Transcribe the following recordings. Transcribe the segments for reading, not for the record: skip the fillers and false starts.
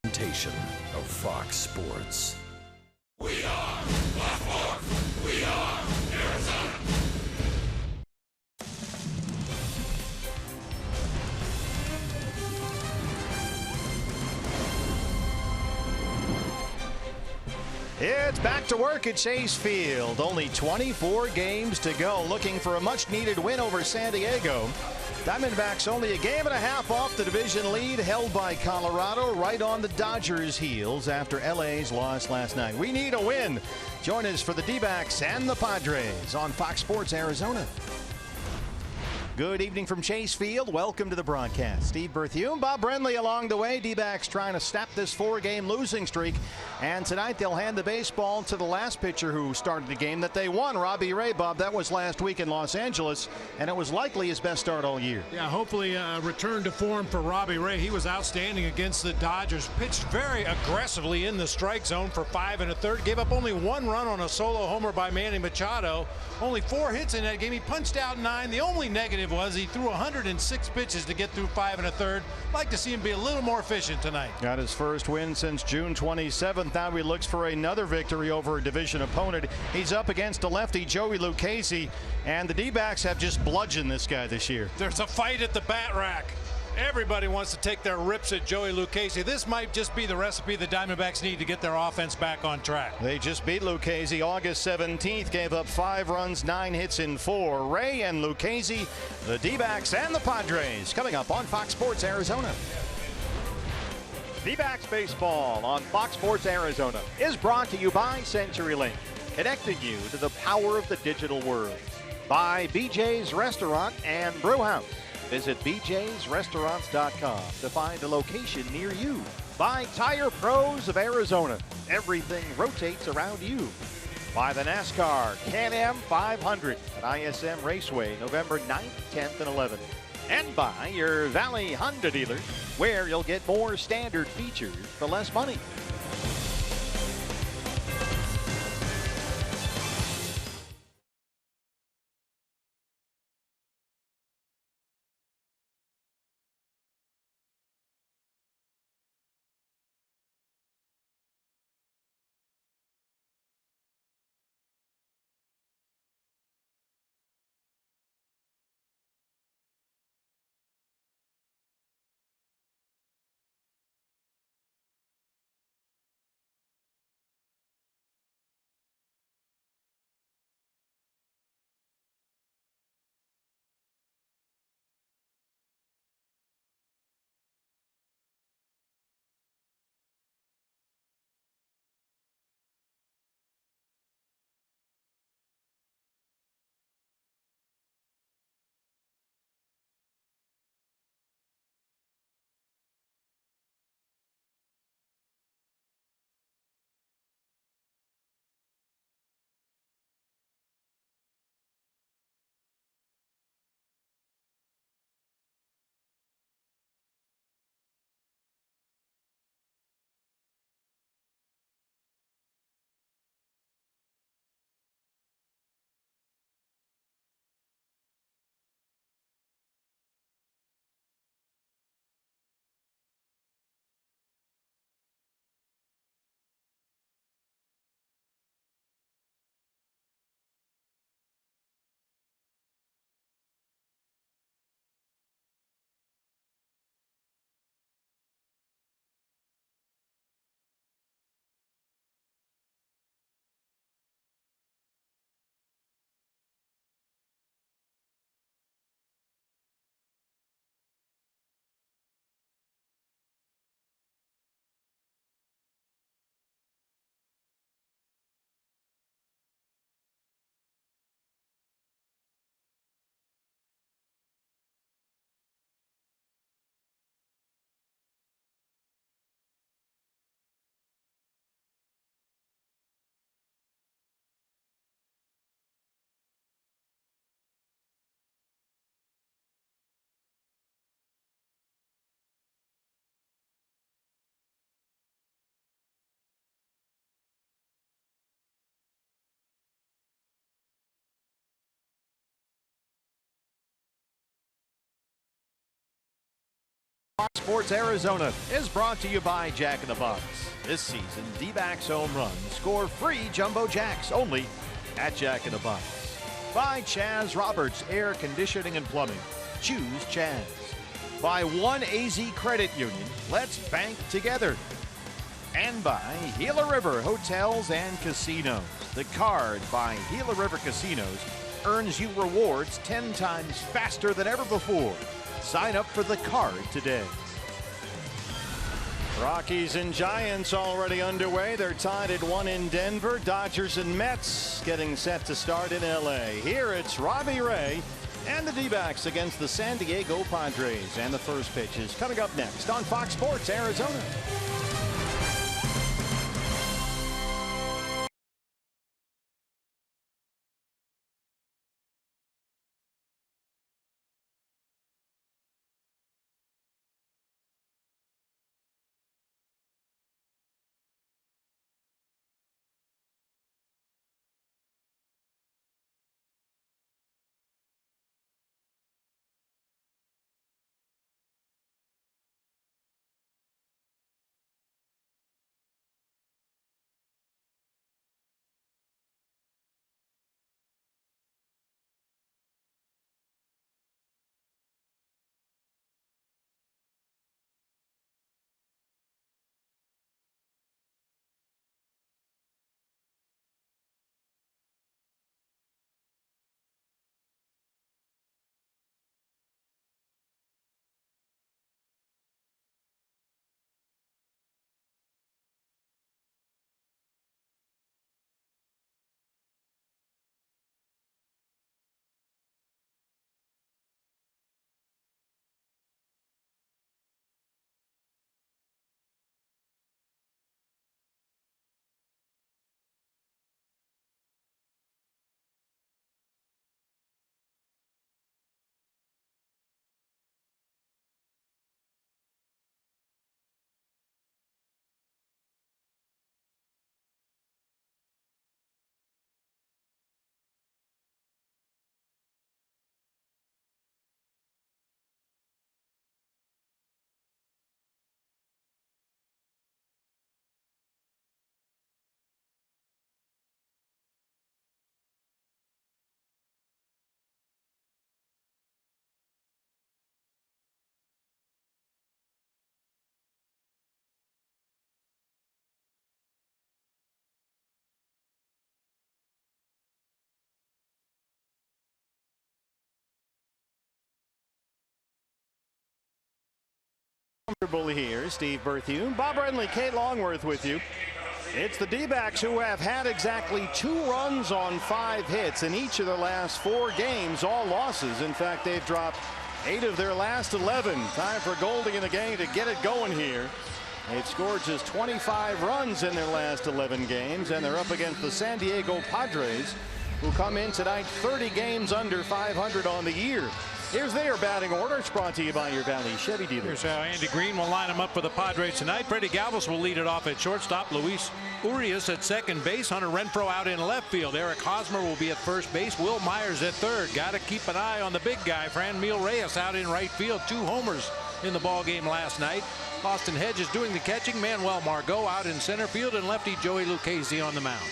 presentation of Fox Sports. We are Black Hawk. We are Arizona. It's back to work at Chase Field. Only 24 games to go. Looking for a much-needed win over San Diego. Diamondbacks only a game and a half off the division lead held by Colorado, right on the Dodgers' heels after LA's loss last night. We need a win. Join us for the D-backs and the Padres on Fox Sports Arizona. Good evening from Chase Field. Welcome to the broadcast. Steve Berthiaume, Bob Brenly along the way. D-backs trying to snap this 4-game losing streak. And tonight they'll hand the baseball to the last pitcher who started the game that they won, Robbie Ray. Bob, that was last week in Los Angeles, and it was likely his best start all year. Yeah, hopefully a return to form for Robbie Ray. He was outstanding against the Dodgers. Pitched very aggressively in the strike zone for 5 1/3. Gave up only 1 run on a solo homer by Manny Machado. Only 4 hits in that game. He punched out 9. The only negative was he threw 106 pitches to get through 5 1/3. Like to see him be a little more efficient tonight. Got his first win since June 27th. Now he looks for another victory over a division opponent. He's up against a lefty, Joey Lucchesi, and the D-backs have just bludgeoned this guy this year. There's a fight at the bat rack. Everybody wants to take their rips at Joey Lucchesi. This might just be the recipe the Diamondbacks need to get their offense back on track. They just beat Lucchesi August 17th, gave up 5 runs, 9 hits in 4. Ray and Lucchesi, the D-backs and the Padres, coming up on Fox Sports Arizona. D-backs baseball on Fox Sports Arizona is brought to you by CenturyLink, connecting you to the power of the digital world. By BJ's Restaurant and Brewhouse. Visit bjsrestaurants.com to find a location near you. By Tire Pros of Arizona. Everything rotates around you. By the NASCAR Can-Am 500 at ISM Raceway, November 9th, 10th, and 11th. And by your Valley Honda dealers, where you'll get more standard features for less money. Fox Sports Arizona is brought to you by Jack in the Box. This season, D-backs home runs score free jumbo jacks only at Jack in the Box. By Chaz Roberts Air Conditioning and Plumbing. Choose Chaz. By One AZ Credit Union. Let's bank together. And by Gila River Hotels and Casinos. The card by Gila River Casinos earns you rewards 10 times faster than ever before. Sign up for the card today. Rockies and Giants already underway. They're tied at 1 in Denver. Dodgers and Mets getting set to start in LA. Here it's Robbie Ray and the D-backs against the San Diego Padres. And the first pitch is coming up next on Fox Sports Arizona. Comfortable here. Steve Berthune, Bob Renly, Kate Longworth with you. It's the D-backs who have had exactly 2 runs on 5 hits in each of their last 4 games, all losses. In fact, they've dropped 8 of their last 11. Time for Goldie in the game to get it going here. They've scored just 25 runs in their last 11 games, and they're up against the San Diego Padres, who come in tonight 30 games under 500 on the year. Here's their batting order. It's brought to you by your Valley Chevy dealer. Here's how Andy Green will line them up for the Padres tonight. Freddie Galvis will lead it off at shortstop. Luis Urias at second base. Hunter Renfroe out in left field. Eric Hosmer will be at first base. Will Myers at third. Got to keep an eye on the big guy. Franmil Reyes out in right field. 2 homers in the ball game last night. Austin Hedges doing the catching. Manuel Margot out in center field, and lefty Joey Lucchesi on the mound.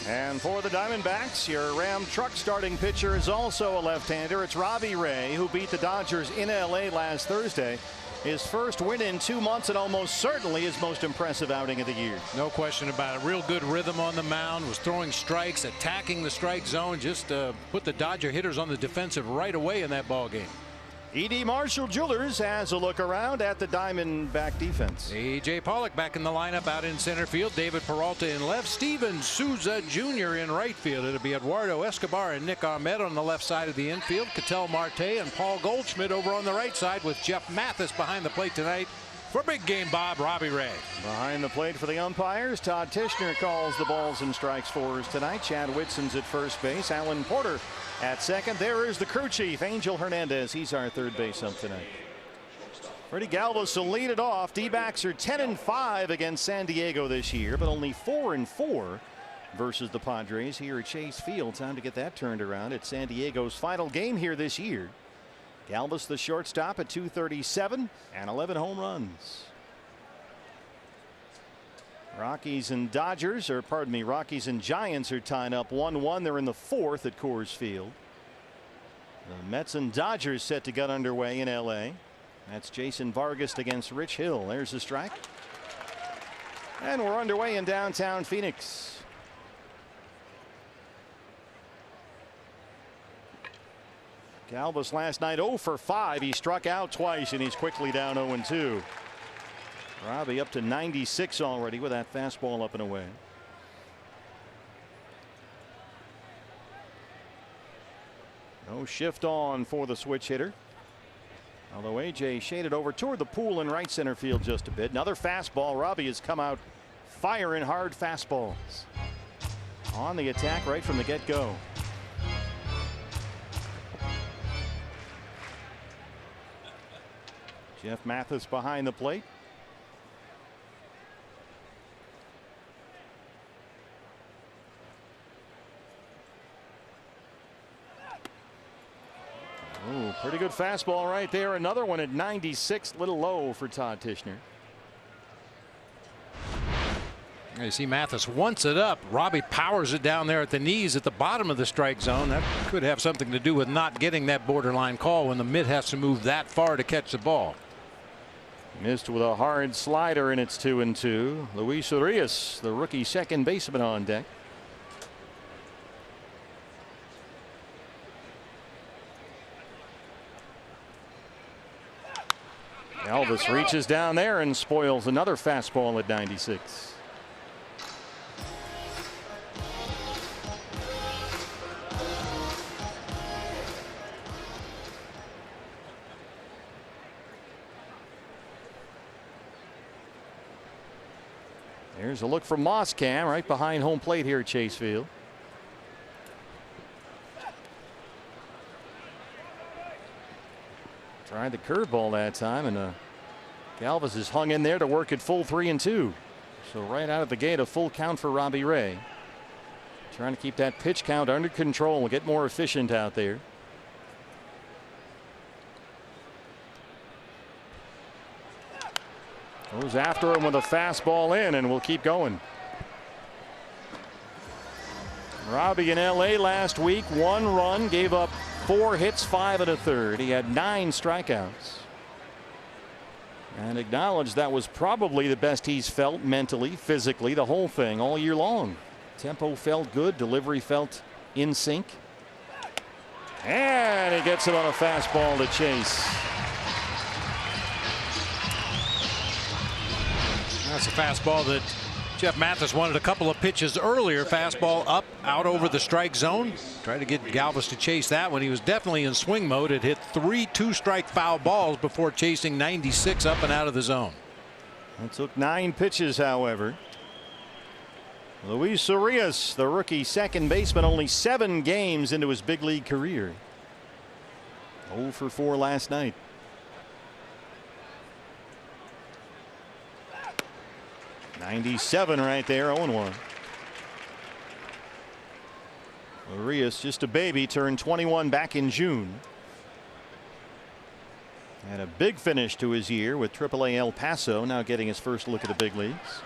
And for the Diamondbacks, your Ram truck starting pitcher is also a left-hander. It's Robbie Ray, who beat the Dodgers in LA last Thursday. His first win in 2 months, and almost certainly his most impressive outing of the year. No question about it. Real good rhythm on the mound. Was throwing strikes, attacking the strike zone. Just put the Dodger hitters on the defensive right away in that ball game. E.D. Marshall Jewelers has a look around at the Diamondback defense. A.J. Pollock back in the lineup out in center field. David Peralta in left. Steven Souza Jr. in right field. It'll be Eduardo Escobar and Nick Ahmed on the left side of the infield. Ketel Marte and Paul Goldschmidt over on the right side, with Jeff Mathis behind the plate tonight for big game Bob, Robbie Ray. Behind the plate for the umpires, Todd Tishner calls the balls and strikes for us tonight. Chad Whitson's at first base. Alan Porter at second. There is the crew chief, Angel Hernandez. He's our third base ump tonight. Freddie Galvis will lead it off. D-backs are 10-5 against San Diego this year, but only 4-4 versus the Padres here at Chase Field. Time to get that turned around. It's San Diego's final game here this year. Galvis, the shortstop, at 237 and 11 home runs. Rockies and Giants are tied up 1-1. They're in the fourth at Coors Field. The Mets and Dodgers set to get underway in LA. That's Jason Vargas against Rich Hill. There's the strike. And we're underway in downtown Phoenix. Galvis last night 0 for 5. He struck out twice and he's quickly down 0-2. Robbie up to 96 already with that fastball up and away. No shift on for the switch hitter. Although AJ shaded over toward the pool in right center field just a bit. Another fastball. Robbie has come out firing hard fastballs. On the attack right from the get-go. Jeff Mathis behind the plate. Oh, pretty good fastball right there. Another one at 96, little low for Todd Tishner. You see Mathis wants it up. Robbie powers it down there at the knees at the bottom of the strike zone. That could have something to do with not getting that borderline call when the mid has to move that far to catch the ball. Missed with a hard slider, and it's 2-2. Luis Urias, the rookie second baseman, on deck. Elvis reaches down there and spoils another fastball at 96. There's a look from Mosscam right behind home plate here at Chase Field. Tried the curveball that time, and Galvis has hung in there to work at full 3-2. So right out of the gate, a full count for Robbie Ray. Trying to keep that pitch count under control, get more efficient out there. Goes after him with a fastball in, and we'll keep going. Robbie in LA last week, 1 run, gave up 4 hits, 5 1/3. He had 9 strikeouts. And acknowledged that was probably the best he's felt mentally, physically, the whole thing all year long. Tempo felt good, delivery felt in sync. And he gets it on a fastball to Chase. That's a fastball that Jeff Mathis wanted a couple of pitches earlier. Fastball up, out over the strike zone. Tried to get Galvis to chase that one. He was definitely in swing mode. It hit 3 2-strike foul balls before chasing 96 up and out of the zone. It took 9 pitches, however. Luis Urias, the rookie second baseman, only 7 games into his big league career. 0 for 4 last night. .97 right there, 0-1. Urias, just a baby, turned 21 back in June. Had a big finish to his year with AAA El Paso, now getting his first look at the big leagues.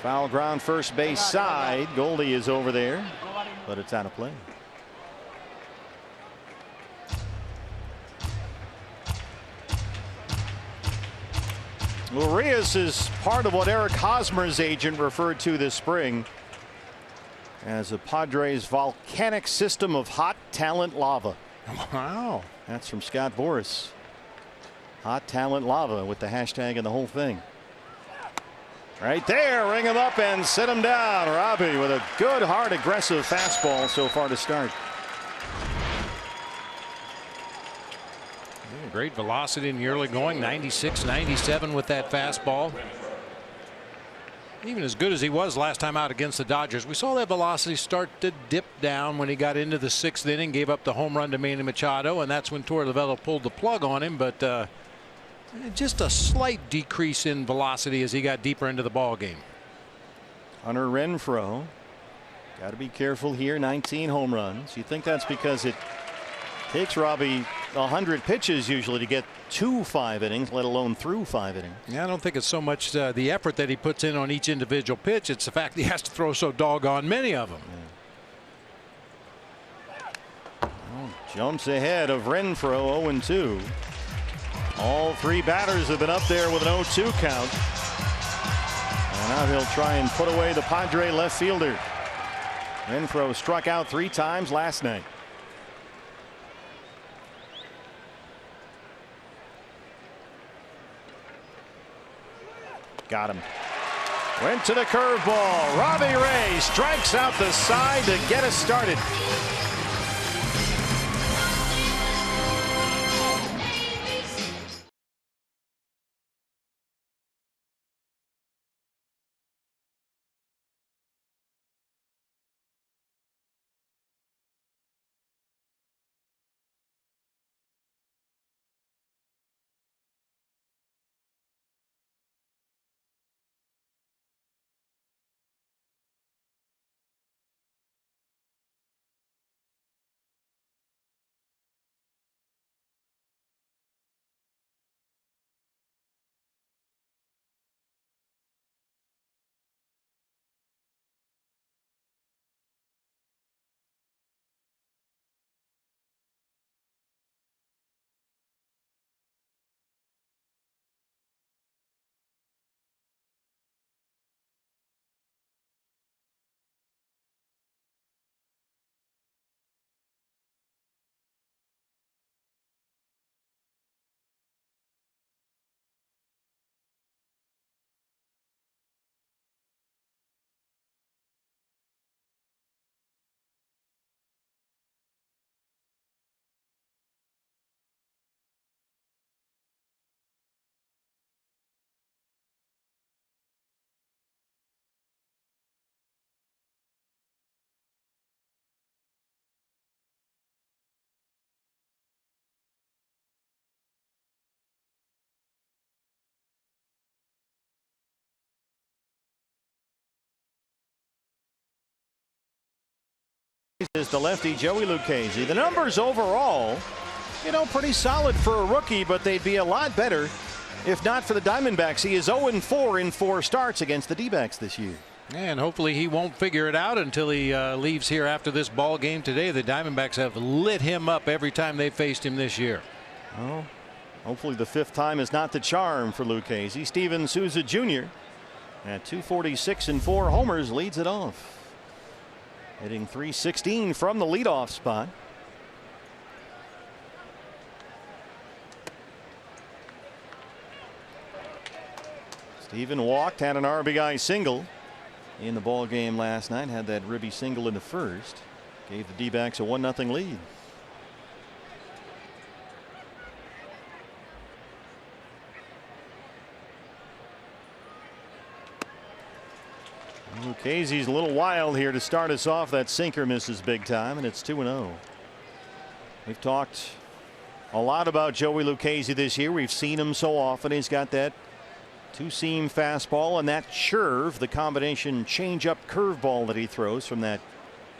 Foul ground first base side. Goldie is over there, but it's out of play. Urias is part of what Eric Hosmer's agent referred to this spring as a Padres volcanic system of hot talent lava. Wow. That's from Scott Boras. Hot talent lava with the hashtag and the whole thing. Right there, ring him up and sit him down. Robbie with a good, hard, aggressive fastball so far to start. Great velocity in the early going, 96, 97 with that fastball. Even as good as he was last time out against the Dodgers, we saw that velocity start to dip down when he got into the 6th inning, gave up the home run to Manny Machado, and that's when Torey Lovullo pulled the plug on him. But just a slight decrease in velocity as he got deeper into the ball game. Hunter Renfroe, got to be careful here. 19 home runs. You think that's because it takes Robbie 100 pitches usually to get to 5 innings, let alone through 5 innings. Yeah, I don't think it's so much the effort that he puts in on each individual pitch. It's the fact that he has to throw so doggone many of them. Yeah. Well, jumps ahead of Renfroe, 0-2. All 3 batters have been up there with an 0-2 count. And now he'll try and put away the Padre left fielder. Renfroe struck out 3 times last night. Got him. Went to the curveball. Robbie Ray strikes out the side to get us started. Is the lefty Joey Lucchesi. The numbers overall, you know, pretty solid for a rookie, but they'd be a lot better if not for the Diamondbacks. He is 0-4 in 4 starts against the D-backs this year. And hopefully he won't figure it out until he leaves here after this ball game today. The Diamondbacks have lit him up every time they faced him this year. Well, hopefully the 5th time is not the charm for Lucchesi. Steven Souza Jr. at 246 and 4 homers leads it off. Hitting .316 from the leadoff spot. Steven walked, had an RBI single in the ball game last night. Had that ribby single in the first. Gave the D-backs a 1-0 lead. Lucchesi's a little wild here to start us off. That sinker misses big time, and it's 2-0. We've talked a lot about Joey Lucchesi this year. We've seen him so often. He's got that 2-seam fastball and that curve, the combination change-up curveball that he throws from that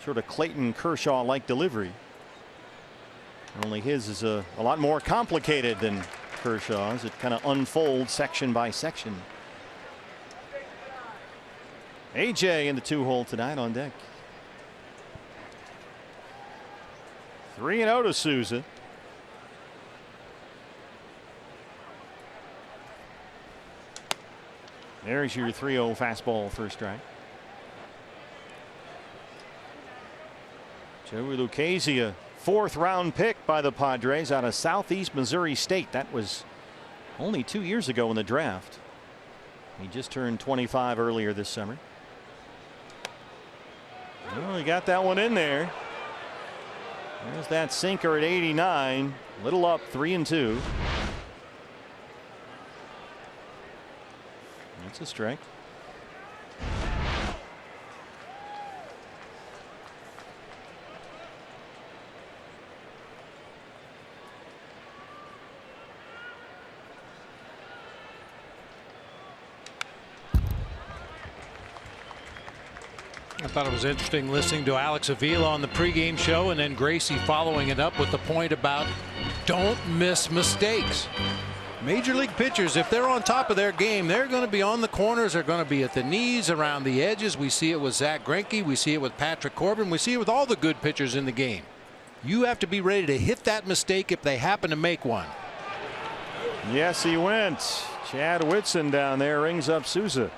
sort of Clayton Kershaw-like delivery. Only his is a lot more complicated than Kershaw's. It kind of unfolds section by section. AJ in the 2-hole tonight on deck. 3-0 to Souza. There's your 3-0 fastball first strike. Joey Lucchesi, a 4th round pick by the Padres out of Southeast Missouri State. That was only 2 years ago in the draft. He just turned 25 earlier this summer. Well, he got that one in there. There's that sinker at 89. Little up, 3-2. That's a strike. I thought it was interesting listening to Alex Avila on the pregame show, and then Gracie following it up with the point about don't miss mistakes. Major league pitchers, if they're on top of their game, they're going to be on the corners, they're going to be at the knees, around the edges. We see it with Zach Greinke, we see it with Patrick Corbin, we see it with all the good pitchers in the game. You have to be ready to hit that mistake if they happen to make one. Yes, he went. Chad Whitson down there rings up Souza.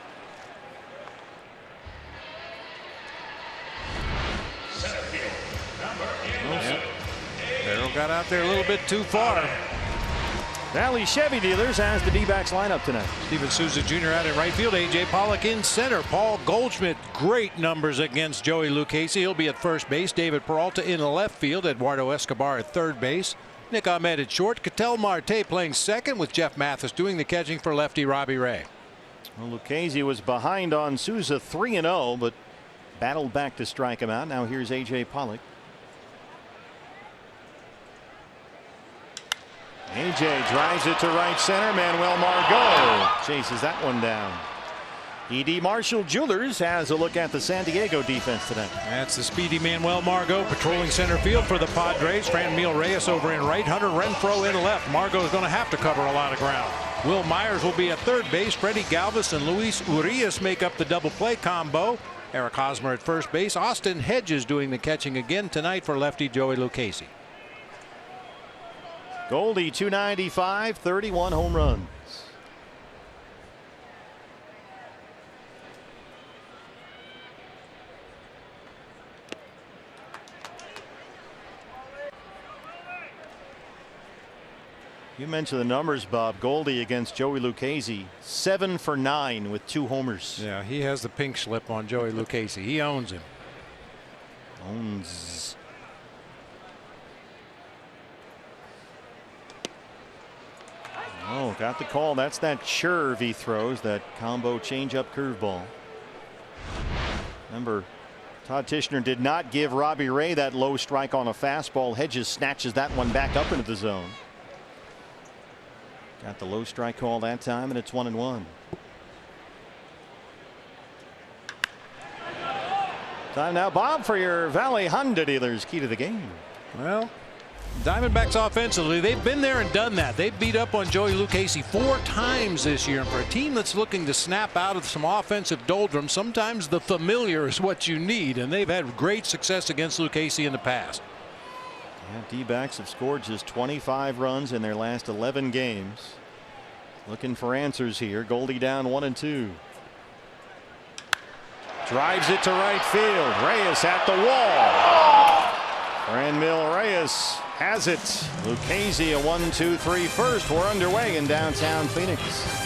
Farrell got out there a little bit too far. Valley Chevy Dealers has the D-backs lineup tonight. Steven Souza Jr. out in right field. A.J. Pollock in center. Paul Goldschmidt, great numbers against Joey Lucchesi. He'll be at first base. David Peralta in left field. Eduardo Escobar at third base. Nick Ahmed at short. Ketel Marte playing second with Jeff Mathis doing the catching for lefty Robbie Ray. Well, Lucchesi was behind on Souza 3-0, but battled back to strike him out. Now here's A.J. Pollock. AJ drives it to right center. Manuel Margot chases that one down. E.D. Marshall Jewelers has a look at the San Diego defense today. That's the speedy Manuel Margot patrolling center field for the Padres. Franmil Reyes over in right. Hunter Renfroe in left. Margot is going to have to cover a lot of ground. Will Myers will be at third base. Freddie Galvis and Luis Urias make up the double play combo. Eric Hosmer at first base. Austin Hedges doing the catching again tonight for lefty Joey Lucchesi. Goldie 295, 31 home runs. You mentioned the numbers, Bob. Goldie against Joey Lucchesi, 7 for 9 with 2 homers. Yeah, he has the pink slip on Joey Lucchesi. He owns him. Owns. Oh, got the call. That's that curve he throws, that combo changeup curveball. Remember, Todd Tishner did not give Robbie Ray that low strike on a fastball. Hedges snatches that one back up into the zone. Got the low strike call that time, and it's 1-1. Time now, Bob, for your Valley Honda Dealers key to the game. Well, Diamondbacks offensively, they've been there and done that. They beat up on Joey Lucchesi 4 times this year. And for a team that's looking to snap out of some offensive doldrums, sometimes the familiar is what you need. And they've had great success against Lucchesi in the past. Yeah, D-backs have scored just 25 runs in their last 11 games. Looking for answers here. Goldie down 1-2. Drives it to right field. Reyes at the wall. Franmil Reyes has it. Lucchesi a 1-2-3 first. We're underway in downtown Phoenix.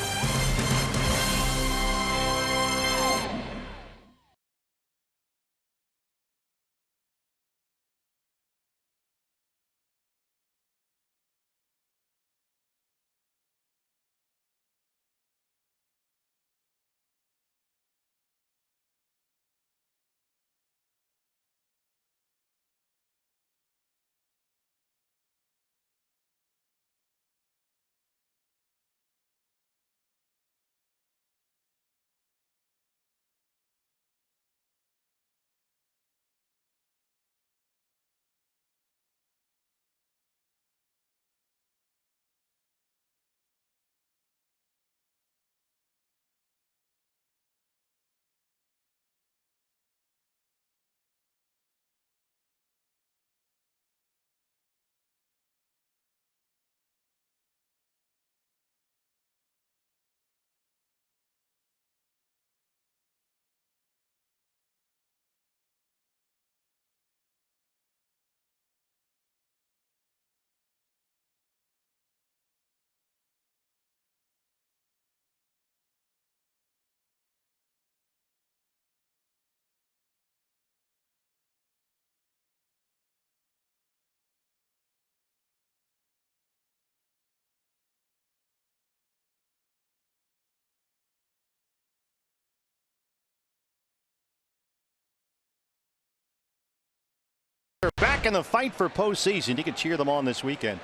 Back in the fight for postseason. You can cheer them on this weekend.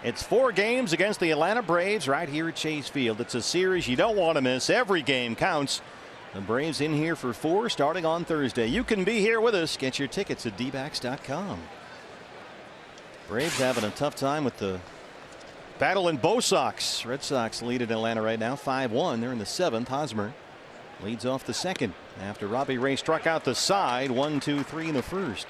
It's 4 games against the Atlanta Braves right here at Chase Field. It's a series you don't want to miss. Every game counts. The Braves in here for 4 starting on Thursday. You can be here with us. Get your tickets at dbacks.com. Braves having a tough time with the battle in Bo Sox. Red Sox lead in Atlanta right now 5-1. They're in the 7th. Hosmer leads off the 2nd after Robbie Ray struck out the side 1-2-3 in the 1st.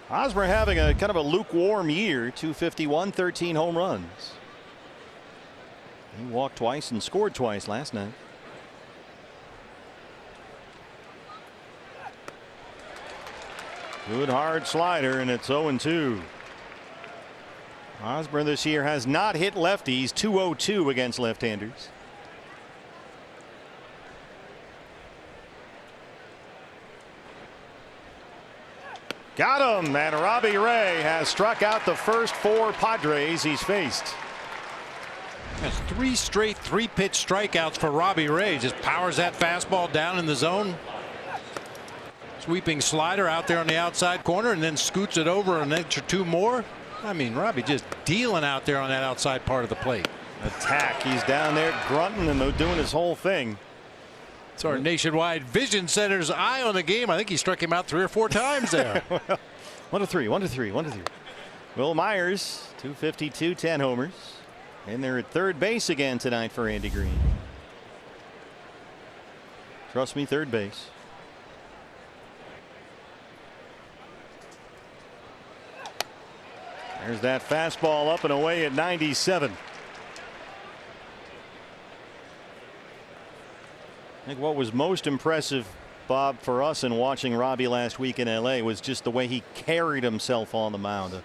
Hosmer having a kind of a lukewarm year. 251, 13 home runs. He walked twice and scored twice last night. Good hard slider, and it's 0-2. Hosmer this year has not hit lefties. 202 against left-handers. Got him, and Robbie Ray has struck out the first 4 Padres he's faced. That's 3 straight 3-pitch strikeouts for Robbie Ray. Just powers that fastball down in the zone. Sweeping slider out there on the outside corner and then scoots it over an inch or 2 more. I mean, Robbie just dealing out there on that outside part of the plate. Attack. He's down there grunting and doing his whole thing. It's our Nationwide Vision Center's eye on the game. I think he struck him out 3 or 4 times there. 1-3, 1-3, 1-3. Will Myers, 252, 10 homers. And they're at third base again tonight for Andy Green. Trust me, third base. There's that fastball up and away at 97. I think what was most impressive, Bob, for us in watching Robbie last week in LA was just the way he carried himself on the mound.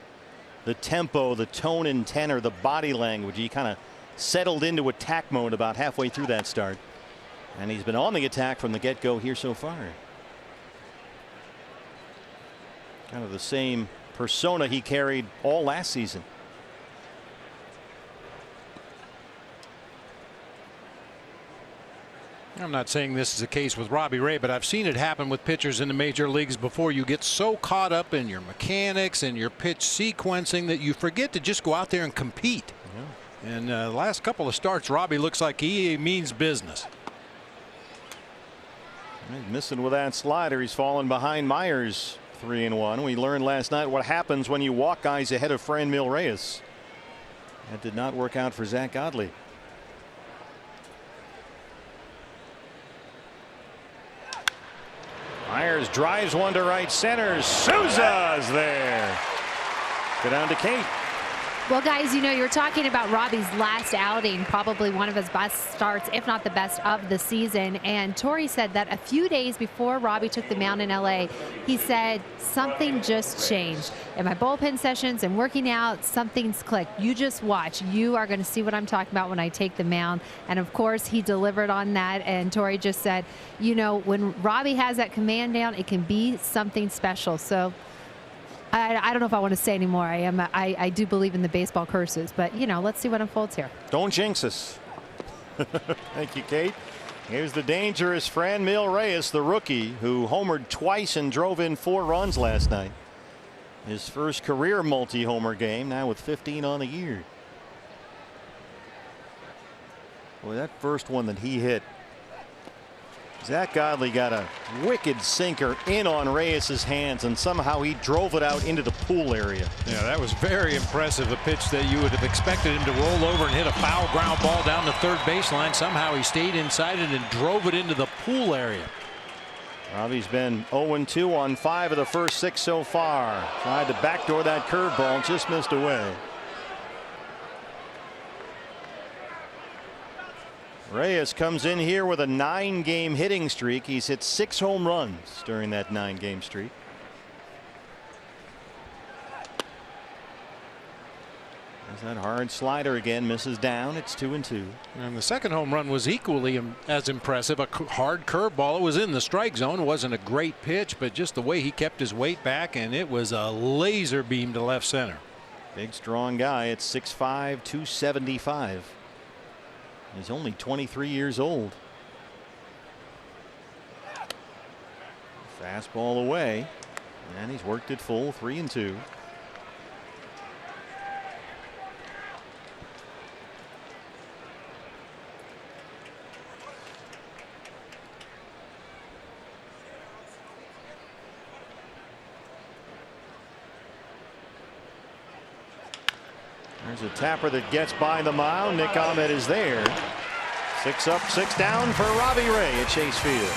The tempo, the tone and tenor, the body language. He kind of settled into attack mode about halfway through that start. And he's been on the attack from the get-go here so far. Kind of the same persona he carried all last season. I'm not saying this is the case with Robbie Ray, but I've seen it happen with pitchers in the major leagues before. You get so caught up in your mechanics and your pitch sequencing that you forget to just go out there and compete. Yeah. And the last couple of starts, Robbie looks like he means business. He's missing with that slider. He's fallen behind Myers 3-1. We learned last night what happens when you walk guys ahead of Franmil Reyes. That did not work out for Zach Godley. Myers drives one to right center. Souza's there. Go down to Kate. Well, guys, you know, you're talking about Robbie's last outing, probably one of his best starts, if not the best of the season. And Torrey said that a few days before Robbie took the mound in LA, he said, something just changed. In my bullpen sessions and working out, something's clicked. You just watch. You are going to see what I'm talking about when I take the mound. And of course, he delivered on that. And Torrey just said, you know, when Robbie has that command down, it can be something special. So I don't know if I want to say anymore. I do believe in the baseball curses, but you know, let's see what unfolds here. Don't jinx us. Thank you, Kate. Here's the dangerous Franmil Reyes, the rookie who homered twice and drove in 4 runs last night. His first career multi-homer game, now with 15 on the year. Boy, that first one that he hit, Zach Godley got a wicked sinker in on Reyes's hands, and somehow he drove it out into the pool area. Yeah, that was very impressive. A pitch that you would have expected him to roll over and hit a foul ground ball down the third baseline. Somehow he stayed inside it and drove it into the pool area. Robbie's been 0-2 on 5 of the first 6 so far. Tried to backdoor that curveball, just missed away. Reyes comes in here with a 9-game hitting streak. He's hit 6 home runs during that 9-game streak. There's that hard slider again, misses down. It's 2-2. And the second home run was equally as impressive. A hard curveball. It was in the strike zone. It wasn't a great pitch, but just the way he kept his weight back, and it was a laser beam to left center. Big strong guy at 6'5", 275. He's only 23 years old. Fastball away, and he's worked it full. 3-2. There's a tapper that gets by the mound. Nick Ahmed is there. 6 up, 6 down for Robbie Ray at Chase Field.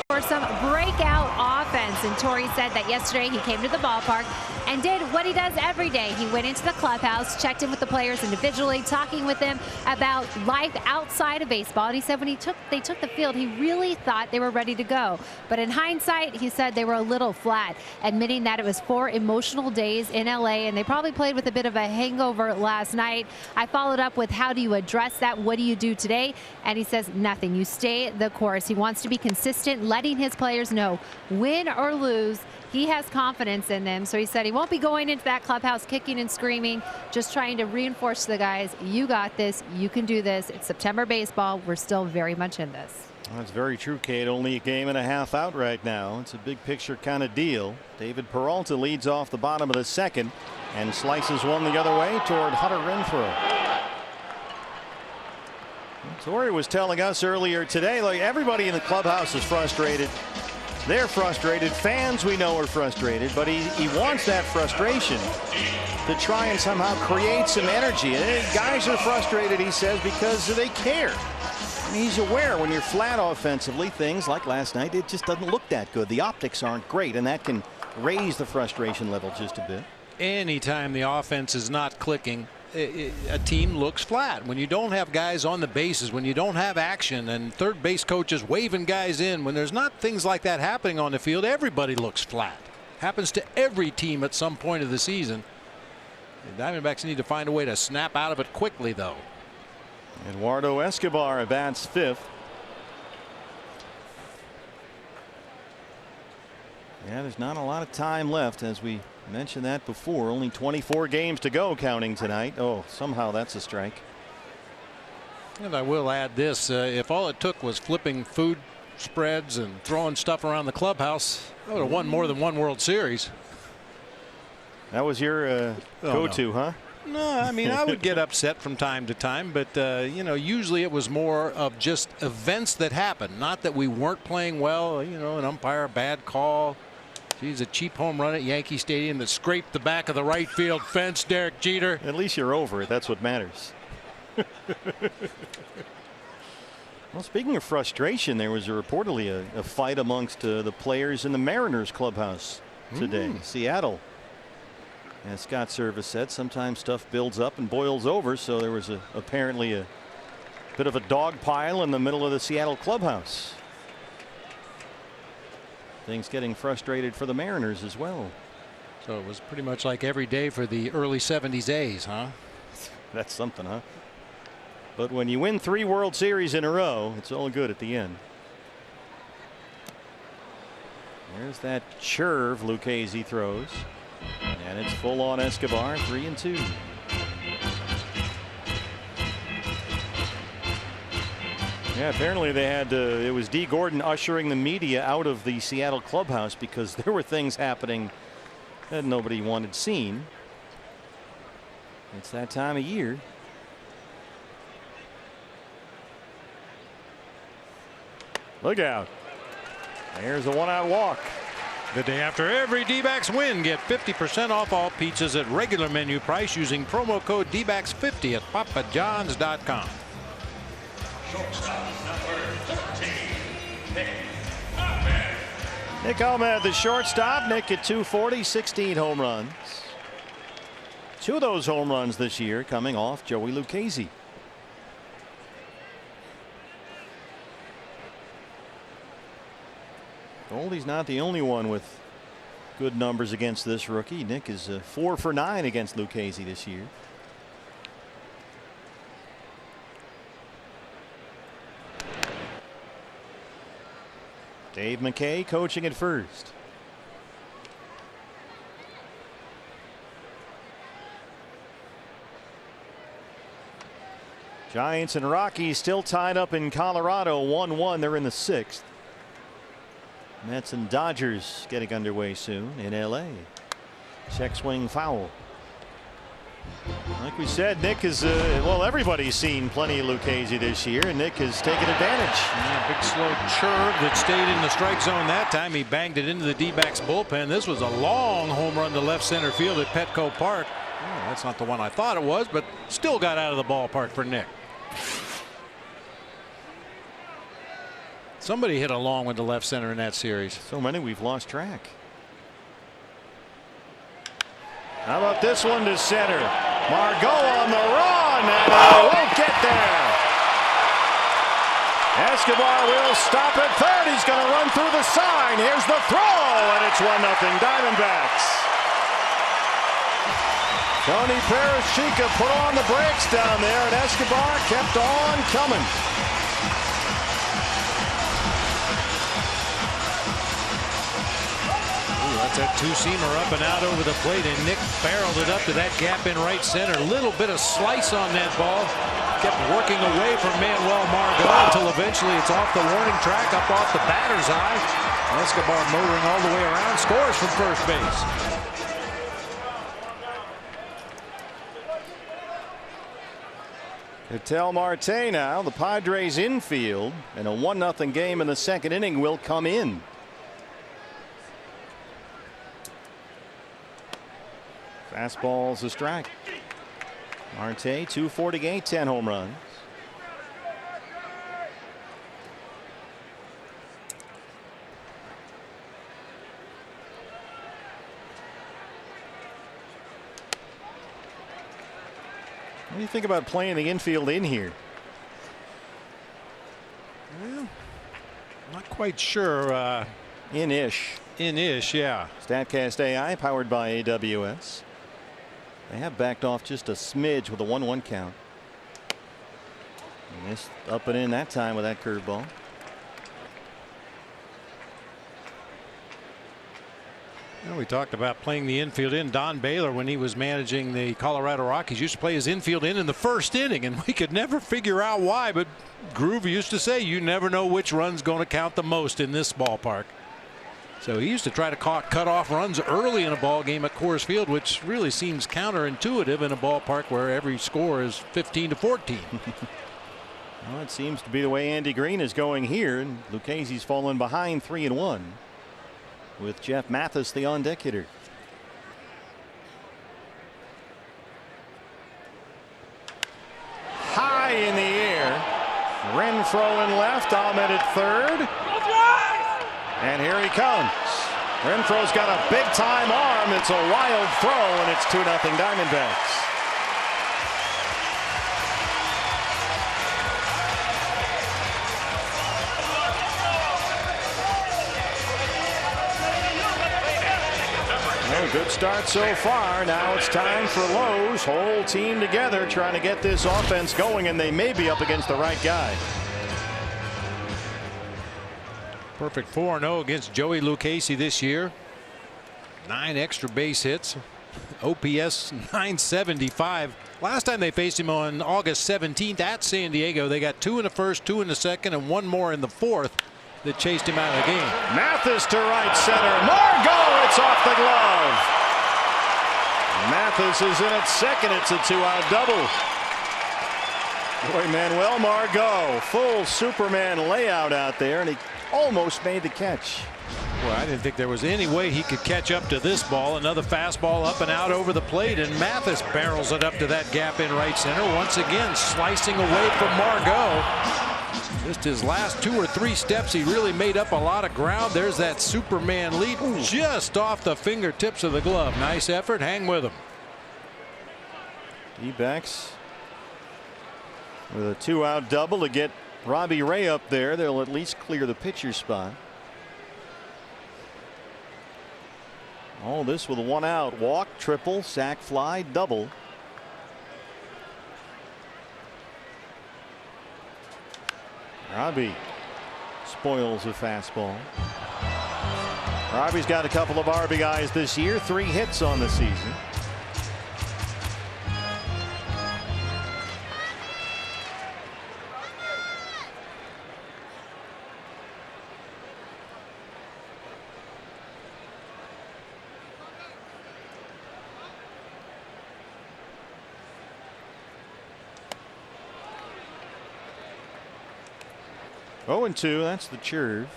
For some breakout offense, and Torrey said that yesterday he came to the ballpark and did what he does every day. He went into the clubhouse, checked in with the players individually, talking with them about life outside of baseball. And he said when they took the field, he really thought they were ready to go. But in hindsight, he said they were a little flat, admitting that it was 4 emotional days in LA and they probably played with a bit of a hangover last night. I followed up with, how do you address that? What do you do today? And he says nothing. You stay the course. He wants to be consistent, letting his players know, win or lose, he has confidence in them. So he said he won't be going into that clubhouse kicking and screaming, just trying to reinforce to the guys, you got this, you can do this. It's September baseball. We're still very much in this. That's very true, Kate. Only a game and a half out right now. It's a big picture kind of deal. David Peralta leads off the bottom of the second and slices one the other way toward Hunter Renfroe. Torrey was telling us earlier today, like, everybody in the clubhouse is frustrated. They're frustrated. Fans, we know, are frustrated, but he wants that frustration to try and somehow create some energy. And guys are frustrated, he says, because they care. I mean, he's aware when you're flat offensively, things like last night, it just doesn't look that good. The optics aren't great, and that can raise the frustration level just a bit. Anytime the offense is not clicking, a team looks flat. When you don't have guys on the bases, when you don't have action, and third base coaches waving guys in, when there's not things like that happening on the field, everybody looks flat. Happens to every team at some point of the season. The Diamondbacks need to find a way to snap out of it quickly, though. Eduardo Escobar bats fifth. Yeah, there's not a lot of time left, as we mentioned that before. Only 24 games to go, counting tonight. Oh, somehow that's a strike. And I will add this, if all it took was flipping food spreads and throwing stuff around the clubhouse, I would have won more than one World Series. That was your go-to, huh? No, I mean, I would get upset from time to time, but you know, usually it was more of just events that happened, not that we weren't playing well. You know, an umpire, a bad call. Geez, a cheap home run at Yankee Stadium that scraped the back of the right field fence. Derek Jeter. At least you're over it. That's what matters. Well, speaking of frustration, there was reportedly a fight amongst the players in the Mariners clubhouse today. Seattle, as Scott Service said, sometimes stuff builds up and boils over. So there was apparently a bit of a dog pile in the middle of the Seattle clubhouse. Things getting frustrated for the Mariners as well. So it was pretty much like every day for the early 70s A's, huh? That's something, huh? But when you win 3 World Series in a row, it's all good at the end. There's that curve Lucchese throws. And it's full on Escobar, 3-2. Yeah, apparently they had it was D. Gordon ushering the media out of the Seattle clubhouse because there were things happening that nobody wanted seen. It's that time of year. Look out. There's a one-out walk. The day after every D-backs win, get 50% off all pizzas at regular menu price using promo code DBACKS50 at papajohns.com. Nick Ahmed, the shortstop. Nick at 240, 16 home runs. 2 of those home runs this year coming off Joey Lucchese. Goldie's not the only one with good numbers against this rookie. Nick is 4 for 9 against Lucchese this year. Dave McKay coaching at first. Giants and Rockies still tied up in Colorado 1-1. They're in the 6th. Mets and Dodgers getting underway soon in LA. Check swing foul. Like we said, Nick is well, everybody's seen plenty of Lucchese this year, and Nick has taken advantage. Yeah, big slow curve that stayed in the strike zone that time. He banged it into the D-backs bullpen. This was a long home run to left center field at Petco Park. Oh, that's not the one I thought it was, but still got out of the ballpark for Nick. Somebody hit a long one to left center in that series. So many we've lost track. How about this one to center? Margot on the run, and won't get there. Escobar will stop at third. He's going to run through the sign. Here's the throw, and it's 1-0 Diamondbacks. Tony Parashika put on the brakes down there, and Escobar kept on coming. That's that two-seamer up and out over the plate, and Nick barreled it up to that gap in right center. Little bit of slice on that ball. Kept working away from Manuel Margot until eventually it's off the warning track, up off the batter's eye. Escobar motoring all the way around, scores from first base. Ketel Marte now, the Padres infield, and a 1-0 game in the second inning will come in. Fastball's a strike. Marte 248, 10 home runs. What do you think about playing the infield in here? Well, not quite sure. In-ish. In-ish, yeah. StatCast AI powered by AWS. They have backed off just a smidge with a 1-1 count. And missed up and in that time with that curveball. We talked about playing the infield in. Don Baylor, when he was managing the Colorado Rockies, used to play his infield in the first inning, and we could never figure out why. But Groove used to say, you never know which run's going to count the most in this ballpark. So he used to try to cut off runs early in a ball game at Coors Field, which really seems counterintuitive in a ballpark where every score is 15-14. Well, it seems to be the way Andy Green is going here, and Lucchese's fallen behind 3-1 with Jeff Mathis, the on-deck hitter. High in the air. Renfroe in left, Ahmed at third. And here he comes. Renfroe's got a big time arm. It's a wild throw, and it's 2-0 Diamondbacks. Well, good start so far. Now it's time for Lowe's. Whole team together trying to get this offense going, and they may be up against the right guy. Perfect 4-0 against Joey Lucchese this year. 9 extra base hits. OPS 975. Last time they faced him on August 17th at San Diego, they got 2 in the first, 2 in the second, and 1 more in the fourth that chased him out of the game. Mathis to right center. Margot, it's off the glove. Mathis is in at second. It's a 2-out double. Boy, Manuel Margot, full Superman layout out there, and he almost made the catch. Well, I didn't think there was any way he could catch up to this ball. Another fastball up and out over the plate, and Mathis barrels it up to that gap in right center. Once again, slicing away from Margot. Just his last 2 or 3 steps, he really made up a lot of ground. There's that Superman lead just off the fingertips of the glove. Nice effort. Hang with him. D-backs with a 2-out double to get Robbie Ray up there. They'll at least clear the pitcher spot. All this with a 1-out. Walk, triple, sac fly, double. Robbie spoils a fastball. Robbie's got a couple of RBIs this year, 3 hits on the season. Oh, 0-2, that's the curve.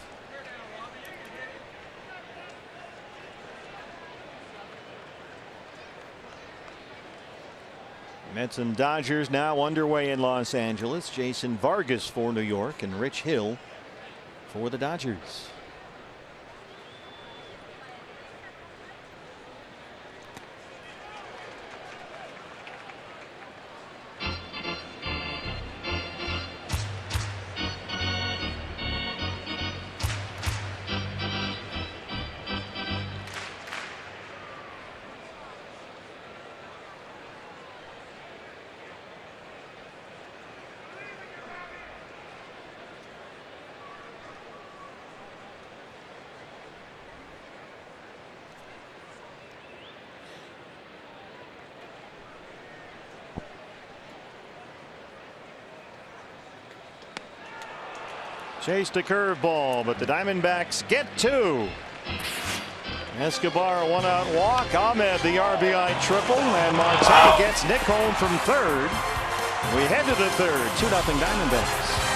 Mets and Dodgers now underway in Los Angeles. Jason Vargas for New York and Rich Hill for the Dodgers. Chased a curveball, but the Diamondbacks get 2. Escobar, a 1-out walk. Ahmed the RBI triple, and Marte gets Nick home from third. We head to the third. 2-0 Diamondbacks.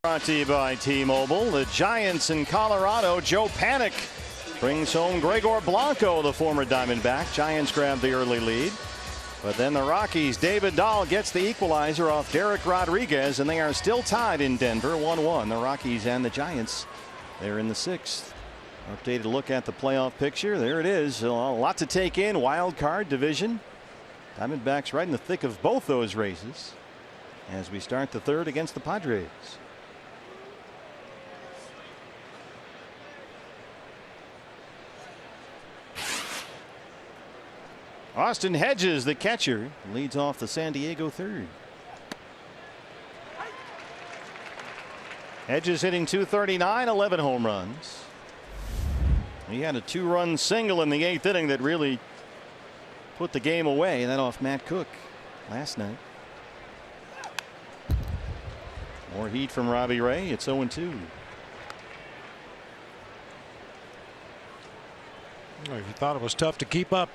Brought to you by T-Mobile. The Giants in Colorado. Joe Panik brings home Gregor Blanco, the former Diamondback. Giants grab the early lead. But then the Rockies, David Dahl gets the equalizer off Derek Rodriguez, and they are still tied in Denver 1-1. The Rockies and the Giants, they're in the 6th. Updated look at the playoff picture. There it is. A lot to take in. Wild card division. Diamondbacks right in the thick of both those races as we start the 3rd against the Padres. Austin Hedges, the catcher, leads off the San Diego 3rd. Hedges hitting .239, 11 home runs. He had a 2-run single in the 8th inning that really put the game away. That off Matt Cook last night. More heat from Robbie Ray. It's 0-2. Well, if you thought it was tough to keep up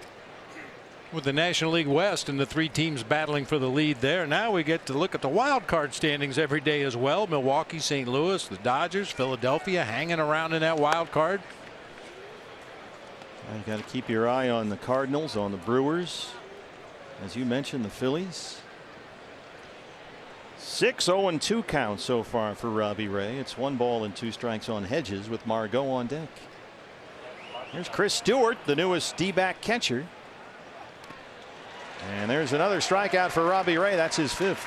with the National League West and the 3 teams battling for the lead there, now we get to look at the wild card standings every day as well. Milwaukee, St. Louis, the Dodgers, Philadelphia hanging around in that wild card. You got to keep your eye on the Cardinals, on the Brewers, as you mentioned, the Phillies. 6-0-2 count so far for Robbie Ray. It's 1 ball and 2 strikes on Hedges with Margot on deck. Here's Chris Stewart, the newest D-back catcher. And there's another strikeout for Robbie Ray. That's his 5th.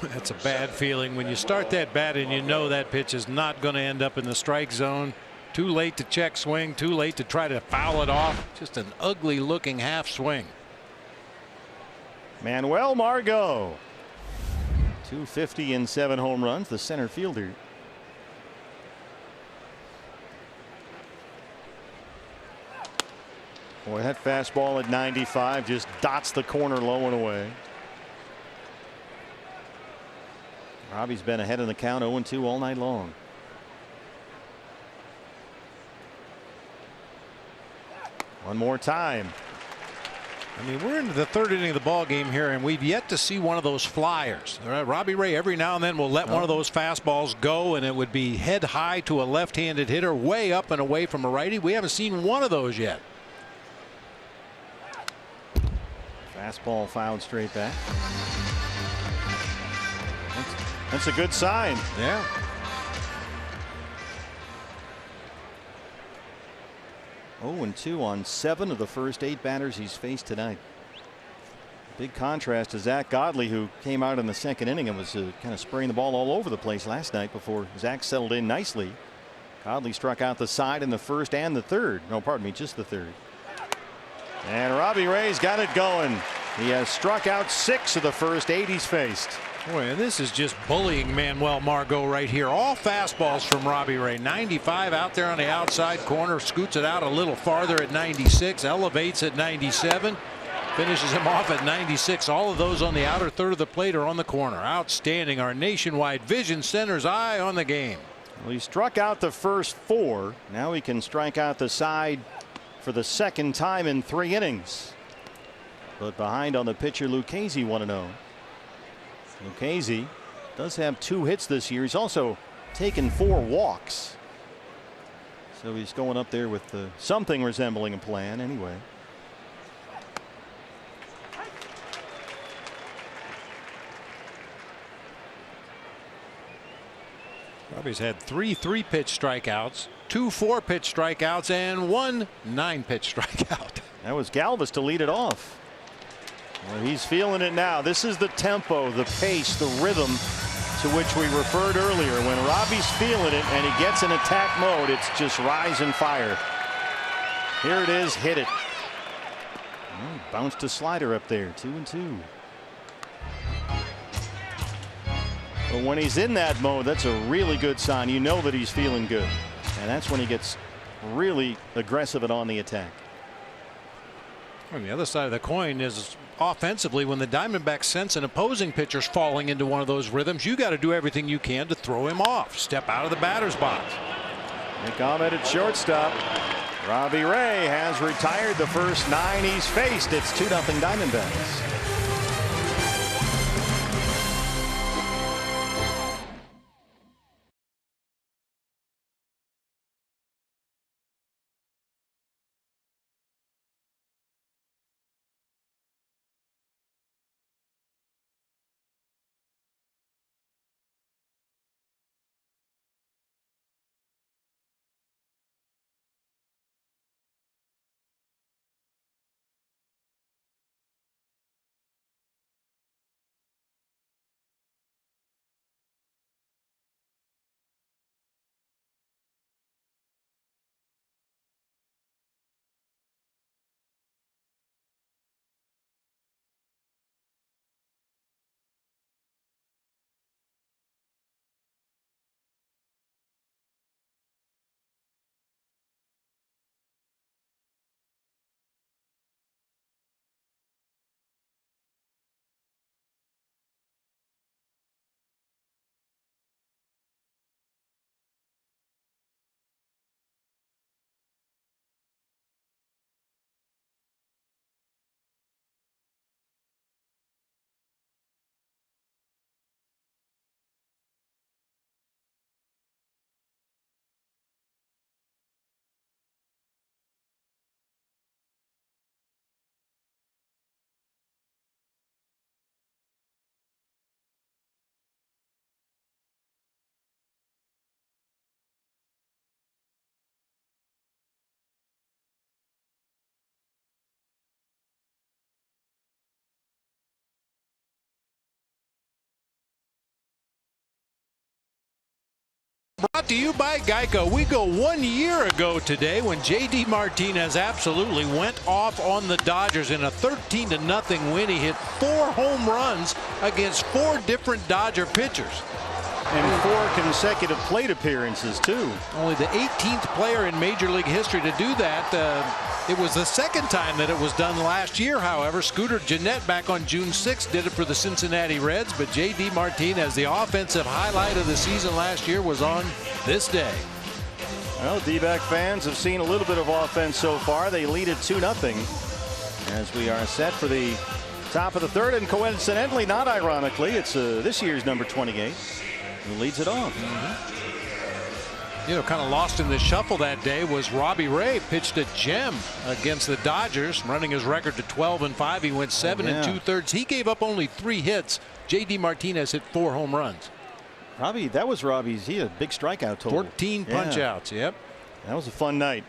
That's a bad feeling when you start that bat and you know that pitch is not going to end up in the strike zone. Too late to check swing, too late to try to foul it off. Just an ugly looking half swing. Manuel Margot, 250 and 7 home runs, the center fielder. Boy, that fastball at 95 just dots the corner low and away. Robbie's been ahead in the count 0-2 all night long. One more time. I mean, we're into the 3rd inning of the ball game here, and we've yet to see one of those flyers. Robbie Ray every now and then will let one of those fastballs go, and it would be head high to a left-handed hitter way up and away from a righty. We haven't seen one of those yet. Fastball fouled straight back. That's a good sign. Yeah. Oh, and 2 on 7 of the first 8 batters he's faced tonight. Big contrast to Zach Godley, who came out in the 2nd inning and was kind of spraying the ball all over the place last night before Zach settled in nicely. Godley struck out the side in the 1st and the 3rd. No, pardon me, just the 3rd. And Robbie Ray's got it going. He has struck out 6 of the first 8 he's faced. Boy, and this is just bullying Manuel Margot right here. All fastballs from Robbie Ray. 95 out there on the outside corner, scoots it out a little farther at 96, elevates at 97, finishes him off at 96. All of those on the outer 3rd of the plate are on the corner. Outstanding. Our nationwide vision center's eye on the game. Well, he struck out the first 4. Now he can strike out the side for the 2nd time in 3 innings. But behind on the pitcher Lucchesi 1-0. Lucchesi does have 2 hits this year. He's also taken 4 walks. So he's going up there with something resembling a plan anyway. Robbie's had 3 3-pitch strikeouts, 2 4-pitch strikeouts, and 1 9-pitch strikeout. That was Galvis to lead it off. Well, he's feeling it now. This is the tempo, the pace, the rhythm to which we referred earlier. When Robbie's feeling it and he gets in attack mode, it's just rise and fire. Here it is, hit it. Bounced a slider up there, 2-2. But when he's in that mode, that's a really good sign. You know that he's feeling good. And that's when he gets really aggressive and on the attack. On the other side of the coin is offensively, when the Diamondbacks sense an opposing pitcher's falling into one of those rhythms, you got to do everything you can to throw him off. Step out of the batter's box. Nick Ahmed at shortstop. Robbie Ray has retired the first 9 he's faced. It's 2-0 Diamondbacks. Brought to you by Geico. We go 1 year ago today when J.D. Martinez absolutely went off on the Dodgers in a 13-0 win. He hit 4 home runs against 4 different Dodger pitchers. And 4 consecutive plate appearances, too. Only the 18th player in Major League history to do that. It was the second time that it was done last year, however. Scooter Gennett back on June 6th did it for the Cincinnati Reds, but J.D. Martinez, the offensive highlight of the season last year, was on this day. Well, D-back fans have seen a little bit of offense so far. They lead it 2-0 as we are set for the top of the third, and coincidentally, not ironically, it's this year's number 28 who leads it off. You know, kind of lost in the shuffle that day was Robbie Ray. Pitched a gem against the Dodgers, running his record to 12-5. He went 7 2/3. He gave up only 3 hits. J.D. Martinez hit 4 home runs. Robbie, that was Robbie's. He had a big strikeout total. 14 punch-outs. Yep. That was a fun night.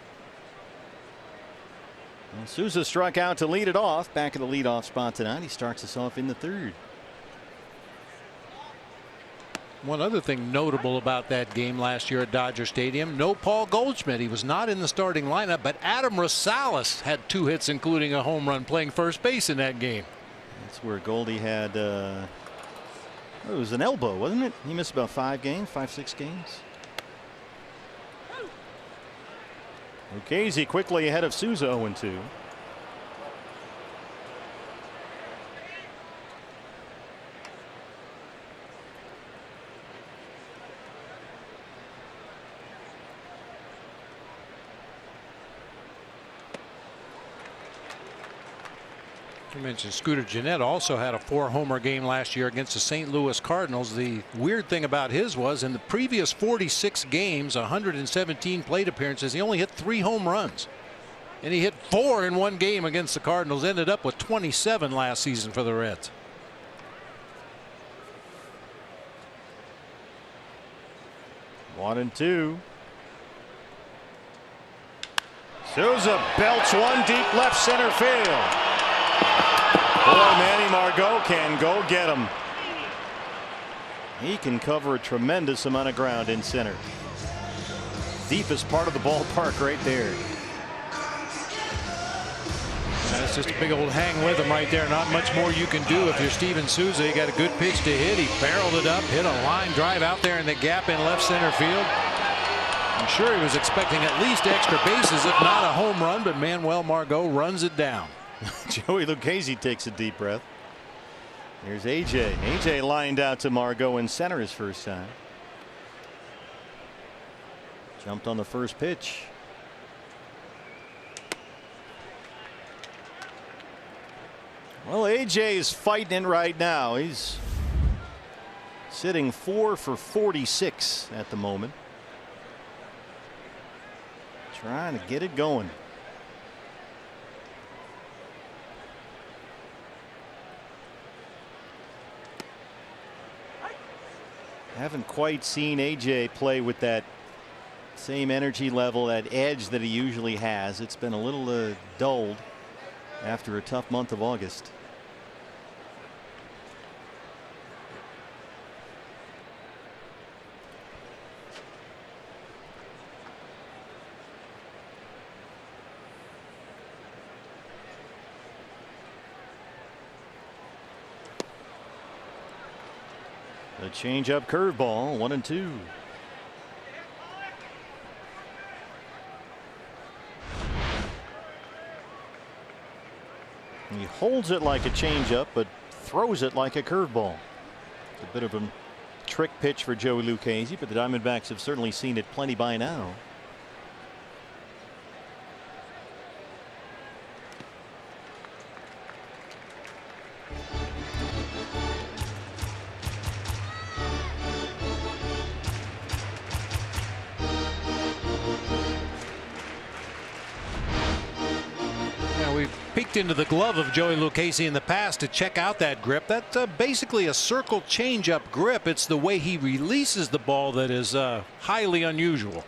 Well, Souza struck out to lead it off. Back in the leadoff spot tonight. He starts us off in the third. One other thing notable about that game last year at Dodger Stadium, no Paul Goldschmidt. He was not in the starting lineup, but Adam Rosales had 2 hits, including a home run, playing first base in that game. That's where Goldie had, it was an elbow, wasn't it? He missed about 5 games, 5-6 games. Lucchesi quickly ahead of Souza 0-2. You mentioned Scooter Gennett also had a 4-homer game last year against the St. Louis Cardinals. The weird thing about his was in the previous 46 games, 117 plate appearances, he only hit 3 home runs. And he hit 4 in one game against the Cardinals, ended up with 27 last season for the Reds. One and two. Souza belts one deep left center field. Boy, Manny Margot can go get him. He can cover a tremendous amount of ground in center. Deepest part of the ballpark right there. That's just a big old hang with him right there. Not much more you can do if you're Steven Souza. You got a good pitch to hit. He barreled it up, hit a line drive out there in the gap in left center field. I'm sure he was expecting at least extra bases, if not a home run, but Manuel Margot runs it down. Joey Lucchesi takes a deep breath. Here's AJ. AJ lined out to Margot in center his first time. Jumped on the first pitch. Well, AJ is fighting it right now. He's sitting 4 for 46 at the moment. Trying to get it going. Haven't quite seen AJ play with that same energy level, that edge that he usually has. It's been a little dulled after a tough month of August. The change-up curveball, 1-2. He holds it like a changeup, but throws it like a curveball. It's a bit of a trick pitch for Joey Lucchesi, but the Diamondbacks have certainly seen it plenty by now. Peeked into the glove of Joey Lucchesi in the past to check out that grip. That's basically a circle changeup grip. It's the way he releases the ball that is highly unusual.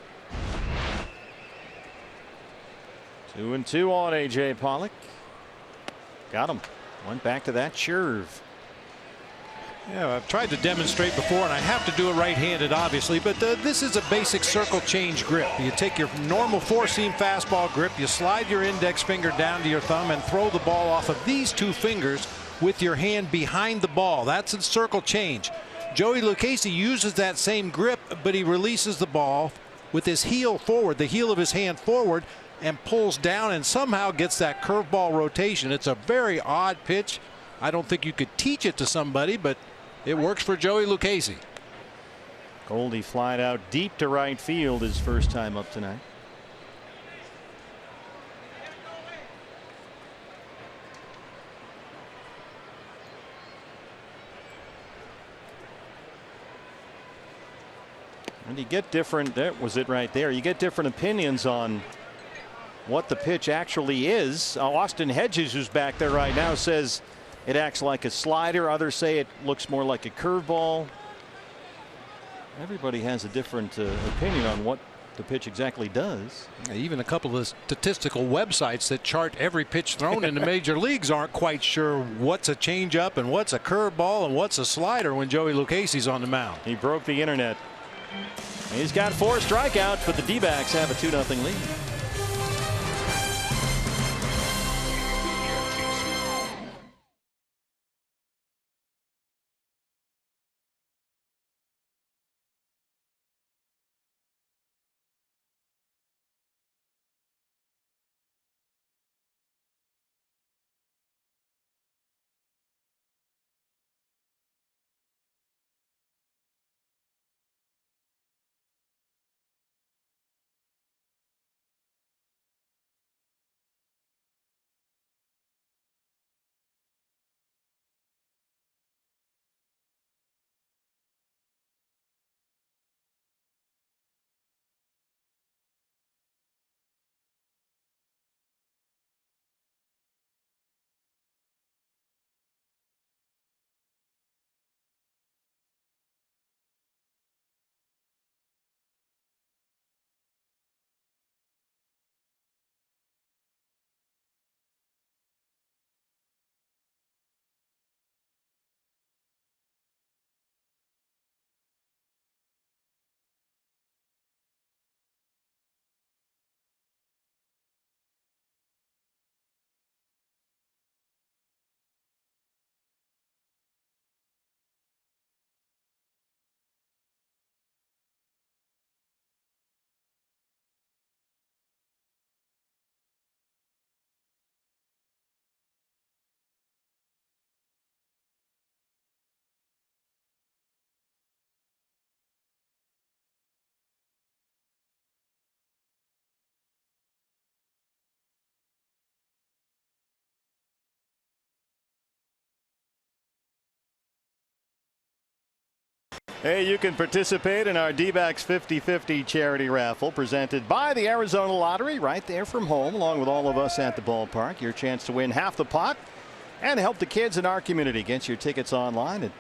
2-2 on AJ Pollock. Got him. Went back to that curve. Yeah, I've tried to demonstrate before, and I have to do it right-handed, obviously, but this is a basic circle change grip. You take your normal four-seam fastball grip, you slide your index finger down to your thumb and throw the ball off of these two fingers with your hand behind the ball. That's a circle change. Joey Lucchesi uses that same grip, but he releases the ball with his heel forward, the heel of his hand forward, and pulls down and somehow gets that curveball rotation. It's a very odd pitch. I don't think you could teach it to somebody, but it works for Joey Lucchesi. Goldie flied out deep to right field his first time up tonight. And you get different, that was it right there. You get different opinions on what the pitch actually is. Austin Hedges, who's back there right now, says it acts like a slider. Others say it looks more like a curveball. Everybody has a different opinion on what the pitch exactly does. Even a couple of statistical websites that chart every pitch thrown in the major leagues aren't quite sure what's a changeup and what's a curveball and what's a slider when Joey Lucchesi's on the mound. He broke the internet. He's got 4 strikeouts, but the D-backs have a 2-0 lead. Hey, you can participate in our D-backs 50-50 charity raffle presented by the Arizona Lottery right there from home, along with all of us at the ballpark. Your chance to win half the pot and help the kids in our community. Get your tickets online at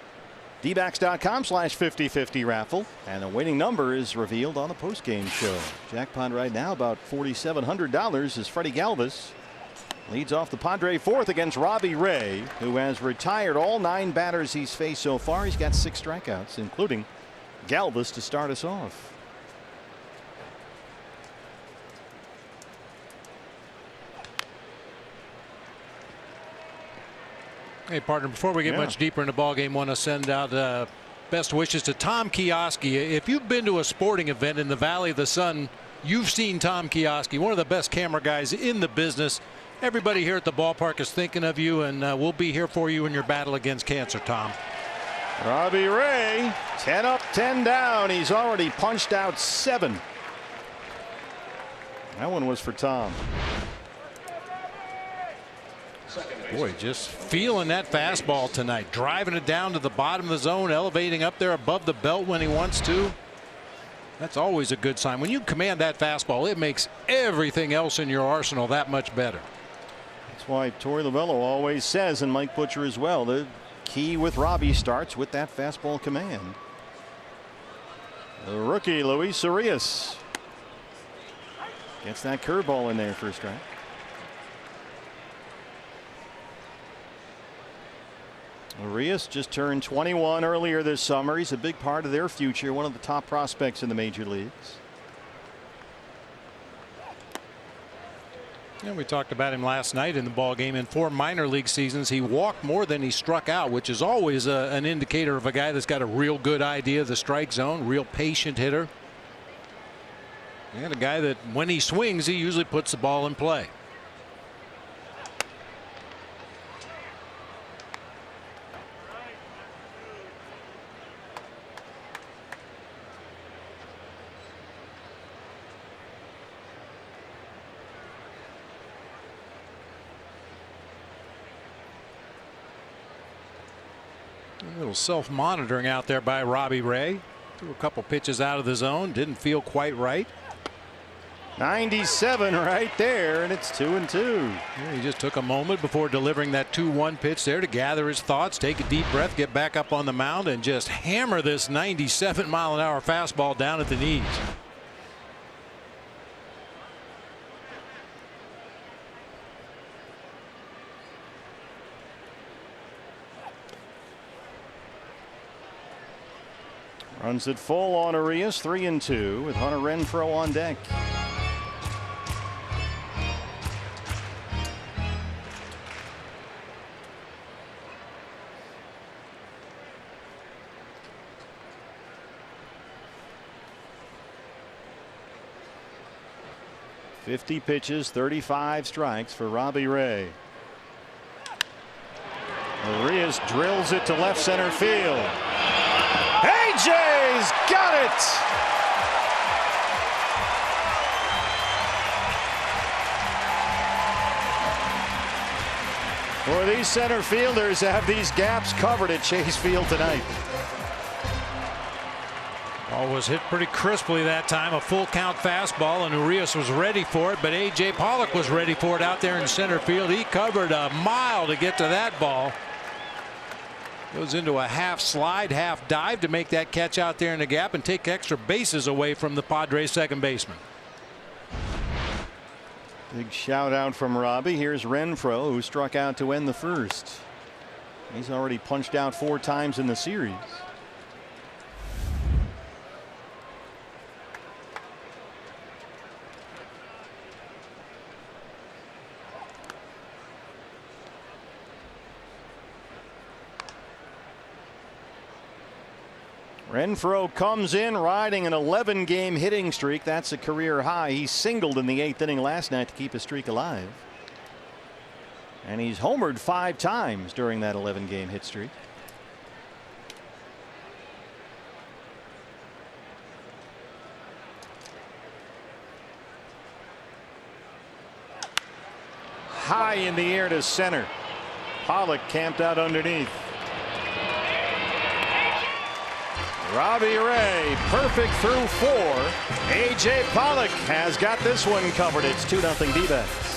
dbacks.com/50-50 raffle, and the winning number is revealed on the postgame show. Jackpot right now about $4,700 as Freddie Galvis leads off the Padre fourth against Robbie Ray, who has retired all 9 batters he's faced so far. He's got 6 strikeouts, including Galvis to start us off. Hey, partner, before we get much deeper in the ballgame, want to send out best wishes to Tom Kioski. If you've been to a sporting event in the Valley of the Sun, you've seen Tom Kioski, one of the best camera guys in the business. Everybody here at the ballpark is thinking of you, and we'll be here for you in your battle against cancer, Tom. Robbie Ray, 10 up, 10 down. He's already punched out 7. That one was for Tom. Boy, just feeling that fastball tonight, driving it down to the bottom of the zone, elevating up there above the belt when he wants to. That's always a good sign. When you command that fastball, it makes everything else in your arsenal that much better. That's why Torey Lovullo always says, and Mike Butcher as well, the key with Robbie starts with that fastball command. The rookie Luis Urias gets that curveball in there for a strike. Urias just turned 21 earlier this summer. He's a big part of their future, one of the top prospects in the major leagues. And we talked about him last night in the ball game. In 4 minor league seasons, he walked more than he struck out, which is always an indicator of a guy that's got a real good idea of the strike zone, real patient hitter. And a guy that when he swings, he usually puts the ball in play. A little self-monitoring out there by Robbie Ray. Threw a couple pitches out of the zone. Didn't feel quite right. 97 right there, and it's 2-2. Yeah, he just took a moment before delivering that 2-1 pitch there to gather his thoughts, take a deep breath, get back up on the mound, and just hammer this 97-mile-an-hour fastball down at the knees. Runs it full on Urias, 3-2 with Hunter Renfroe on deck. "50 pitches, 35 strikes for Robbie Ray." Urias drills it to left center field. AJ's got it! For these center fielders to have these gaps covered at Chase Field tonight. Ball was hit pretty crisply that time, a full count fastball, and Urias was ready for it, but A.J. Pollock was ready for it out there in center field. He covered a mile to get to that ball. Goes into a half slide, half dive to make that catch out there in the gap and take extra bases away from the Padres second baseman. Big shout out from Robbie. Here's Renfroe, who struck out to end the first. He's already punched out 4 times in the series. Renfroe comes in riding an 11-game hitting streak. That's a career high. He singled in the 8th inning last night to keep his streak alive. And he's homered 5 times during that 11-game hit streak. High in the air to center. Pollock camped out underneath. Robbie Ray perfect through 4. A.J. Pollock has got this one covered. It's 2-0 D-backs.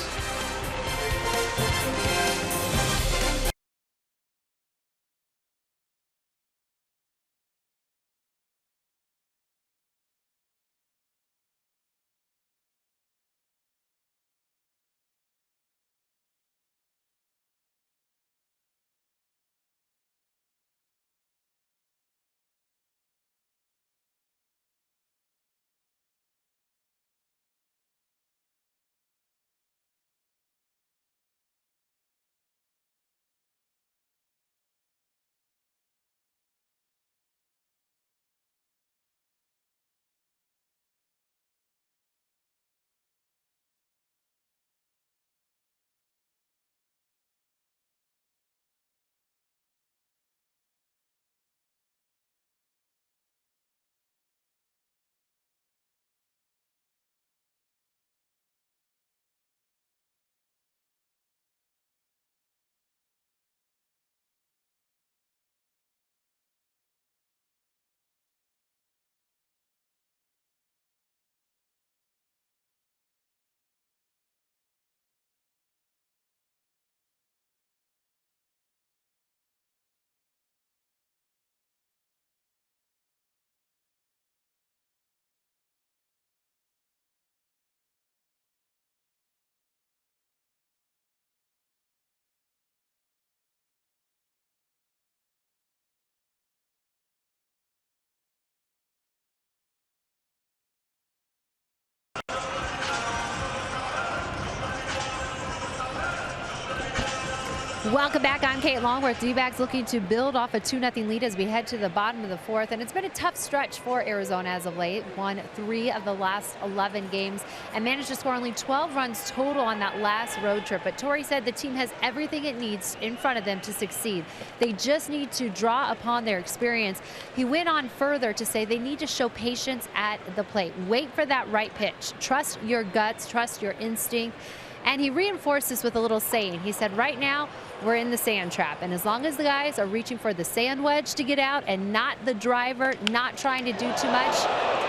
Welcome back. I'm Kate Longworth. D-backs looking to build off a 2-0 lead as we head to the bottom of the fourth. And it's been a tough stretch for Arizona as of late. Won 3 of the last 11 games and managed to score only 12 runs total on that last road trip. But Torrey said the team has everything it needs in front of them to succeed. They just need to draw upon their experience. He went on further to say they need to show patience at the plate. Wait for that right pitch. Trust your guts. Trust your instinct. And he reinforced this with a little saying. He said, right now, we're in the sand trap. And as long as the guys are reaching for the sand wedge to get out and not the driver, not trying to do too much,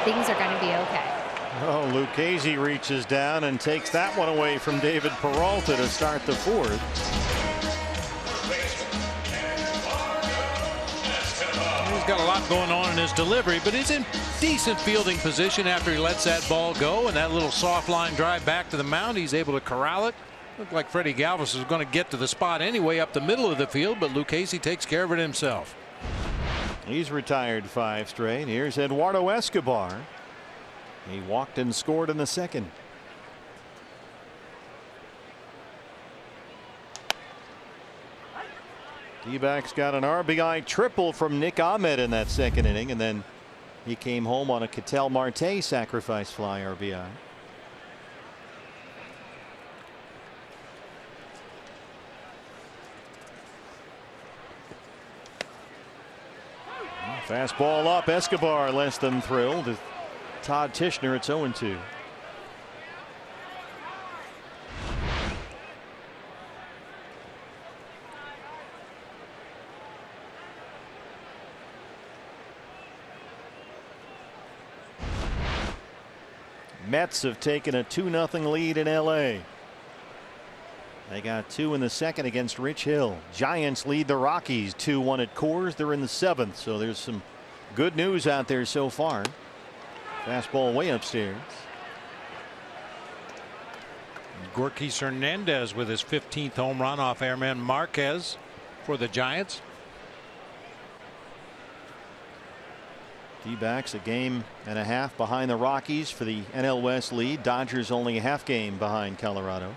things are going to be okay. Oh, Lucchesi reaches down and takes that one away from David Peralta to start the fourth. He's got a lot going on in his delivery, but he's in decent fielding position after he lets that ball go, and that little soft line drive back to the mound, he's able to corral it. Looked like Freddie Galvis was going to get to the spot anyway up the middle of the field, but Lucchesi takes care of it himself. He's retired 5 straight. Here's Eduardo Escobar. He walked and scored in the second. D-backs got an RBI triple from Nick Ahmed in that second inning, and then he came home on a Ketel Marte sacrifice fly RBI. Fastball up. Escobar less than thrilled. Todd Tishner, it's 0-2. Mets have taken a 2-0 lead in LA. They got 2 in the second against Rich Hill. Giants lead the Rockies 2-1 at Coors. They're in the 7th, so there's some good news out there so far. Fastball way upstairs. Gorkis Hernandez with his 15th home run off Airman Marquez for the Giants. D-backs a game and a half behind the Rockies for the NL West lead. Dodgers only a half game behind Colorado.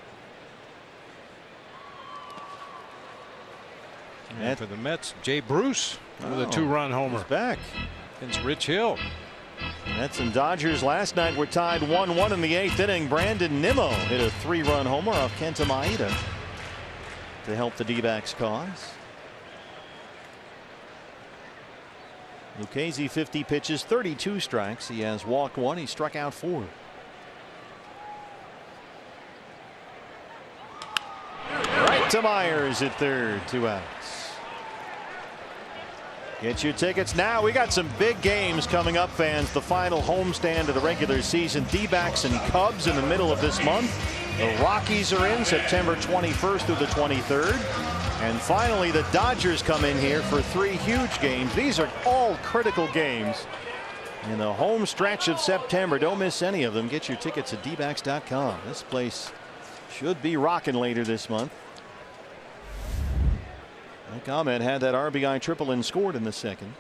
And for the Mets, Jay Bruce with a 2-run homer. He's back against Rich Hill. Mets and Dodgers last night were tied 1-1 in the 8th inning. Brandon Nimmo hit a 3-run homer off Kenta Maeda to help the D-backs cause. Lucchesi 50 pitches, 32 strikes. He has walked 1. He struck out 4. Right to Myers at third, 2 outs. Get your tickets now. We got some big games coming up, fans. The final homestand of the regular season. D-backs and Cubs in the middle of this month. The Rockies are in September 21st through the 23rd. And finally, the Dodgers come in here for 3 huge games. These are all critical games in the home stretch of September. Don't miss any of them. Get your tickets at dbacks.com. This place should be rocking later this month. Nick Ahmed had that RBI triple and scored in the second.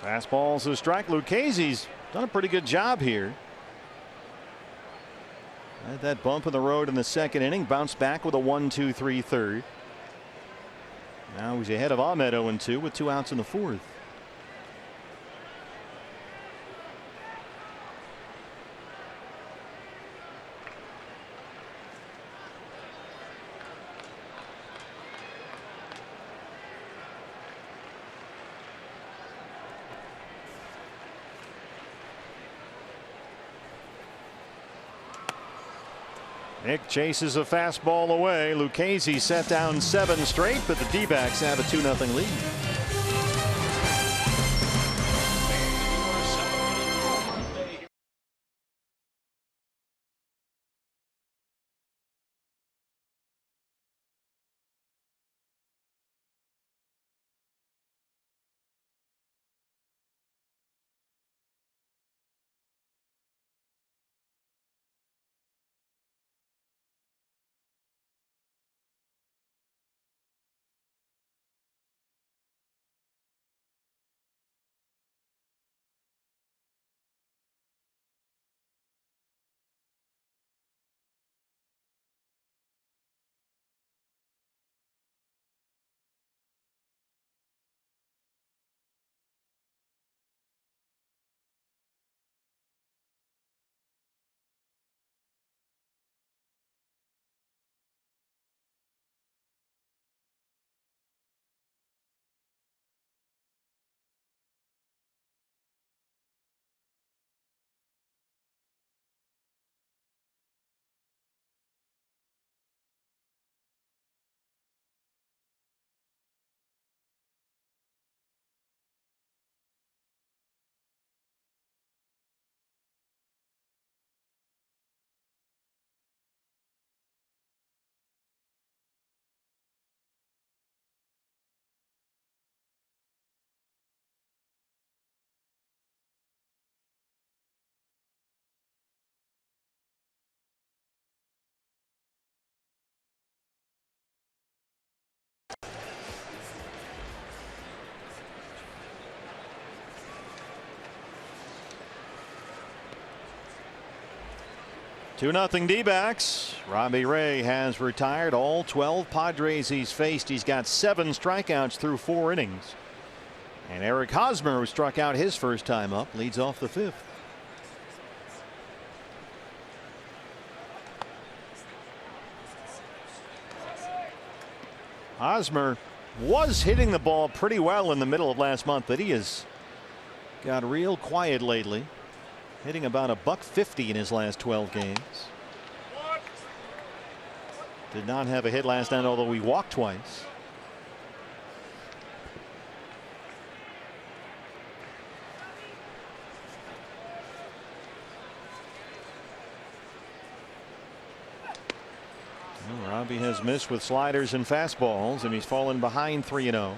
Fastball's a strike. Lucchesi's done a pretty good job here. Had that bump in the road in the second inning. Bounced back with a 1-2-3 third. Now he's ahead of Ahmed 0-2 with 2 outs in the 4th. Nick chases a fastball away. Lucchesi set down 7 straight, but the D-backs have a 2-0 lead. 2-0 D-backs. Robbie Ray has retired. All 12 Padres he's faced. He's got 7 strikeouts through 4 innings. And Eric Hosmer, who struck out his first time up, leads off the 5th. Hosmer was hitting the ball pretty well in the middle of last month, but he has got real quiet lately. Hitting about $150 in his last 12 games. Did not have a hit last night, although he walked twice. Well, Robbie has missed with sliders and fastballs, and he's fallen behind 3-0.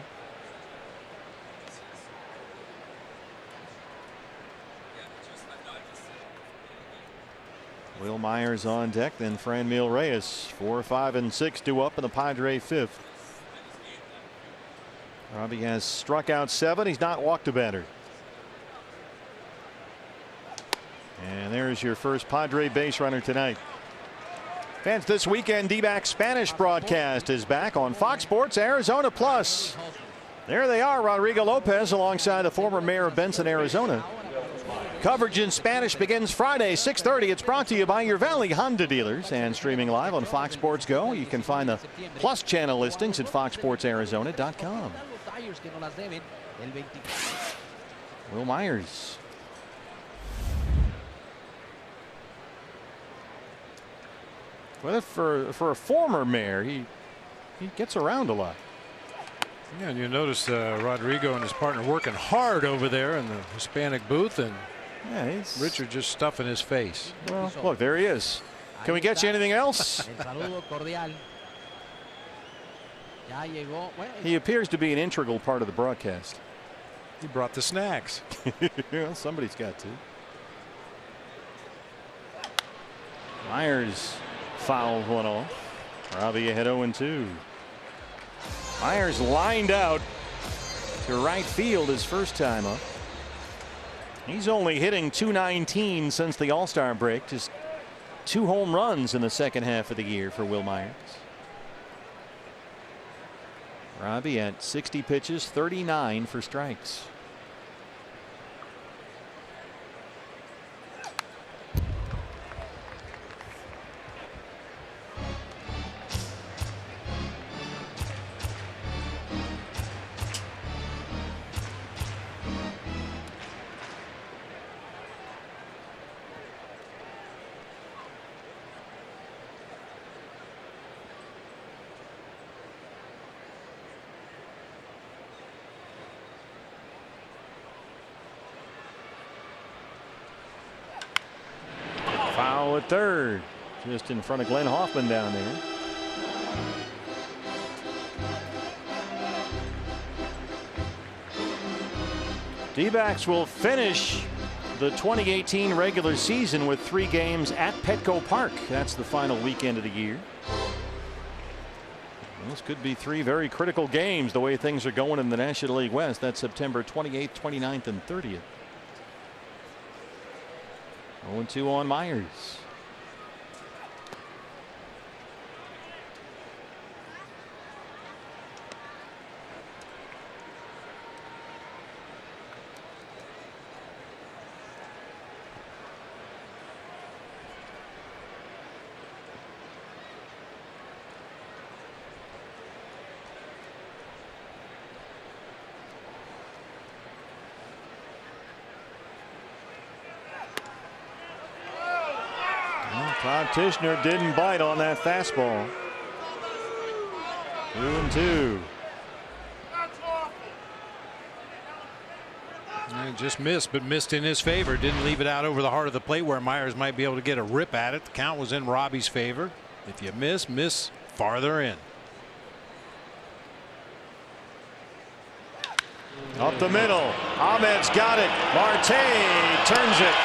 Will Myers on deck, then Franmil Reyes. 4, 5, and 6 due up in the Padre 5th. Robbie has struck out 7. He's not walked a batter. And there's your first Padre base runner tonight. Fans, this weekend D-back Spanish broadcast is back on Fox Sports Arizona Plus. There they are, Rodrigo Lopez alongside the former mayor of Benson, Arizona. Coverage in Spanish begins Friday, 6:30. It's brought to you by your Valley Honda dealers and streaming live on Fox Sports Go. You can find the Plus channel listings at foxsportsarizona.com. Will Myers. Well, for a former mayor, he gets around a lot. Yeah, and you notice Rodrigo and his partner working hard over there in the Hispanic booth, and yeah, Richard just stuffing his face. Well, look, there he is. Can we get you anything else? He appears to be an integral part of the broadcast. He brought the snacks. Well, somebody's got to. Myers fouled one off. Robbie ahead 0-2. Myers lined out to right field his first time up. He's only hitting .219 since the All-Star break. Just 2 home runs in the second half of the year for Will Myers. Robbie at 60 pitches, 39 for strikes. Foul at third, just in front of Glenn Hoffman down there. D-backs will finish the 2018 regular season with 3 games at Petco Park. That's the final weekend of the year. This could be 3 very critical games the way things are going in the National League West. That's September 28th, 29th, and 30th. 0-2 on Myers. Todd Tishner didn't bite on that fastball. 2-2. And just missed, but missed in his favor. Didn't leave it out over the heart of the plate where Myers might be able to get a rip at it. The count was in Robbie's favor. If you miss farther in. Up the middle. Ahmed's got it. Marte turns it.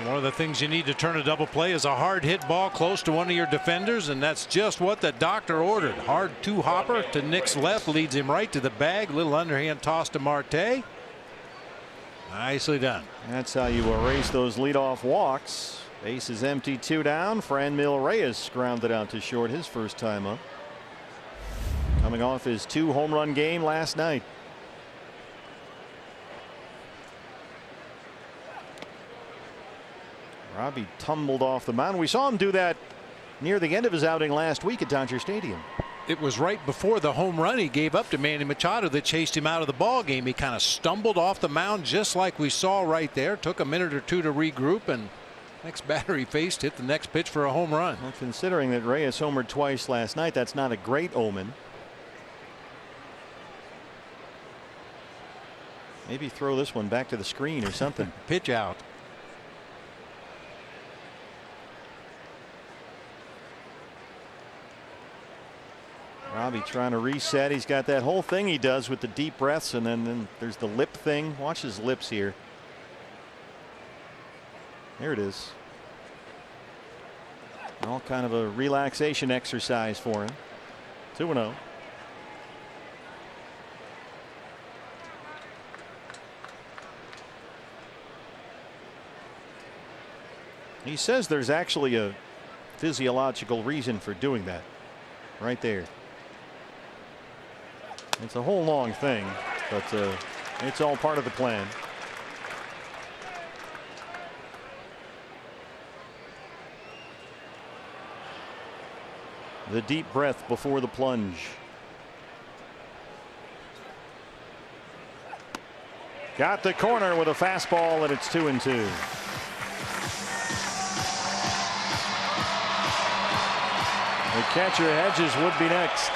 One of the things you need to turn a double play is a hard hit ball close to one of your defenders, and that's just what the doctor ordered. Hard two hopper to Nick's left, leads him right to the bag. Little underhand toss to Marte. Nicely done. That's how you erase those leadoff walks. Base is empty, 2 down. Franmil Reyes grounded out to short his first time up. Coming off his 2 home run game last night. Robbie tumbled off the mound. We saw him do that near the end of his outing last week at Dodger Stadium. It was right before the home run he gave up to Manny Machado that chased him out of the ball game. He kind of stumbled off the mound just like we saw right there. Took a minute or two to regroup, and next batter he faced hit the next pitch for a home run. Well, considering that Reyes homered twice last night, that's not a great omen. Maybe throw this one back to the screen or something. Pitch out. Robbie trying to reset. He's got that whole thing he does with the deep breaths, and then there's the lip thing. Watch his lips here. There it is. All kind of a relaxation exercise for him. 2-0. He says there's actually a physiological reason for doing that right there. It's a whole long thing, but it's all part of the plan. The deep breath before the plunge. Got the corner with a fastball, and it's 2-2. The catcher Hedges would be next.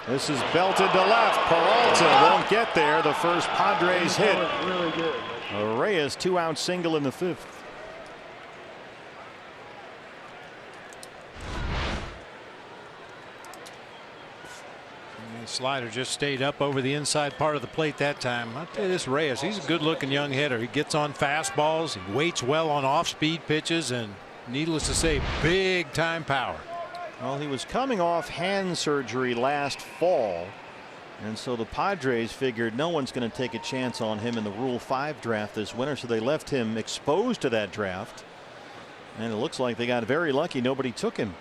This is belted to left. Peralta won't get there. The first Padres hit. Really good. A Reyes 2-out single in the 5th. The slider just stayed up over the inside part of the plate that time. I'll tell you this, Reyes, he's a good looking young hitter. He gets on fastballs, he waits well on off speed pitches, and needless to say, big time power. Well, he was coming off hand surgery last fall, and so the Padres figured no one's going to take a chance on him in the Rule 5 draft this winter, so they left him exposed to that draft, and it looks like they got very lucky. Nobody took him.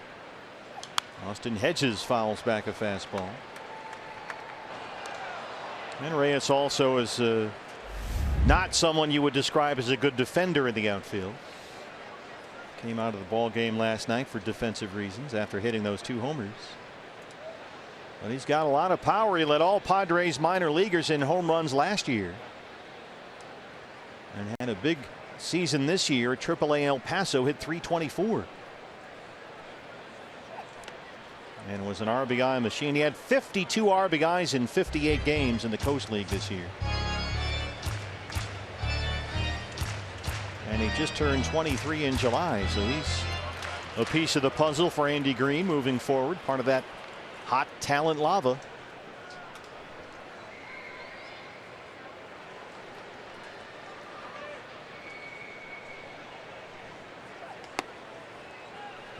Austin Hedges fouls back a fastball. And Reyes also is not someone you would describe as a good defender in the outfield. Came out of the ball game last night for defensive reasons after hitting those 2 homers. But he's got a lot of power. He led all Padres minor leaguers in home runs last year, and had a big season this year at AAA El Paso. Hit .324 and was an RBI machine. He had 52 RBIs in 58 games in the Coast League this year. And he just turned 23 in July, so he's a piece of the puzzle for Andy Green moving forward, part of that hot talent lava.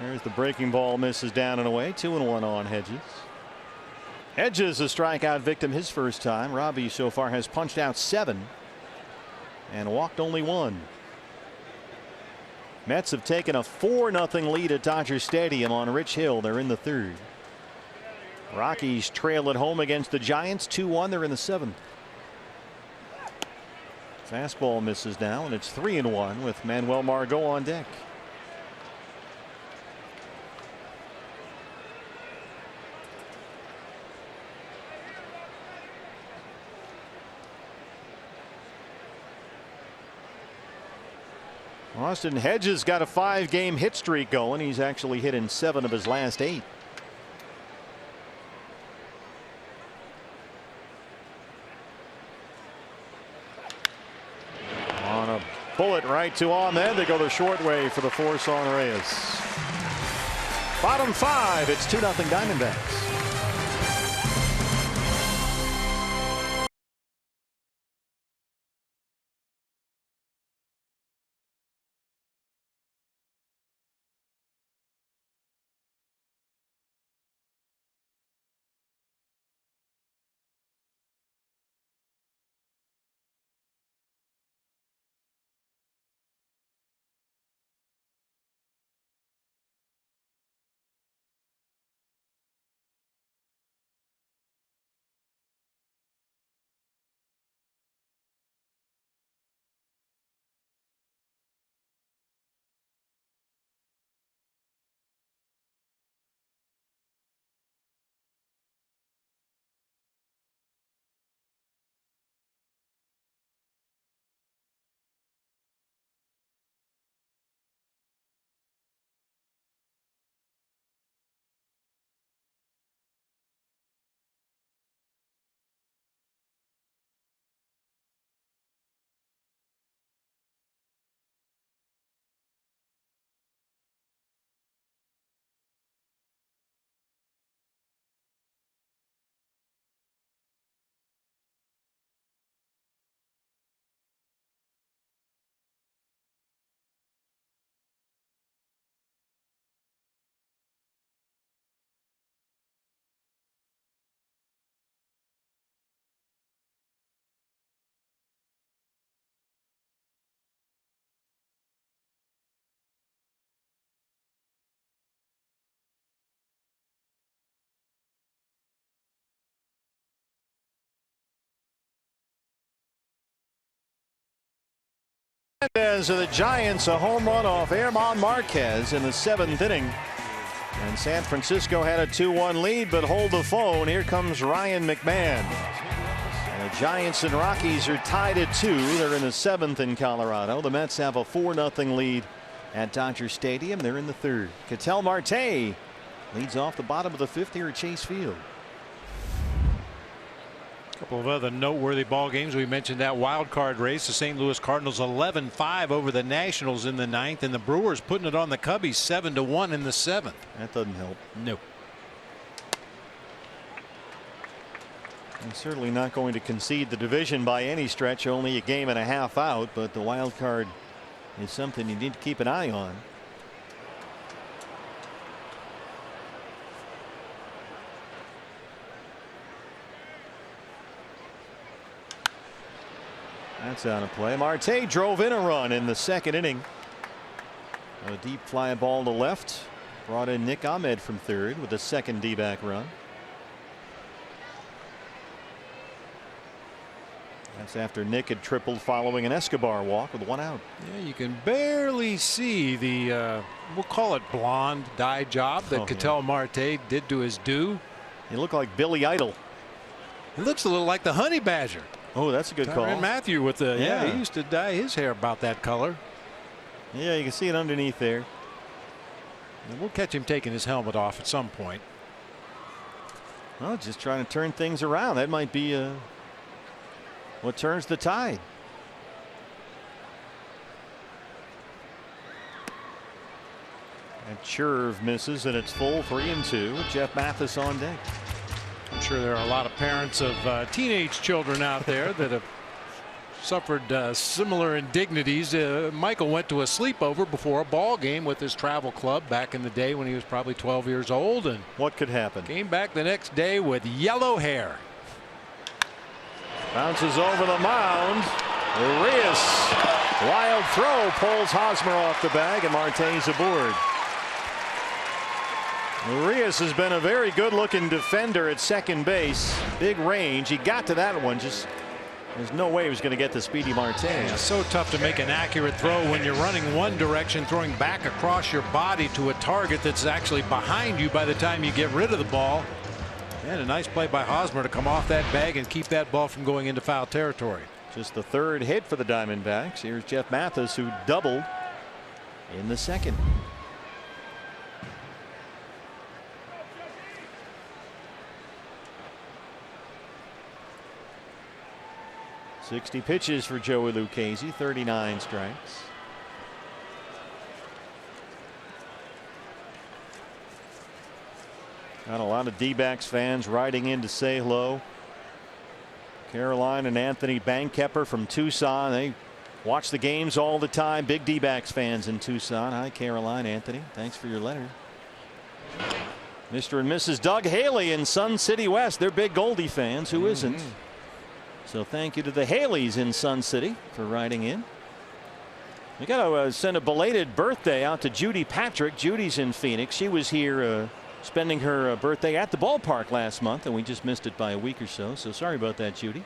There's the breaking ball, misses down and away. 2-1 on Hedges. Hedges a strikeout victim his first time. Robbie so far has punched out 7 and walked only 1. Mets have taken a 4-0 lead at Dodger Stadium on Rich Hill. They're in the 3rd. Rockies trail at home against the Giants 2-1. They're in the 7th. Fastball misses now, and it's 3-1 with Manuel Margot on deck. Austin Hedges got a 5-game hit streak going. He's actually hit in 7 of his last 8. On a bullet right to Ahmed. They go the short way for the force on Reyes. Bottom 5. It's 2-0 Diamondbacks. As the Giants, a home run off Herman Marquez in the 7th inning. And San Francisco had a 2-1 lead, but hold the phone. Here comes Ryan McMahon. And the Giants and Rockies are tied at 2. They're in the 7th in Colorado. The Mets have a 4-0 lead at Dodger Stadium. They're in the 3rd. Ketel Marte leads off the bottom of the 5th here at Chase Field. A couple of other noteworthy ball games. We mentioned that wild card race. The St. Louis Cardinals 11-5 over the Nationals in the 9th, and the Brewers putting it on the Cubbies 7-1 in the 7th. That doesn't help. Nope. I'm certainly not going to concede the division by any stretch. Only a game and a half out, but the wild card is something you need to keep an eye on. That's out of play. Marte drove in a run in the 2nd inning. A deep fly ball to left. Brought in Nick Ahmed from 3rd with a 2nd D-back run. That's after Nick had tripled following an Escobar walk with 1 out. Yeah, you can barely see the we'll call it blonde dye job that Ketel Marte did to his due. He looked like Billy Idol. He looks a little like the Honey Badger. Oh, that's a good call. And Matthew with the he used to dye his hair about that color. Yeah, you can see it underneath there. And we'll catch him taking his helmet off at some point. Well, just trying to turn things around. That might be what turns the tide. And Churve misses, and it's full 3-2 with Jeff Mathis on deck. I'm sure there are a lot of parents of teenage children out there that have suffered similar indignities. Michael went to a sleepover before a ball game with his travel club back in the day when he was probably 12 years old, and what could happen? Came back the next day with yellow hair. Bounces over the mound. Urias, wild throw, pulls Hosmer off the bag, and Marte's aboard. Urias has been a very good looking defender at second base. Big range. He got to that one. Just there's no way he was going to get to Speedy Marte. It's so tough to make an accurate throw when you're running one direction, throwing back across your body to a target that's actually behind you by the time you get rid of the ball. And a nice play by Hosmer to come off that bag and keep that ball from going into foul territory. Just the 3rd hit for the Diamondbacks. Here's Jeff Mathis, who doubled in the 2nd. .60 pitches for Joey Lucchesi, 39 strikes. Got a lot of D-backs fans riding in to say hello. Caroline and Anthony Bankepper from Tucson. They watch the games all the time. Big D-backs fans in Tucson. Hi, Caroline, Anthony. Thanks for your letter. Mr. and Mrs. Doug Haley in Sun City West. They're big Goldie fans. Who isn't? So thank you to the Haleys in Sun City for writing in. We got to send a belated birthday out to Judy Patrick. Judy's in Phoenix. She was here spending her birthday at the ballpark last month, and we just missed it by a week or so. So sorry about that, Judy.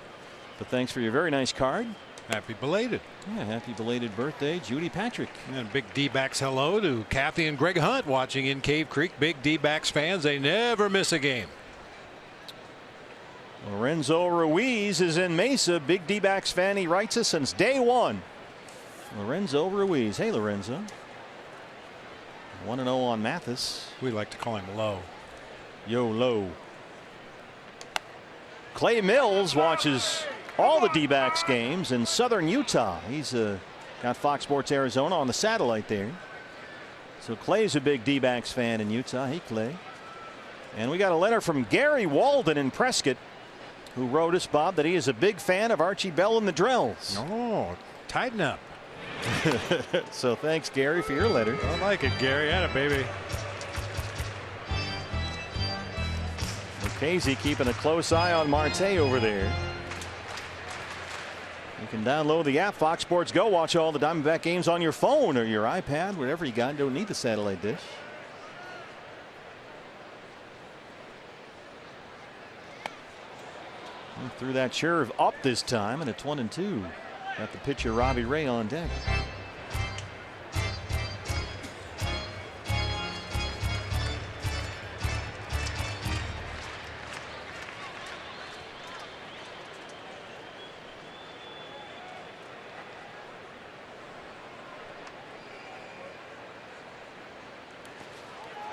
But thanks for your very nice card. Happy belated. Yeah, happy belated birthday, Judy Patrick. And big D-backs hello to Kathy and Greg Hunt watching in Cave Creek. Big D-backs fans. They never miss a game. Lorenzo Ruiz is in Mesa. Big D-backs fan. He writes us since day one. Lorenzo Ruiz. Hey, Lorenzo. 1-0 on Mathis. We like to call him Low. Yo, Low. Clay Mills watches all the D-backs games in southern Utah. He's got Fox Sports Arizona on the satellite there. So Clay's a big D-backs fan in Utah. Hey, Clay. And we got a letter from Gary Walden in Prescott, who wrote us, Bob, that he is a big fan of Archie Bell and the Drells. Oh, tighten up. So thanks, Gary, for your letter. I like it, Gary. Atta baby. Casey keeping a close eye on Marte over there. You can download the app Fox Sports Go. Watch all the Diamondback games on your phone or your iPad, whatever you got. Don't need the satellite dish. Threw that Churve up this time, and it's 1-2. Got the pitcher Robbie Ray on deck.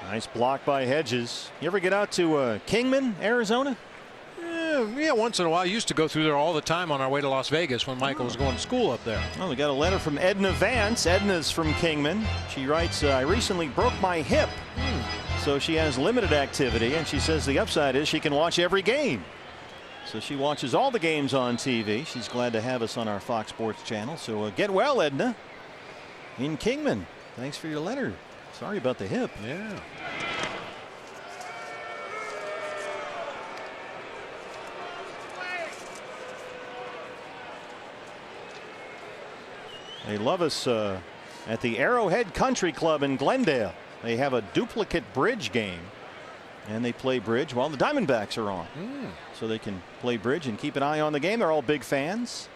Nice block by Hedges. You ever get out to Kingman, Arizona? Yeah, once in a while. I used to go through there all the time on our way to Las Vegas when Michael was going to school up there. Well, we got a letter from Edna Vance. Edna's from Kingman. She writes, I recently broke my hip. So she has limited activity, and she says the upside is she can watch every game. So she watches all the games on TV. She's glad to have us on our Fox Sports channel. So get well, Edna, in Kingman. Thanks for your letter. Sorry about the hip. Yeah. They love us at the Arrowhead Country Club in Glendale. They have a duplicate bridge game, and they play bridge while the Diamondbacks are on. So they can play bridge and keep an eye on the game. They're all big fans.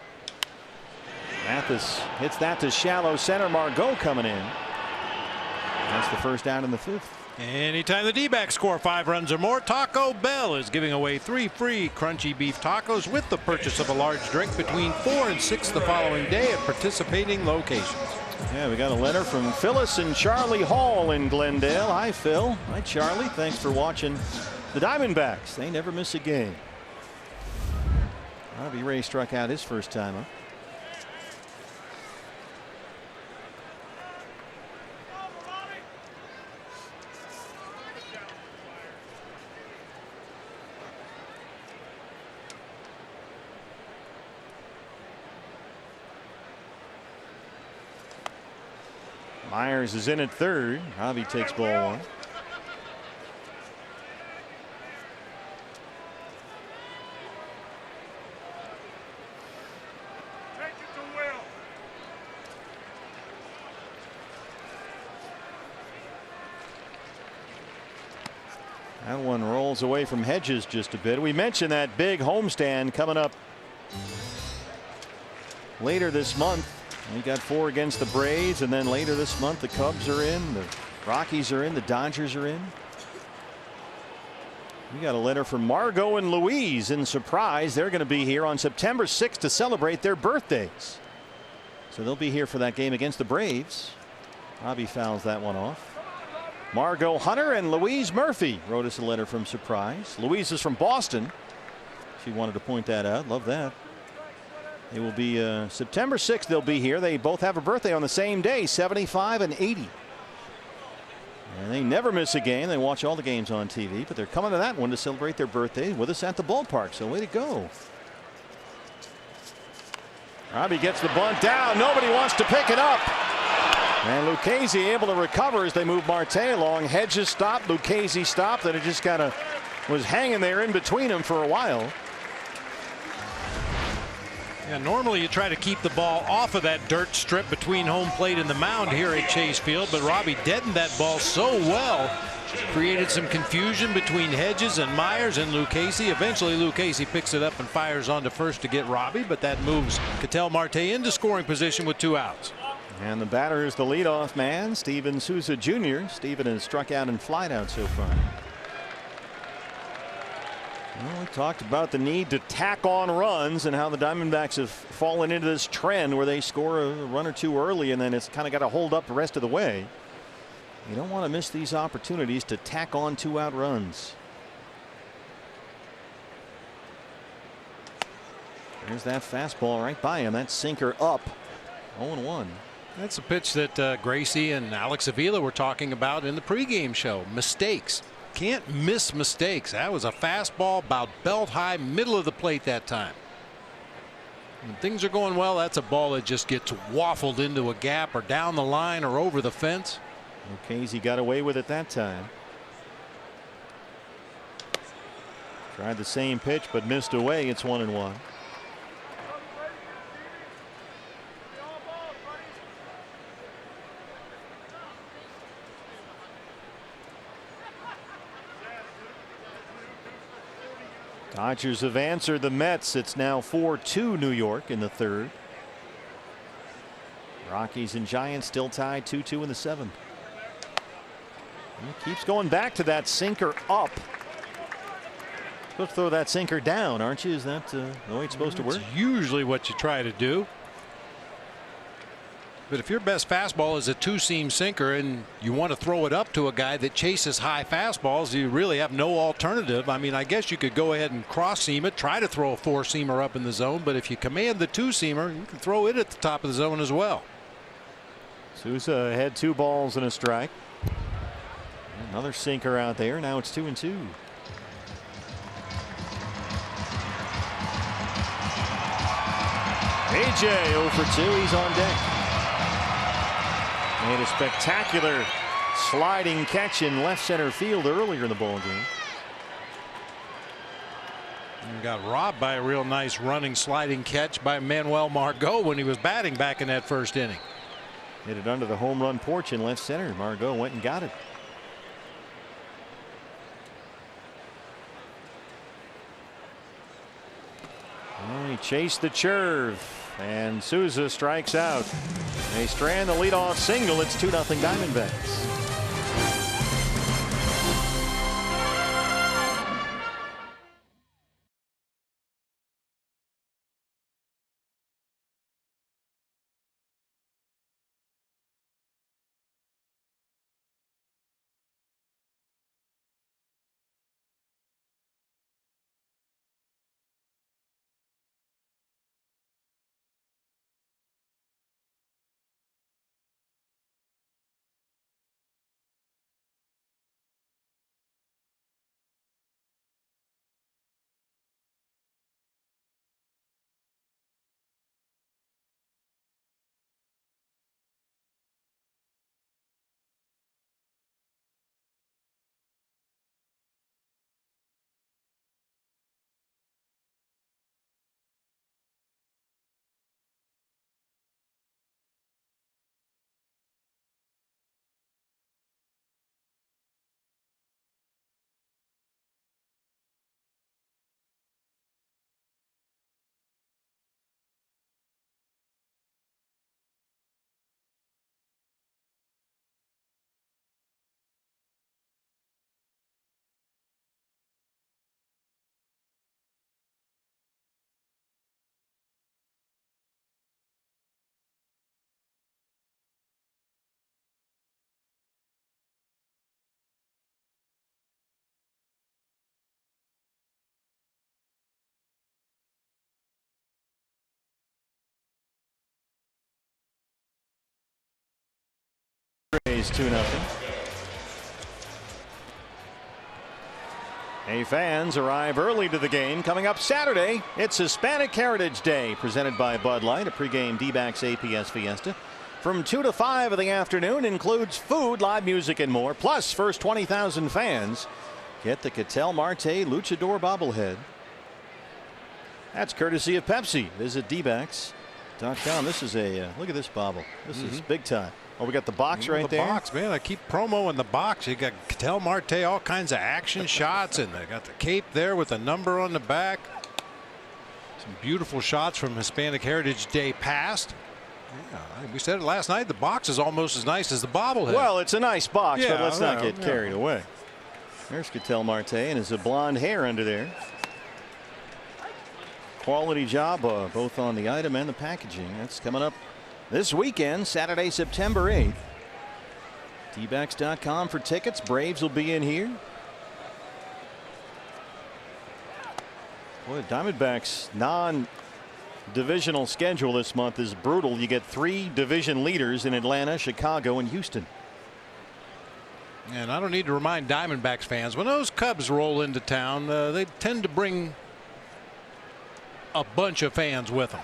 Mathis hits that to shallow center. Margot coming in. That's the first out in the 5th. Anytime the D-backs score 5 runs or more, Taco Bell is giving away 3 free crunchy beef tacos with the purchase of a large drink between 4 and 6 the following day at participating locations. Yeah, we got a letter from Phyllis and Charlie Hall in Glendale. Hi, Phil. Hi, Charlie. Thanks for watching the Diamondbacks. They never miss a game. Robbie Ray struck out his first time up. Myers is in at third. Robbie takes ball 1. That one rolls away from Hedges just a bit. We mentioned that big homestand coming up later this month. We got 4 against the Braves, and then later this month the Cubs are in, the Rockies are in, the Dodgers are in. We got a letter from Margot and Louise in Surprise. They're going to be here on September 6th to celebrate their birthdays. So they'll be here for that game against the Braves. Robbie fouls that one off. Margot Hunter and Louise Murphy wrote us a letter from Surprise. Louise is from Boston. She wanted to point that out. Love that. It will be September 6th. They'll be here. They both have a birthday on the same day, 75 and 80. And they never miss a game. They watch all the games on TV, but they're coming to that one to celebrate their birthday with us at the ballpark. So way to go. Robbie gets the bunt down. Nobody wants to pick it up. And Lucchesi able to recover as they move Marte along. Hedges stopped. Lucchesi stopped. And it just kind of was hanging there in between them for a while. Yeah, normally you try to keep the ball off of that dirt strip between home plate and the mound here at Chase Field, but Robbie deadened that ball so well, created some confusion between Hedges and Myers and Lucchesi. Eventually Lucchesi picks it up and fires on to first to get Robbie, but that moves Ketel Marte into scoring position with 2 outs. And the batter is the leadoff man, Steven Souza Jr. Steven has struck out and flied out so far. Well, we talked about the need to tack on runs and how the Diamondbacks have fallen into this trend where they score a run or 2 early and then it's kind of got to hold up the rest of the way. You don't want to miss these opportunities to tack on 2-out runs. There's that fastball right by him. That sinker up. 0-1. That's a pitch that Gracie and Alex Avila were talking about in the pregame show. Mistakes. Can't miss mistakes. That was a fastball about belt high, middle of the plate that time. When things are going well, that's a ball that just gets waffled into a gap or down the line or over the fence. Lucchesi got away with it that time. Tried the same pitch but missed away. It's 1-1. Dodgers have answered the Mets. It's now 4-2 New York in the 3rd. Rockies and Giants still tied 2-2 in the 7th. He keeps going back to that sinker up. Supposed to throw that sinker down, aren't you? Is that the way it's supposed to work? It's usually what you try to do. But if your best fastball is a two-seam sinker and you want to throw it up to a guy that chases high fastballs, you really have no alternative. I mean, I guess you could go ahead and cross-seam it, try to throw a four-seamer up in the zone, but if you command the two-seamer, you can throw it at the top of the zone as well. Souza had 2 balls and a strike. Another sinker out there. Now it's 2-2. AJ 0 for 2. He's on deck. Made a spectacular sliding catch in left center field earlier in the ball game. And got robbed by a real nice running sliding catch by Manuel Margot when he was batting back in that first inning. Hit it under the home run porch in left center. Margot went and got it. He chased the curve, and Souza strikes out. They strand the leadoff single. It's 2-0 Diamondbacks. Rays 2-0. Hey, fans, arrive early to the game. Coming up Saturday, it's Hispanic Heritage Day, presented by Bud Light, a pregame D-backs APS Fiesta. From 2 to 5 in the afternoon, includes food, live music, and more. Plus, first 20,000 fans get the Ketel Marte Luchador bobblehead. That's courtesy of Pepsi. Visit dbacks.com. This is a look at this bobble. This is big time. Oh, we got the box right there. The box, man. I keep promoing the box. You got Ketel Marte, all kinds of action shots, and they got the cape there with the number on the back. Some beautiful shots from Hispanic Heritage Day past. Yeah, we said it last night. The box is almost as nice as the bobblehead. Well, it's a nice box, but let's not get carried away. There's Ketel Marte and his blonde hair under there. Quality job both on the item and the packaging. That's coming up this weekend, Saturday, September 8th. dbacks.com for tickets. Braves will be in here. Boy, Diamondbacks non-divisional schedule this month is brutal. You get 3 division leaders in Atlanta, Chicago, and Houston. And I don't need to remind Diamondbacks fans, when those Cubs roll into town, they tend to bring a bunch of fans with them.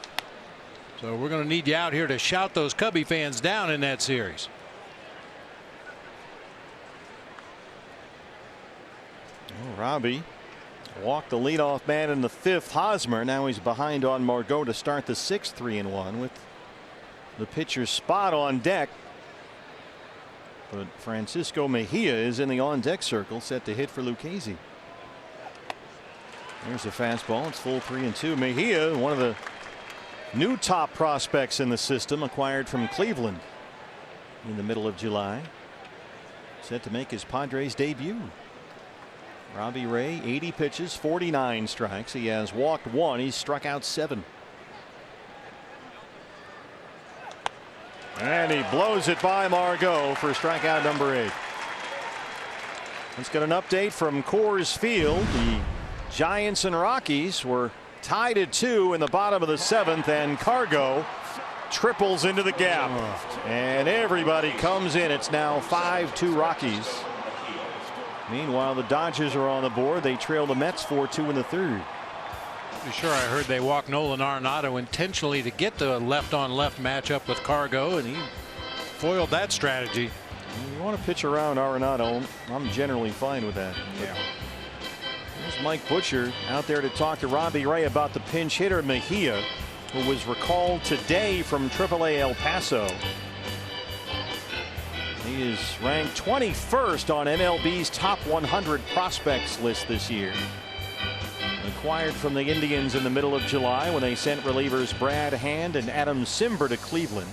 So we're going to need you out here to shout those Cubby fans down in that series. Oh, Robbie walked the leadoff man in the 5th. Hosmer. Now he's behind on Margot to start the 6th, 3-1 with the pitcher's spot on deck. But Francisco Mejia is in the on deck circle, set to hit for Lucchesi. There's a fastball. It's full 3-2. Mejia, one of the new top prospects in the system, acquired from Cleveland in the middle of July, set to make his Padres debut. Robbie Ray, 80 pitches, 49 strikes. He has walked 1. He's struck out 7. And he blows it by Margot for strikeout number 8. Let's get an update from Coors Field. The Giants and Rockies were tied at 2 in the bottom of the 7th, and Cargo triples into the gap. And everybody comes in. It's now 5-2 Rockies. Meanwhile, the Dodgers are on the board. They trail the Mets 4-2 in the 3rd. Sure, I heard they walked Nolan Arenado intentionally to get the left-on-left matchup with Cargo, and he foiled that strategy. You want to pitch around Arenado, I'm generally fine with that. Yeah. There's Mike Butcher out there to talk to Robbie Ray about the pinch hitter Mejia, who was recalled today from AAA El Paso. He is ranked 21st on MLB's top 100 prospects list this year. Acquired from the Indians in the middle of July when they sent relievers Brad Hand and Adam Simber to Cleveland.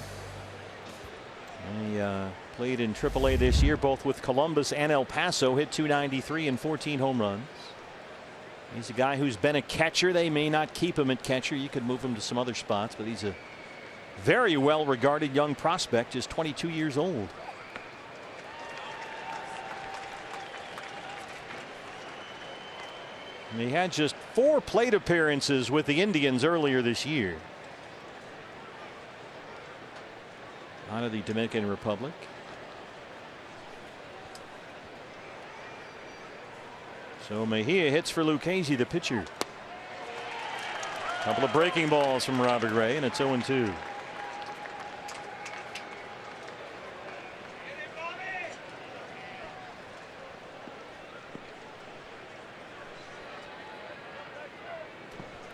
He played in AAA this year, both with Columbus and El Paso, hit .293 and 14 home runs. He's a guy who's been a catcher. They may not keep him at catcher. You could move him to some other spots, but he's a very well regarded young prospect, just 22 years old. And he had just 4 plate appearances with the Indians earlier this year. Out of the Dominican Republic. So Mejia hits for Lucchesi, the pitcher. Couple of breaking balls from Robert Ray, and it's 0-2.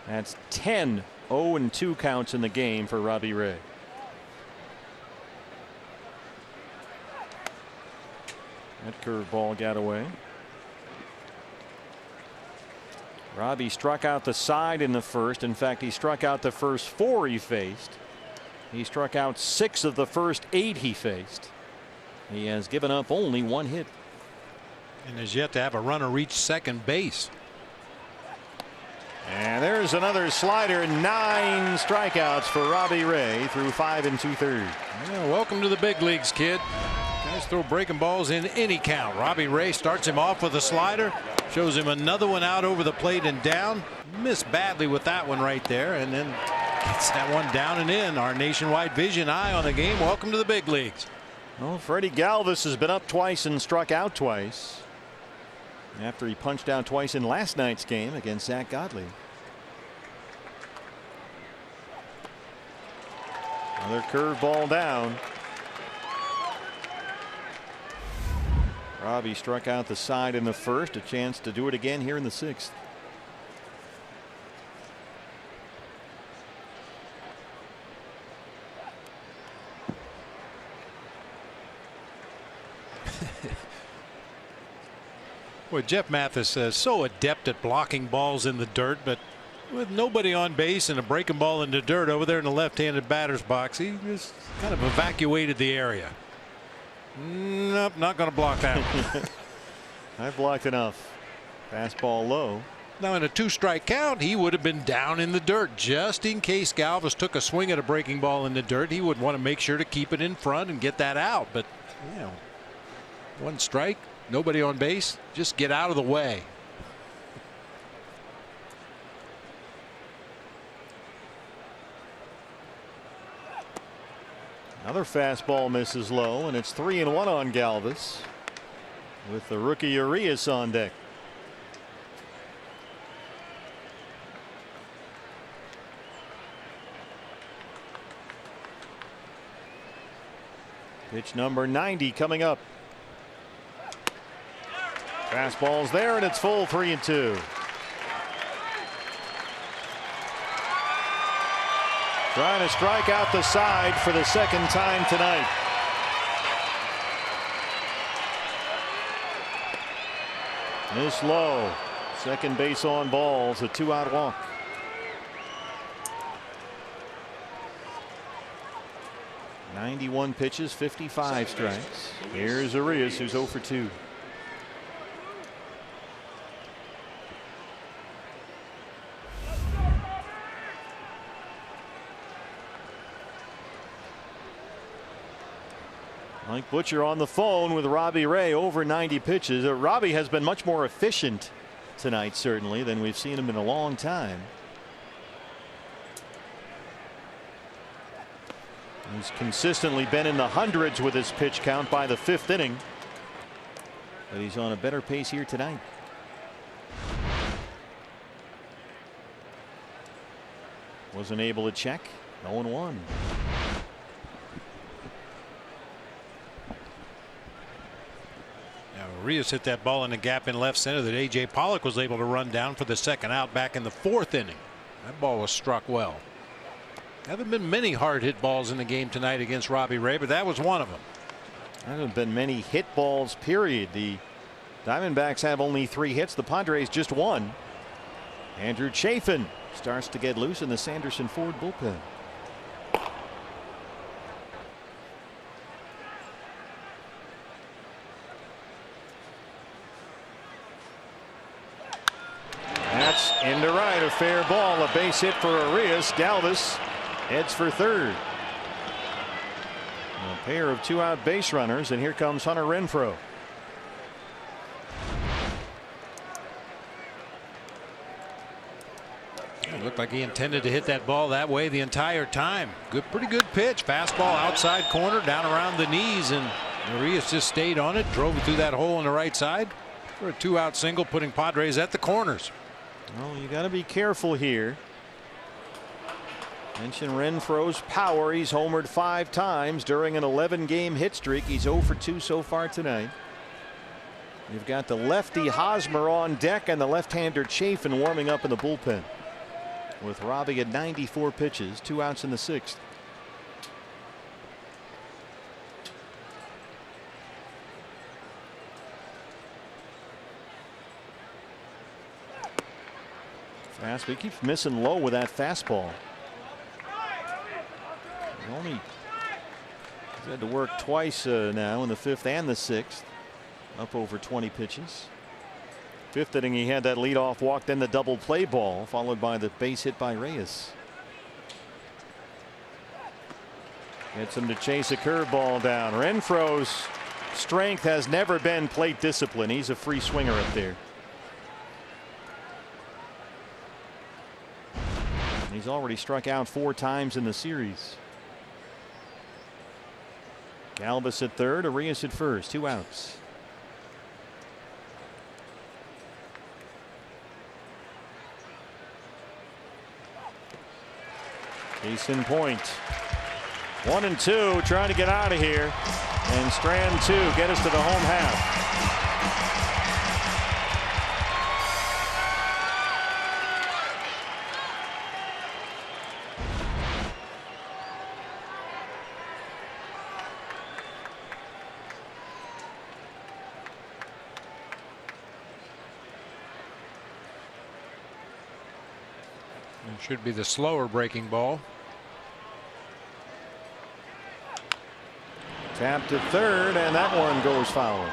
That's 10 0-2 counts in the game for Robbie Ray. That curveball got away. Robbie struck out the side in the first. In fact, he struck out the first 4 he faced. He struck out 6 of the first 8 he faced. He has given up only 1 hit. And has yet to have a runner reach second base. And there's another slider. 9 strikeouts for Robbie Ray through 5 2/3. Yeah, welcome to the big leagues, kid. Guys throw breaking balls in any count. Robbie Ray starts him off with a slider, shows him another one out over the plate and down. Missed badly with that one right there, and then gets that one down and in. Our nationwide vision eye on the game. Welcome to the big leagues. Well, Freddie Galvis has been up twice and struck out twice after he punched out twice in last night's game against Zach Godley. Another curveball down. Robbie struck out the side in the first. A chance to do it again here in the 6th. Boy, Jeff Mathis is so adept at blocking balls in the dirt, but with nobody on base and a breaking ball in the dirt over there in the left-handed batter's box, he just kind of evacuated the area. Nope, not going to block that one. I blocked enough. Fastball low. Now in a 2-strike count, he would have been down in the dirt just in case Galvis took a swing at a breaking ball in the dirt. He would want to make sure to keep it in front and get that out. But you know, 1 strike, nobody on base, just get out of the way. Another fastball misses low, and it's 3-1 on Galvis with the rookie Urias on deck. Pitch number 90 coming up. Fastball's there, and it's full 3-2. Trying to strike out the side for the 2nd time tonight. This low. Second base on balls. A 2-out walk. .91 pitches, 55 strikes. Here's Urias, who's 0 for 2. Mike Butcher on the phone with Robbie Ray. Over 90 pitches. Robbie has been much more efficient tonight, certainly, than we've seen him in a long time. He's consistently been in the hundreds with his pitch count by the 5th inning. But he's on a better pace here tonight. Wasn't able to check. 0-1. Now Urias hit that ball in the gap in left center that A.J. Pollock was able to run down for the 2nd out back in the 4th inning. That ball was struck well. Haven't been many hard hit balls in the game tonight against Robbie Ray, but that was one of them. There haven't been many hit balls, period. The Diamondbacks have only 3 hits. The Padres just 1. Andrew Chafin starts to get loose in the Sanderson Ford bullpen. That's into right. A fair ball. A base hit for Urias. Galvis heads for 3rd. A pair of 2-out base runners, and here comes Hunter Renfroe. It looked like he intended to hit that ball that way the entire time. Pretty good pitch. Fastball outside corner down around the knees, and Urias just stayed on it, drove it through that hole on the right side for a 2-out single, putting Padres at the corners. Well, you got to be careful here. Mention Renfroe's power. He's homered 5 times during an 11-game hit streak. He's 0 for 2 so far tonight. You've got the lefty Hosmer on deck and the left-hander Chafin warming up in the bullpen. With Robbie at 94 pitches, 2 outs in the 6th. Fast, but he keeps missing low with that fastball. He's had to work twice now in the 5th and the 6th. Up over 20 pitches. 5th inning, he had that leadoff walk, then the double play ball, followed by the base hit by Reyes. Gets him to chase a curveball down. Renfroe's strength has never been plate discipline. He's a free swinger up there. He's already struck out 4 times in the series. Galvis at 3rd, Urias at 1st, 2 outs. Case in point. 1 and 2, trying to get out of here. And strand 2, get us to the home half. It should be the slower breaking ball. Tap to 3rd, and that one goes foul.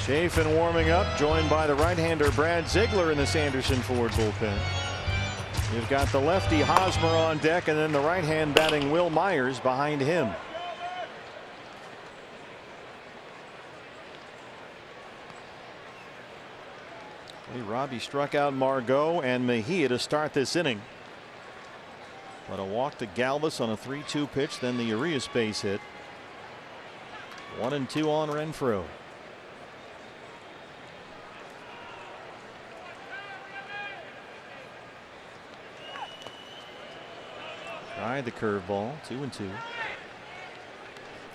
Chafin warming up, joined by the right-hander Brad Ziegler in the Sanderson Ford bullpen. You've got the lefty Hosmer on deck, and then the right-hand batting Will Myers behind him. Robbie struck out Margot and Mejia to start this inning. But a walk to Galvis on a 3-2 pitch, then the Urias base hit. 1 and 2 on Renfroe. Tried the curveball, 2 and 2.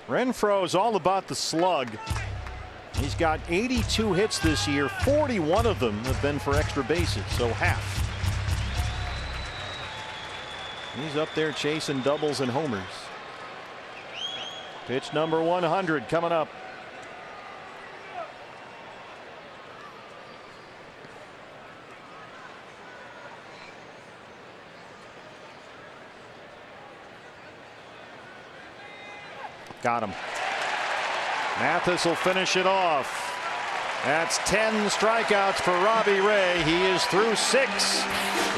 Renfroe is all about the slug. He's got 82 hits this year. 41 of them have been for extra bases, so half. He's up there chasing doubles and homers. Pitch number 100 coming up. Got him. Mathis will finish it off. That's 10 strikeouts for Robbie Ray. He is through 6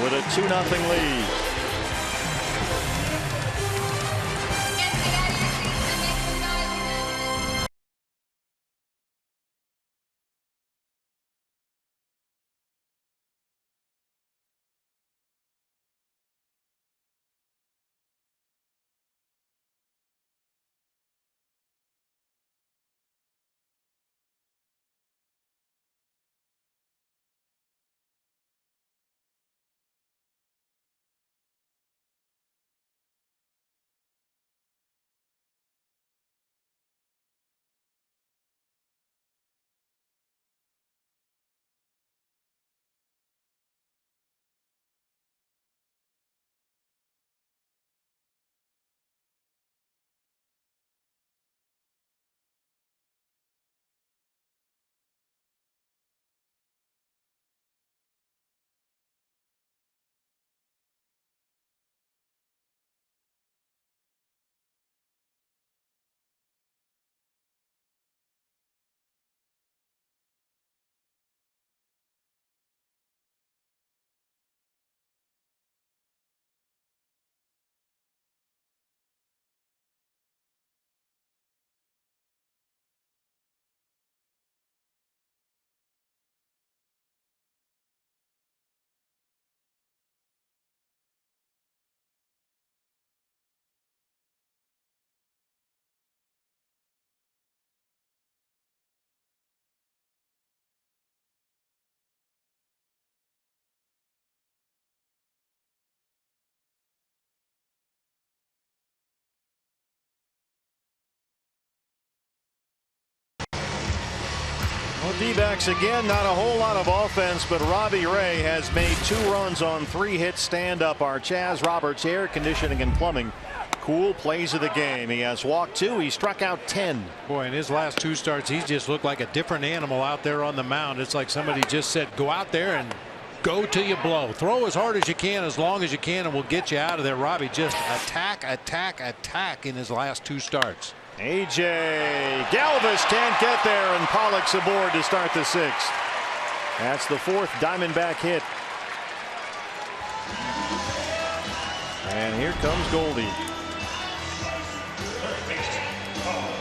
with a 2-0 lead. Well, D-backs again, not a whole lot of offense, but Robbie Ray has made 2 runs on 3 hits. Stand up. Our Chaz Roberts Air Conditioning and Plumbing cool plays of the game. He has walked 2. He struck out 10. Boy, in his last 2 starts, he's just looked like a different animal out there on the mound. It's like somebody just said, go out there and go till you blow. Throw as hard as you can, as long as you can, and we'll get you out of there. Robbie just attack, attack, attack in his last 2 starts. A.J. Galvis can't get there, and Pollock's aboard to start the 6th. That's the 4th Diamondback hit. And here comes Goldie.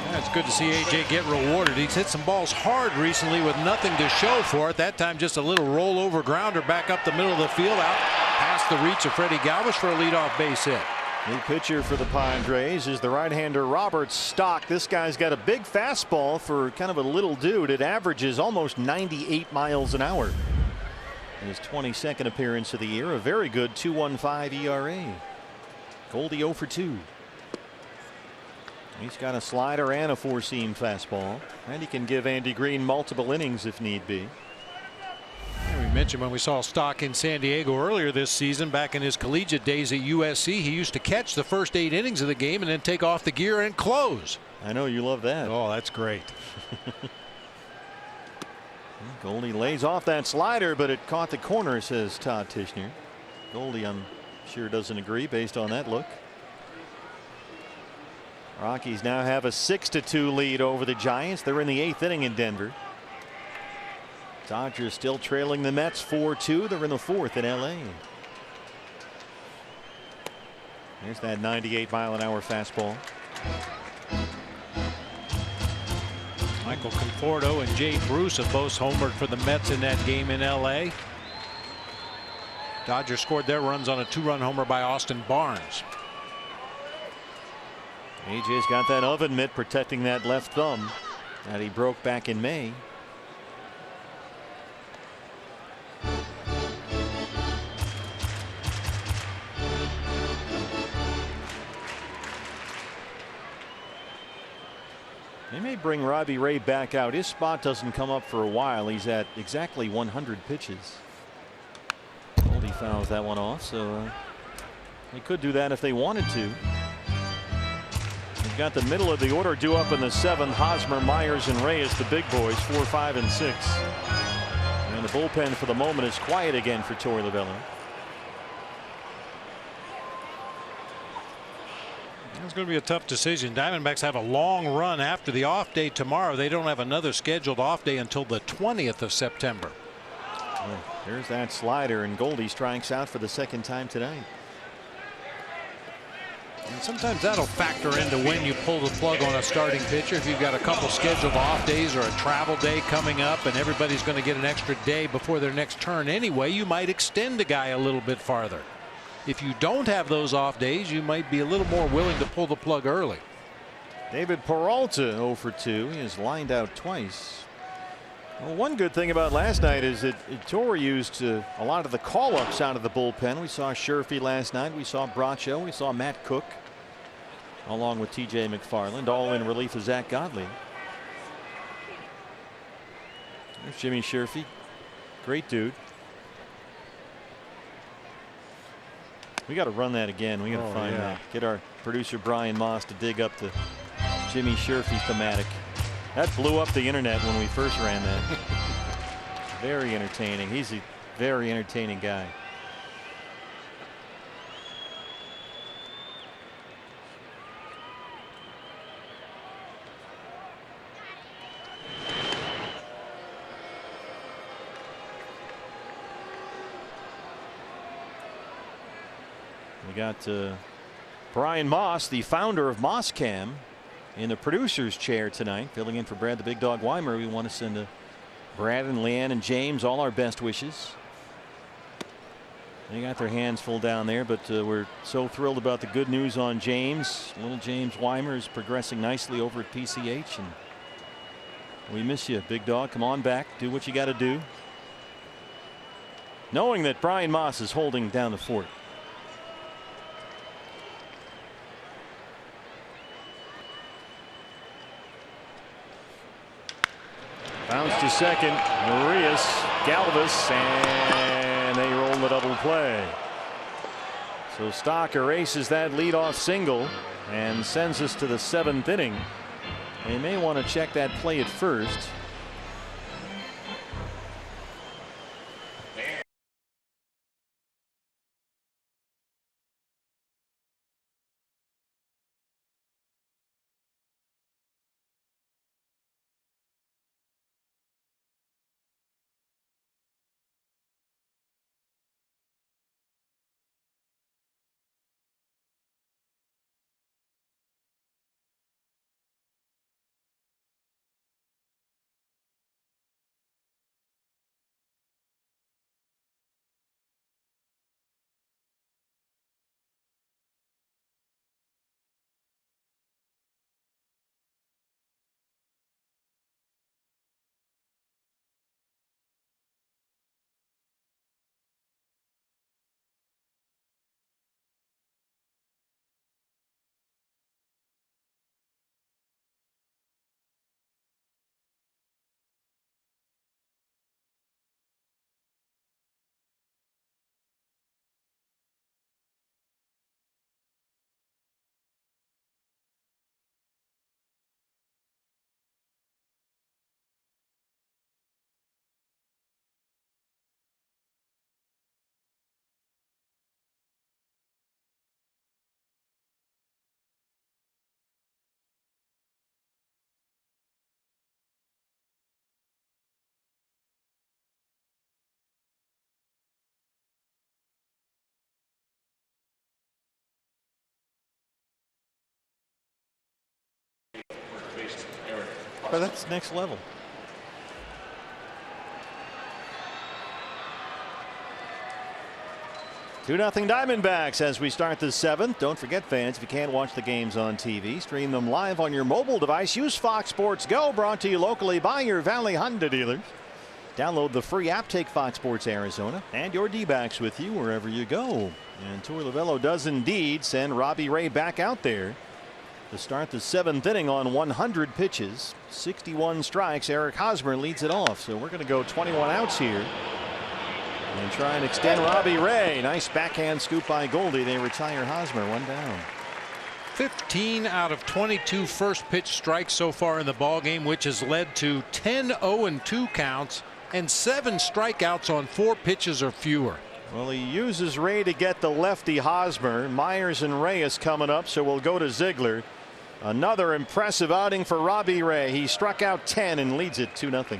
Yeah, it's good to see A.J. get rewarded. He's hit some balls hard recently with nothing to show for it. That time just a little rollover grounder back up the middle of the field, out past the reach of Freddie Galvis for a leadoff base hit. New pitcher for the Padres is the right-hander Robert Stock. This guy's got a big fastball for kind of a little dude. It averages almost 98 miles an hour. His 22nd appearance of the year, a very good 2.15 ERA. Goldie 0 for 2. He's got a slider and a 4-seam fastball, and he can give Andy Green multiple innings if need be. We mentioned when we saw Stock in San Diego earlier this season, back in his collegiate days at USC, he used to catch the first 8 innings of the game and then take off the gear and close. I know you love that. Oh, that's great. Goldie lays off that slider, but it caught the corner, says Todd Tishner. Goldie, I'm sure, doesn't agree based on that look. Rockies now have a 6-2 lead over the Giants. They're in the 8th inning in Denver. Dodgers still trailing the Mets 4-2. They're in the 4th in LA. There's that 98-mile-an-hour fastball. Michael Conforto and Jay Bruce have both homered for the Mets in that game in LA. Dodgers scored their runs on a 2-run homer by Austin Barnes. AJ's got that oven mitt protecting that left thumb that he broke back in May. They may bring Robbie Ray back out. His spot doesn't come up for a while. He's at exactly 100 pitches. Goldie fouls that one off, so they could do that if they wanted to. They've got the middle of the order due up in the 7th. Hosmer, Myers, and Reyes, the big boys, 4, 5, and 6. And the bullpen for the moment is quiet again for Torey Lovullo. It's going to be a tough decision. Diamondbacks have a long run after the off day tomorrow. They don't have another scheduled off day until the 20th of September. Well, there's that slider, and Goldie strikes out for the second time tonight. And sometimes that'll factor into when you pull the plug on a starting pitcher. If you've got a couple scheduled off days or a travel day coming up and everybody's going to get an extra day before their next turn anyway, you might extend a guy a little bit farther. If you don't have those off days, you might be a little more willing to pull the plug early. David Peralta 0 for 2. He has lined out twice. Well, one good thing about last night is that Torrey used a lot of the call-ups out of the bullpen. We saw Sherfy last night. We saw Bracho. We saw Matt Cook, along with T.J. McFarland, all in relief of Zach Godley. There's Jimmy Sherfy. Great dude. We got to run that again. We got to find that. Get our producer Brian Moss to dig up the Jimmy Sherfy thematic. That blew up the internet when we first ran that. Very entertaining. He's a very entertaining guy. We got Brian Moss, the founder of Mosscam, in the producer's chair tonight, filling in for Brad the Big Dog Weimer. We want to send Brad and Leanne and James all our best wishes. They got their hands full down there, but we're so thrilled about the good news on James. Little James Weimer is progressing nicely over at PCH, and we miss you, Big Dog. Come on back, do what you got to do. Knowing that Brian Moss is holding down the fort. Bounce to second, Marias, Galvis, and they roll the double play. So Stock erases that leadoff single and sends us to the 7th inning. They may want to check that play at first. But that's next level. Two 2-0 Diamondbacks as we start the 7th. Don't forget, fans, if you can't watch the games on TV, stream them live on your mobile device. Use Fox Sports Go, brought to you locally by your Valley Honda dealers. Download the free app, take Fox Sports Arizona and your D-backs with you wherever you go. And Torey Lovullo does indeed send Robbie Ray back out there to start the 7th inning on 100 pitches, 61 strikes. Eric Hosmer leads it off. So we're going to go 21 outs here and try and extend Robbie Ray. Nice backhand scoop by Goldie. They retire Hosmer, 1 down. 15 out of 22 first pitch strikes so far in the ball game, which has led to 10 0-2 counts and 7 strikeouts on 4 pitches or fewer. Well, he uses Ray to get the lefty Hosmer. Myers and Reyes coming up, so we'll go to Ziegler. Another impressive outing for Robbie Ray. He struck out 10 and leads it 2-0.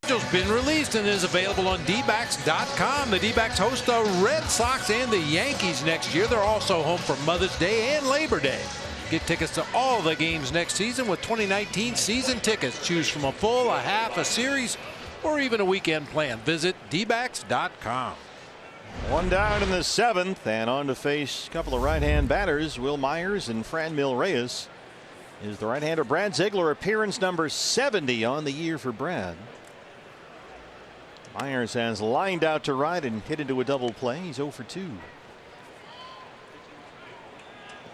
Schedule's been released and is available on dbacks.com. The D-backs host the Red Sox and the Yankees next year. They're also home for Mother's Day and Labor Day. Get tickets to all the games next season with 2019 season tickets. Choose from a full, a half, a series, or even a weekend plan. Visit dbacks.com. One down in the 7th, and on to face a couple of right-hand batters. Will Myers and Franmil Reyes is the right-hander Brad Ziegler, appearance number 70 on the year for Brad. Myers has lined out to right and hit into a double play. He's 0 for 2.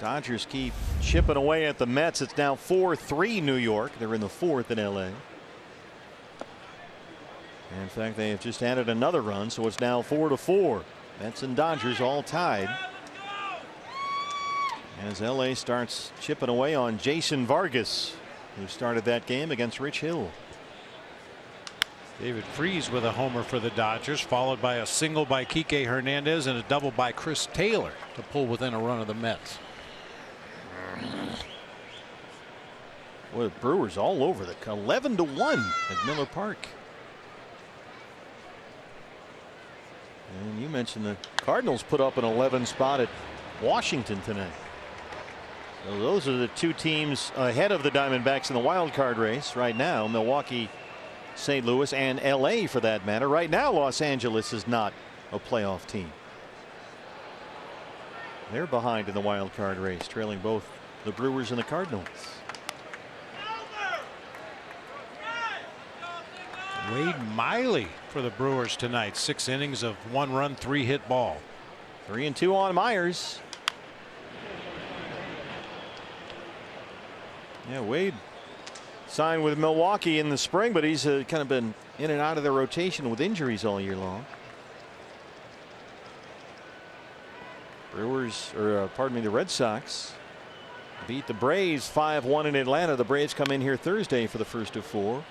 Dodgers keep chipping away at the Mets. It's now 4-3 New York. They're in the 4th in LA. And in fact, they have just added another run, so it's now 4-4. Mets and Dodgers all tied. As LA starts chipping away on Jason Vargas, who started that game against Rich Hill. David Freese with a homer for the Dodgers, followed by a single by Kike Hernandez and a double by Chris Taylor to pull within a run of the Mets. Well, the Brewers all over the 11-1 at Miller Park. And you mentioned the Cardinals put up an 11 spot at Washington tonight. So those are the two teams ahead of the Diamondbacks in the wild card race right now. Milwaukee, St. Louis, and LA for that matter. Right now Los Angeles is not a playoff team. They're behind in the wild card race, trailing both the Brewers and the Cardinals. Wade Miley for the Brewers tonight. 6 innings of 1 run, 3 hit ball. 3-2 on Myers. Yeah, Wade signed with Milwaukee in the spring, but he's kind of been in and out of their rotation with injuries all year long. Brewers, or pardon me, the Red Sox beat the Braves 5-1 in Atlanta. The Braves come in here Thursday for the first of 4.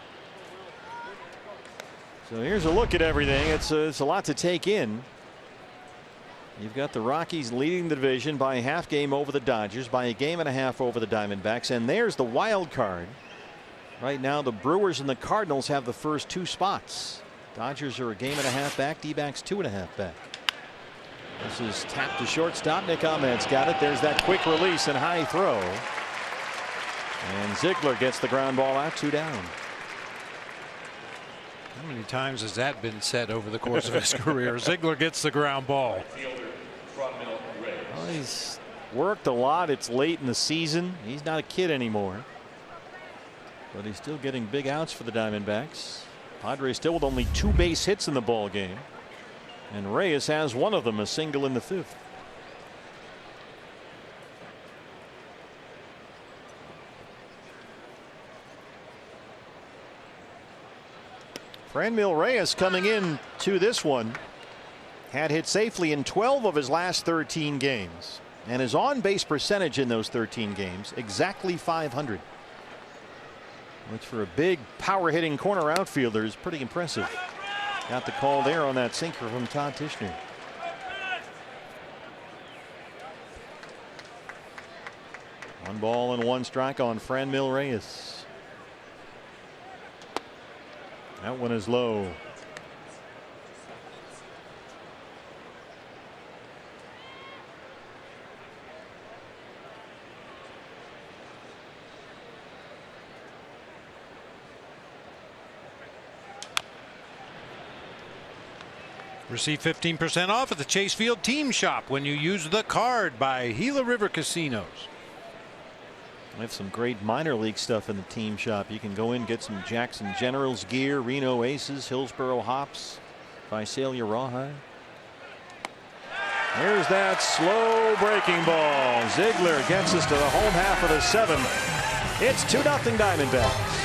So here's a look at everything. It's a lot to take in. You've got the Rockies leading the division by a half game over the Dodgers, by a game and a half over the Diamondbacks, and there's the wild card. Right now the Brewers and the Cardinals have the first 2 spots. Dodgers are a game and a half back. D-backs 2.5 back. This is tapped to shortstop. Nick Ahmed's got it. There's that quick release and high throw. And Ziegler gets the ground ball out, 2 down. How many times has that been said over the course of his career? Ziegler gets the ground ball. Well, he's worked a lot. It's late in the season. He's not a kid anymore. But he's still getting big outs for the Diamondbacks. Padres still with only 2 base hits in the ball game. And Reyes has one of them, a single in the 5th. Franmil Reyes coming in to this one had hit safely in 12 of his last 13 games, and his on-base percentage in those 13 games exactly .500, which for a big power hitting corner outfielder is pretty impressive. Got the call there on that sinker from Todd Tishner. One ball and one strike on Franmil Reyes. That one is low. Receive 15% off at the Chase Field Team Shop when you use the card by Gila River Casinos. I have some great minor league stuff in the Team Shop. You can go in, get some Jackson Generals gear, Reno Aces, Hillsboro Hops, Visalia Rawhide. There's that slow breaking ball. Ziegler gets us to the home half of the seventh. It's 2-0 Diamondbacks.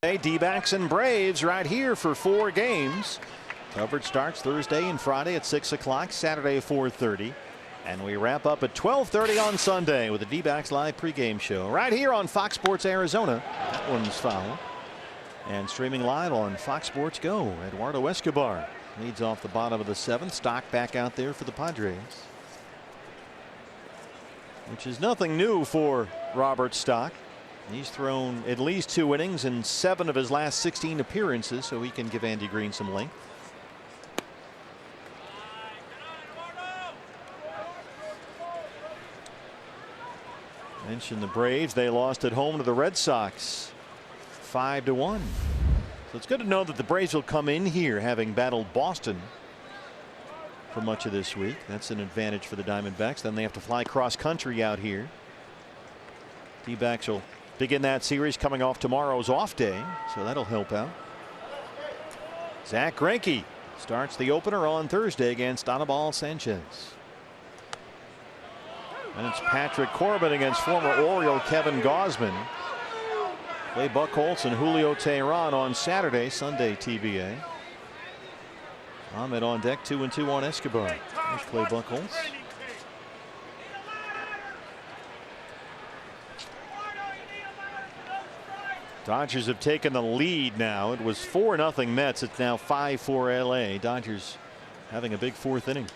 D-backs and Braves right here for 4 games. Coverage starts Thursday and Friday at 6 o'clock, Saturday at 4:30. And we wrap up at 12:30 on Sunday with the D-backs live pregame show right here on Fox Sports Arizona. That one's foul. And streaming live on Fox Sports Go. Eduardo Escobar leads off the bottom of the 7th. Stock back out there for the Padres, which is nothing new for Robert Stock. He's thrown at least 2 innings in 7 of his last 16 appearances, so he can give Andy Green some length. Mention the Braves. They lost at home to the Red Sox 5-1. So it's good to know that the Braves will come in here having battled Boston for much of this week. That's an advantage for the Diamondbacks. Then they have to fly cross country out here. D-backs will begin that series coming off tomorrow's off day, so that'll help out. Zach Greinke starts the opener on Thursday against Anibal Sanchez. And it's Patrick Corbin against former Oriole Kevin Gausman. Play Buchholz and Julio Teheran on Saturday. Sunday TBA. Ahmed on deck, 2-2 on Escobar. There's Clay Buchholz. Dodgers have taken the lead now. It was 4-0 Mets. It's now 5-4 LA. Dodgers having a big 4th inning.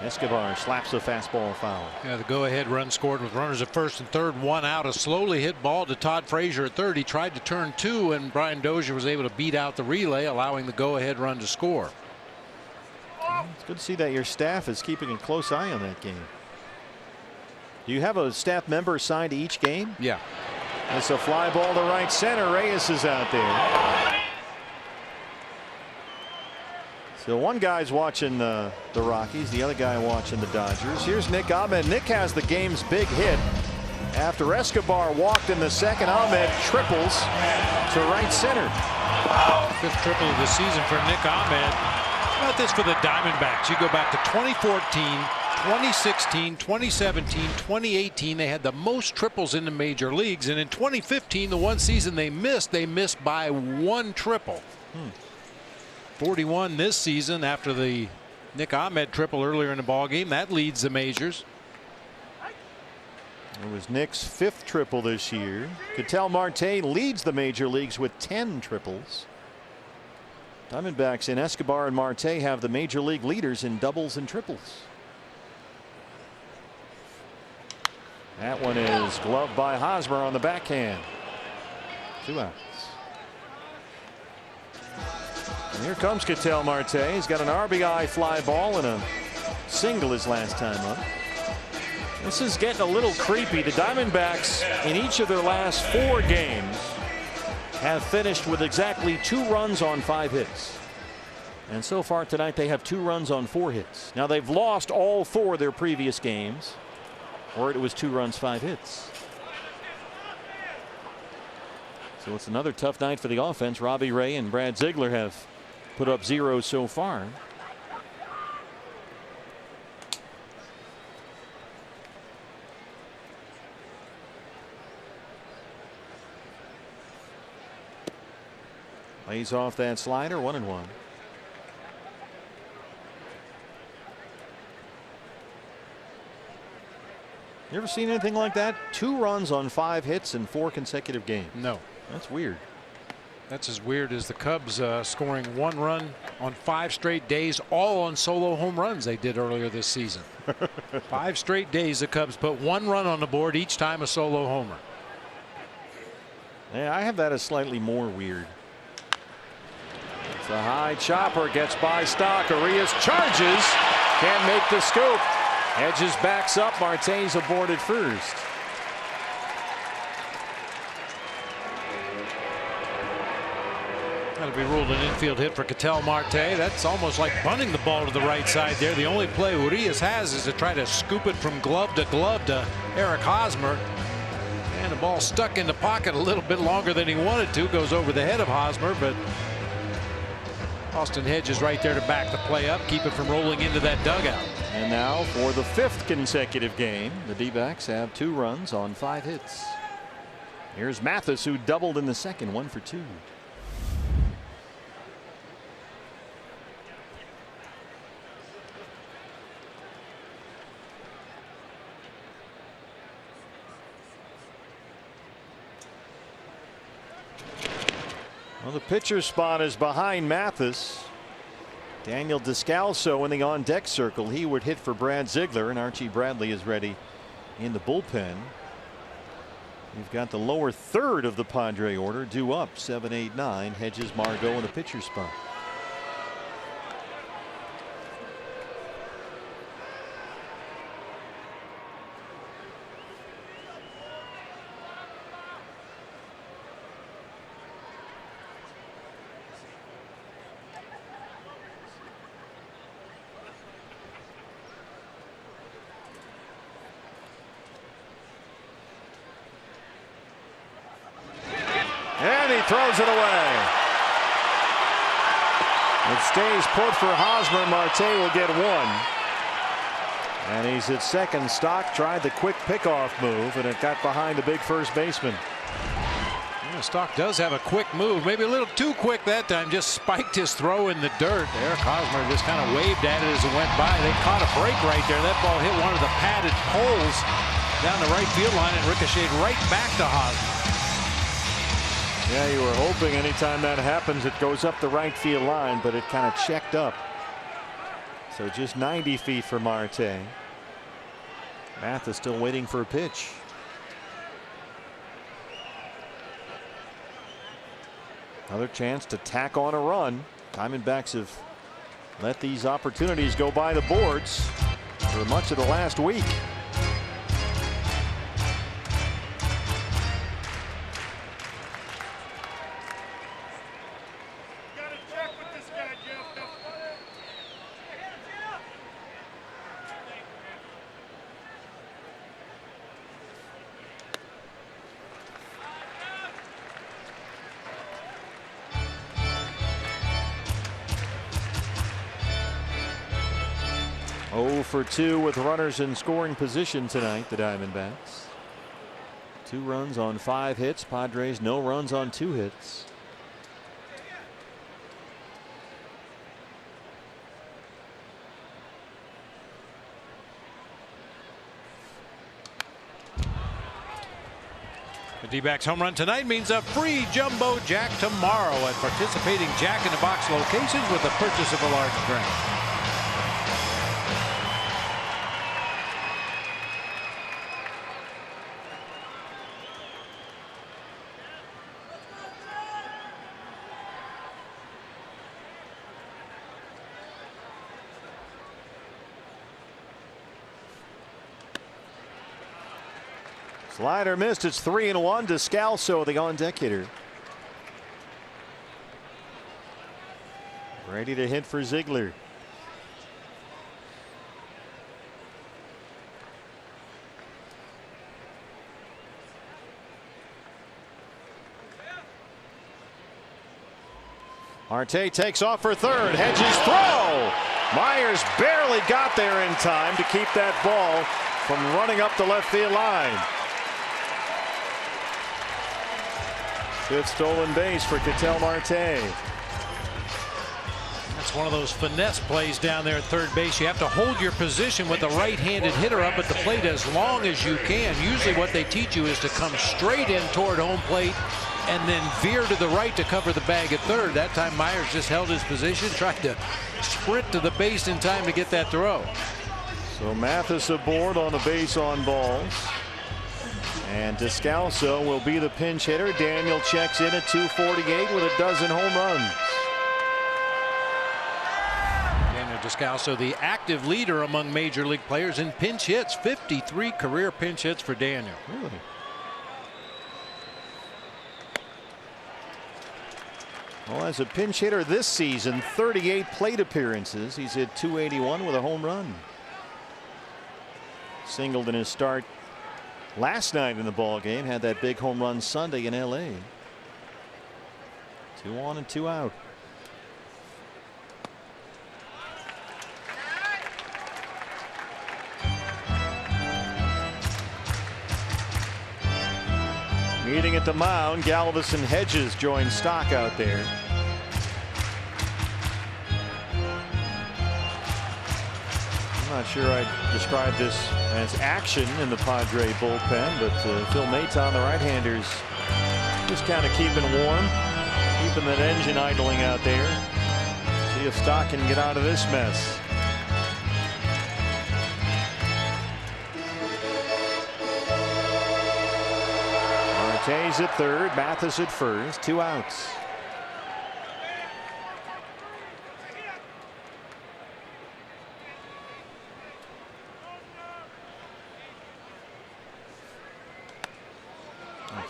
Escobar slaps a fastball foul. Yeah, the go-ahead run scored with runners at first and third. 1 out. A slowly hit ball to Todd Frazier at third. He tried to turn 2, and Brian Dozier was able to beat out the relay, allowing the go-ahead run to score. It's good to see that your staff is keeping a close eye on that game. Do you have a staff member assigned to each game? Yeah. It's a fly ball to right center. Reyes is out there. So one guy's watching the Rockies, the other guy watching the Dodgers. Here's Nick Ahmed. Nick has the game's big hit. After Escobar walked in the second, Ahmed triples to right center. 5th triple of the season for Nick Ahmed. How about this for the Diamondbacks? You go back to 2014, 2016, 2017, 2018. They had the most triples in the major leagues. And in 2015, the one season they missed by 1 triple. 41 this season after the Nick Ahmed triple earlier in the ballgame. That leads the majors. It was Nick's 5th triple this year. Ketel Marte leads the major leagues with 10 triples. Diamondbacks and Escobar and Marte have the major league leaders in doubles and triples. That one is gloved by Hosmer on the backhand. 2 outs. And here comes Ketel Marte. He's got an RBI fly ball and a single his last time up. This is getting a little creepy. The Diamondbacks in each of their last 4 games have finished with exactly 2 runs on 5 hits. And so far tonight they have 2 runs on 4 hits. Now they've lost all 4 of their previous games, or it was 2 runs 5 hits. So it's another tough night for the offense. Robbie Ray and Brad Ziegler have put up 0 so far. Lays off that slider. 1-1. You ever seen anything like that? 2 runs on 5 hits in 4 consecutive games. No. That's weird. That's as weird as the Cubs scoring 1 run on 5 straight days, all on solo home runs they did earlier this season. 5 straight days the Cubs put 1 run on the board, each time a solo homer. Yeah, I have that as slightly more weird. It's a high chopper, gets by Stock. Arias charges, can't make the scoop. Hedges backs up. Marte's aboard at first. That'll be ruled an infield hit for Ketel Marte. That's almost like bunting the ball to the right side there. The only play Urias has is to try to scoop it from glove to Eric Hosmer. And the ball stuck in the pocket a little bit longer than he wanted to. Goes over the head of Hosmer, but Austin Hedges right there to back the play up, keep it from rolling into that dugout. And now for the 5th consecutive game, the D-backs have 2 runs on 5 hits. Here's Mathis, who doubled in the second, 1 for 2. Well, the pitcher spot is behind Mathis. Daniel Descalso in the on-deck circle. He would hit for Brad Ziegler, and Archie Bradley is ready in the bullpen. You've got the lower third of the Padre order due up 7, 8, 9. Hedges, Margot in the pitcher spot. And he throws it away. It stays put for Hosmer. Marte will get 1. And he's at second. Stock tried the quick pickoff move, and it got behind the big first baseman. Yeah, Stock does have a quick move, maybe a little too quick that time. Just spiked his throw in the dirt. Eric Hosmer just kind of waved at it as it went by. They caught a break right there. That ball hit one of the padded poles down the right field line and ricocheted right back to Hosmer. Yeah, you were hoping anytime that happens it goes up the right field line, but it kind of checked up. So just 90 feet for Marte. Mathis still waiting for a pitch. Another chance to tack on a run. Diamondbacks have let these opportunities go by the boards for much of the last week. for 2 with runners in scoring position tonight, the Diamondbacks. 2 runs on 5 hits. Padres no runs on 2 hits. The D-backs home run tonight means a free jumbo jack tomorrow at participating Jack in the Box locations with the purchase of a large drink. Slider missed. It's 3-1 to Descalso, the on-deck hitter. Ready to hit for Ziegler. Marte takes off for third. Hedges throw. Myers barely got there in time to keep that ball from running up the left field line. 5th stolen base for Ketel Marte. That's one of those finesse plays down there at third base. You have to hold your position with the right-handed hitter up at the plate as long as you can. Usually what they teach you is to come straight in toward home plate and then veer to the right to cover the bag at third. That time Myers just held his position, tried to sprint to the base in time to get that throw. So Mathis aboard on the base on balls. And Descalso will be the pinch hitter. Daniel checks in at 248 with a dozen home runs. Daniel Descalso, the active leader among major league players in pinch hits. 53 career pinch hits for Daniel. Really? Well, as a pinch hitter this season, 38 plate appearances. He's hit 281 with a home run. Singled in his start last night in the ball game. Had that big home run Sunday in LA. 2 on and 2 out. Meeting at the mound, Galvis and Hedges join Stock out there. I'm not sure I'd describe this as action in the Padre bullpen, but Phil Maton, the right-handers, just kind of keeping warm, keeping that engine idling out there. See if Stock can get out of this mess. Marte's at third, Mathis at first, 2 outs.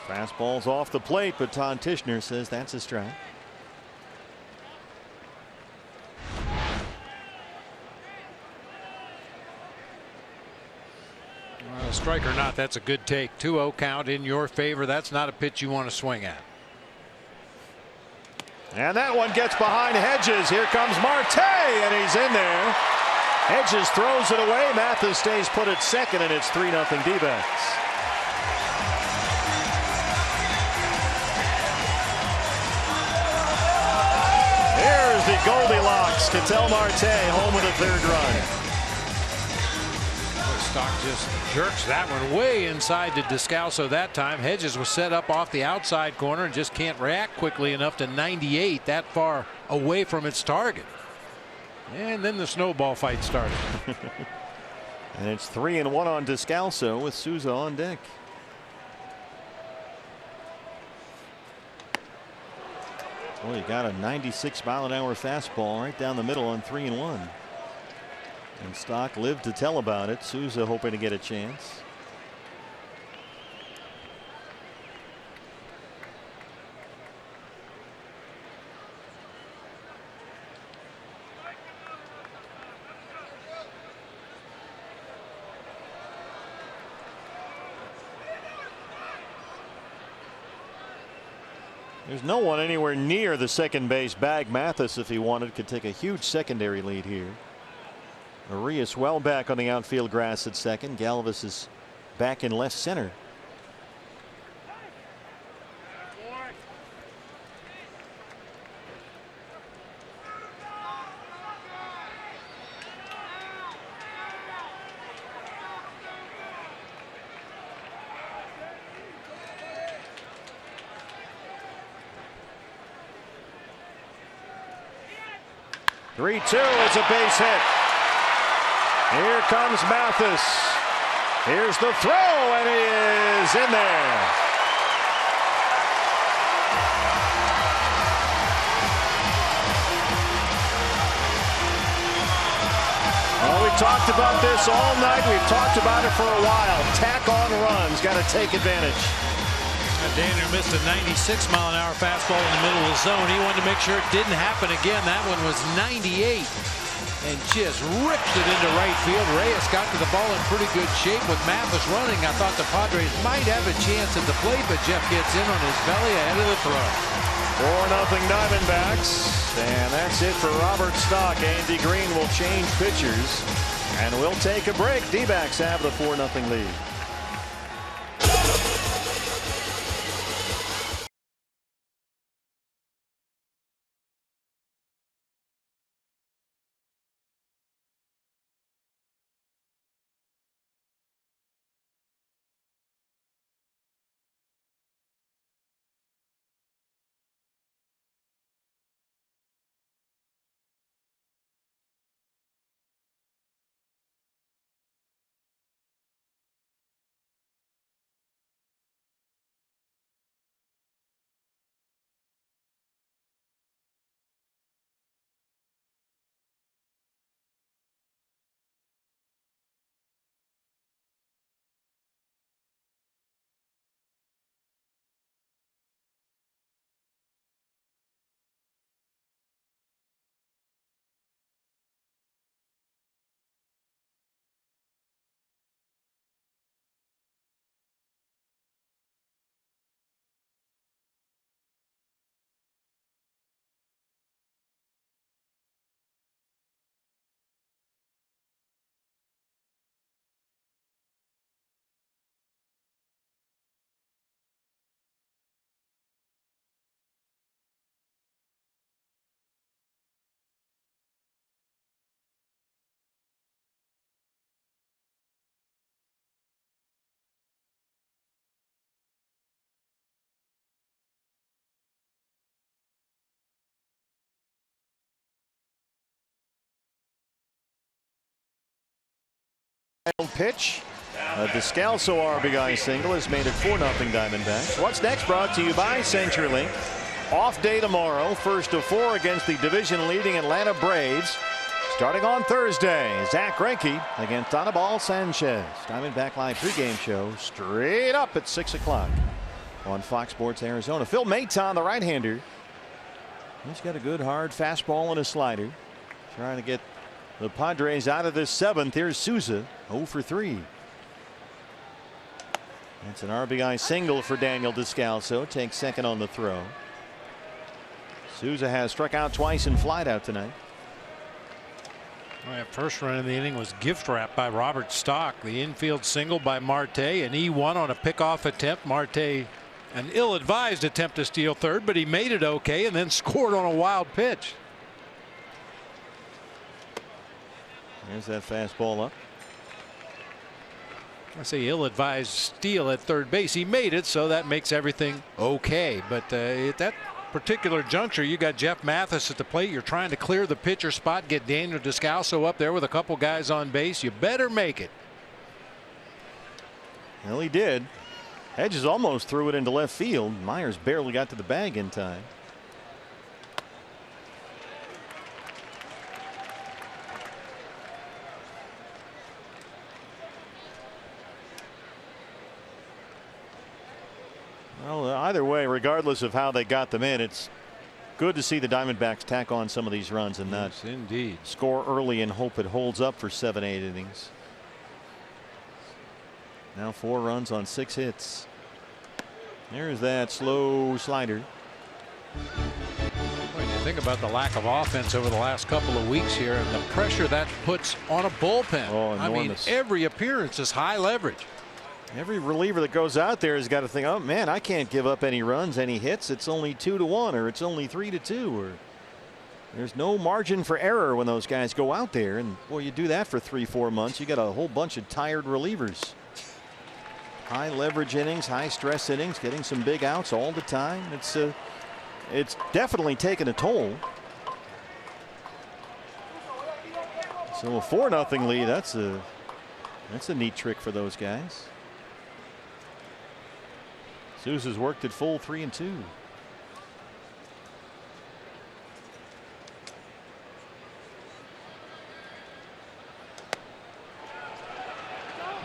Fastball's off the plate, but Todd Tishner says that's a strike. Well, strike or not, that's a good take. 2-0 count in your favor. That's not a pitch you want to swing at. And that one gets behind Hedges. Here comes Marte, and he's in there. Hedges throws it away. Mathis stays put at second, and it's 3-0 D-backs. Here's the Goldilocks. Ketel Marte home with a 3rd run. Stock just jerks that one way inside to Descalso that time. Hedges was set up off the outside corner and just can't react quickly enough to 98 that far away from its target. And then the snowball fight started. And it's 3-1 on Descalso with Souza on deck. Well, you got a 96-mile-an-hour fastball right down the middle on 3-1. And Stock lived to tell about it. Souza hoping to get a chance. There's no one anywhere near the second base bag. Mathis, if he wanted, could take a huge secondary lead here. Arias well back on the outfield grass at second. Galvis is back in left center. Three-two is a base hit. Here comes Mathis. Here's the throw, and he is in there. Well, we talked about this all night. We've talked about it for a while. Tack on runs. Got to take advantage. Daniel missed a 96-mile-an-hour fastball in the middle of the zone. He wanted to make sure it didn't happen again. That one was 98 and just ripped it into right field. Reyes got to the ball in pretty good shape with Mathis running. I thought the Padres might have a chance at the plate, but Jeff gets in on his belly ahead of the throw. 4-0 Diamondbacks, and that's it for Robert Stock. Andy Green will change pitchers, and we'll take a break. D-backs have the 4-0 lead. Pitch. A Descalso RBI single has made it 4-0 Diamondbacks. What's next? Brought to you by CenturyLink. Off day tomorrow. First of 4 against the division leading Atlanta Braves. Starting on Thursday, Zach Greinke against Anibal Sanchez. Diamondback Live pregame show straight up at 6 o'clock on Fox Sports Arizona. Phil Maton, the right-hander. He's got a good hard fastball and a slider. Trying to get the Padres out of this 7th. Here's Souza, 0 for 3. That's an RBI single for Daniel Descalso. Takes second on the throw. Souza has struck out twice and flied out tonight. Well, that first run in the inning was gift wrapped by Robert Stock. The infield single by Marte, an E1 on a pickoff attempt. Marte, an ill-advised attempt to steal third, but he made it okay and then scored on a wild pitch. There's that fastball up. I say ill-advised steal at third base. He made it, so that makes everything okay. But at that particular juncture, you got Jeff Mathis at the plate. You're trying to clear the pitcher spot, get Daniel Descalso up there with a couple guys on base. You better make it. Well, he did. Hedges almost threw it into left field. Myers barely got to the bag in time. Well, either way, regardless of how they got them in, it's good to see the Diamondbacks tack on some of these runs and not indeed score early and hope it holds up for 7-8 innings. Now 4 runs on 6 hits. There's that slow slider. When you think about the lack of offense over the last couple of weeks here and the pressure that puts on a bullpen. Oh, I mean, every appearance is high leverage. Every reliever that goes out there has got to think, oh man, I can't give up any runs, any hits. It's only 2-1 or it's only 3-2 or there's no margin for error when those guys go out there. And boy, you do that for 3-4 months, you got a whole bunch of tired relievers. High leverage innings, high stress innings, getting some big outs all the time. It's definitely taken a toll. So a 4-0 lead, that's a neat trick for those guys. Souza's worked at full 3-2.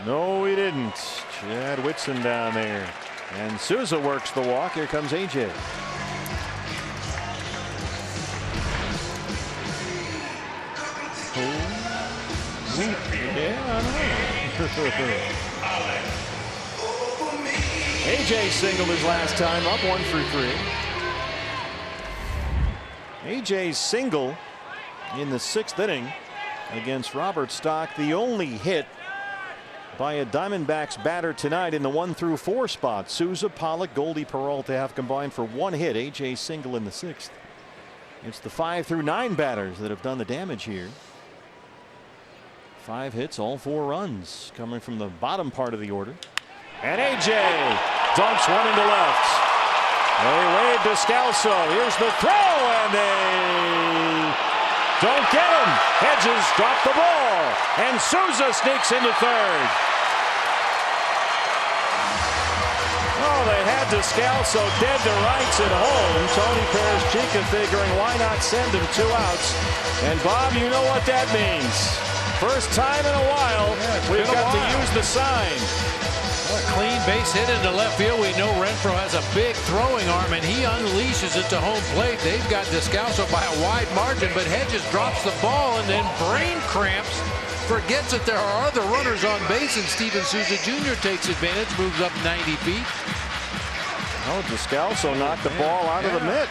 No, he didn't. Chad Whitson down there. And Souza works the walk. Here comes AJ. Yeah, I know. AJ singled his last time up, 1 for 3. AJ's single in the 6th inning against Robert Stock, the only hit by a Diamondbacks batter tonight in the 1-4 spot. Souza, Pollock, Goldie, Peralta have combined for 1 hit. AJ single in the 6th. It's the 5-9 batters that have done the damage here. 5 hits, all 4 runs coming from the bottom part of the order. And AJ dumps one into left. They wave Descalso. Here's the throw, and they don't get him. Hedges dropped the ball, and Souza sneaks into third. Oh, they had Descalso dead to rights at home. Tony Perez-Chica figuring why not send him 2 outs. And Bob, you know what that means. First time in a while, we've got to use the sign. A clean base hit into left field. We know Renfroe has a big throwing arm, and he unleashes it to home plate. They've got Descalso by a wide margin, but Hedges drops the ball and then brain cramps, forgets that there are other runners on base, and Steven Souza Jr. takes advantage, moves up 90 feet. Oh, Descalso knocked the ball out of the mitt.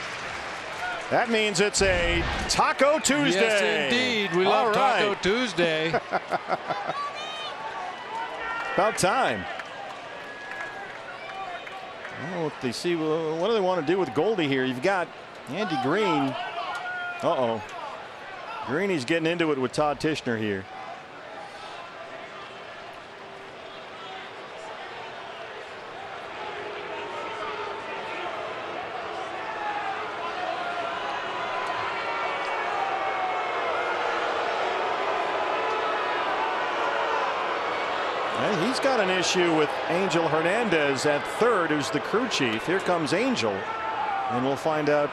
That means it's a Taco Tuesday. Yes, indeed. We love Taco Tuesday. About time. Oh, if they see, what do they want to do with Goldie here? You've got Andy Green. Uh-oh. Greeny's getting into it with Todd Tishner here. He's got an issue with Angel Hernandez at third, who's the crew chief. Here comes Angel, and we'll find out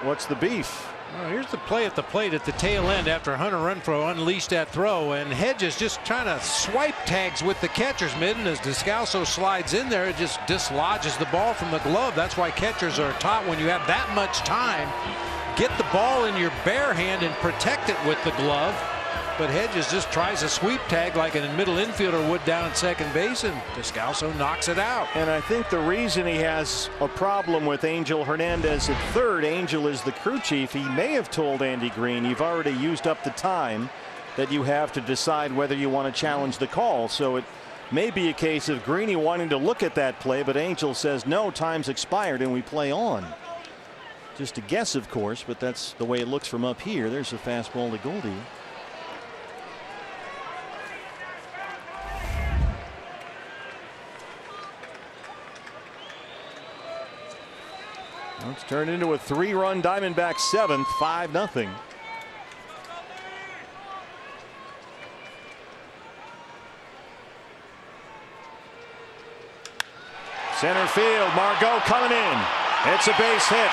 what's the beef. Well, here's the play at the plate at the tail end after Hunter Renfroe unleashed that throw, and Hedges just trying to swipe tags with the catcher's mitten. As Descalso slides in there, it just dislodges the ball from the glove. That's why catchers are taught, when you have that much time, get the ball in your bare hand and protect it with the glove. But Hedges just tries a sweep tag like a middle infielder would down at second base, and Descalso knocks it out. And I think the reason he has a problem with Angel Hernandez at third, Angel is the crew chief, he may have told Andy Green, you've already used up the time that you have to decide whether you want to challenge the call. So it may be a case of Greeny wanting to look at that play, but Angel says no, time's expired and we play on. Just a guess, of course, but that's the way it looks from up here. There's a fastball to Goldie. It's turned into a 3-run Diamondback 7th, 5-0. Center field, Margot coming in. It's a base hit.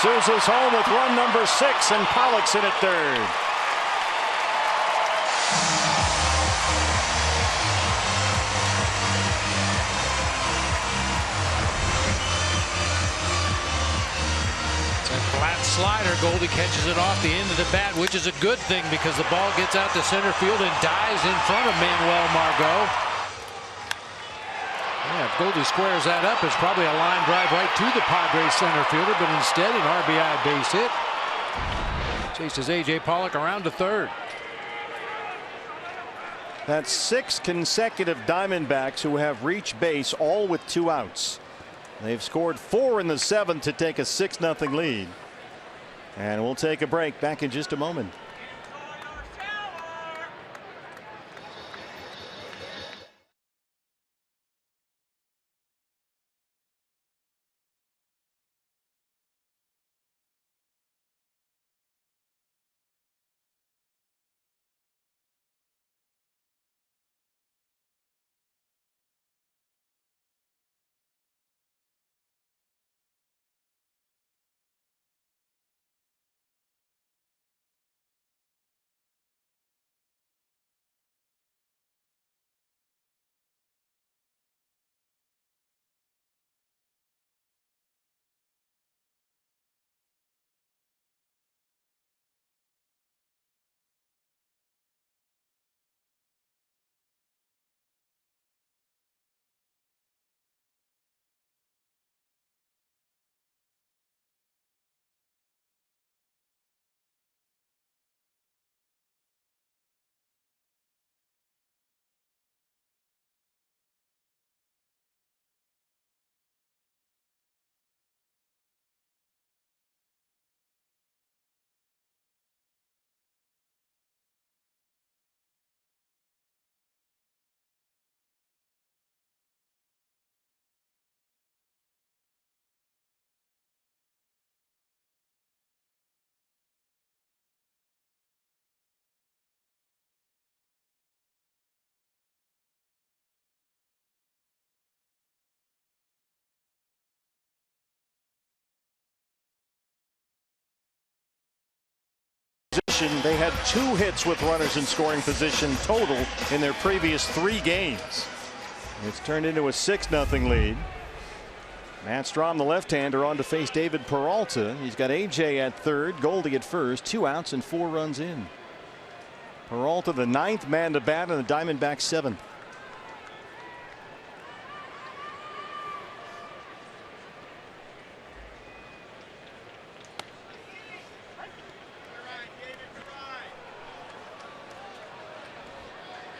Souza's home with run number 6, and Pollock's in at third. Slider. Goldie catches it off the end of the bat, which is a good thing because the ball gets out to center field and dives in front of Manuel Margot. Yeah, if Goldie squares that up, it's probably a line drive right to the Padres center fielder, but instead an RBI base hit. Chases A.J. Pollock around to third. That's 6 consecutive Diamondbacks who have reached base, all with 2 outs. They've scored 4 in the 7th to take a 6-0 lead. And we'll take a break. Back in just a moment. They had 2 hits with runners in scoring position total in their previous 3 games. It's turned into a 6-0 lead. Matt Strahm, the left-hander, on to face David Peralta. He's got A.J. at third, Goldie at first, 2 outs and 4 runs in. Peralta, the 9th man to bat, and the Diamondbacks 7th.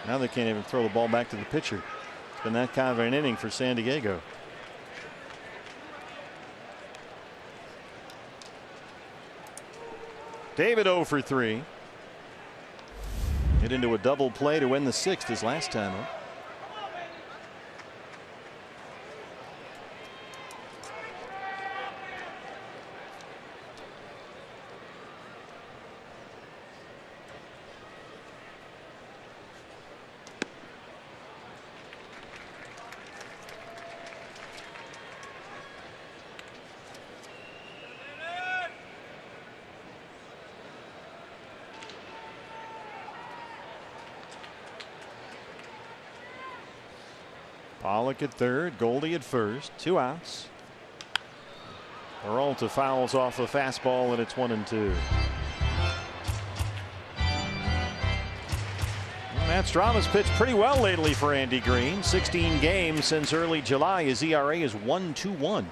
Now they can't even throw the ball back to the pitcher. It's been that kind of an inning for San Diego. David 0 for 3. Get into a double play to win the 6th his last time up. Pollock at third, Goldie at first, 2 outs. Peralta fouls off a fastball, and it's 1-2. Matt Strahm has pitched pretty well lately for Andy Green. 16 games since early July. His ERA is 1.21.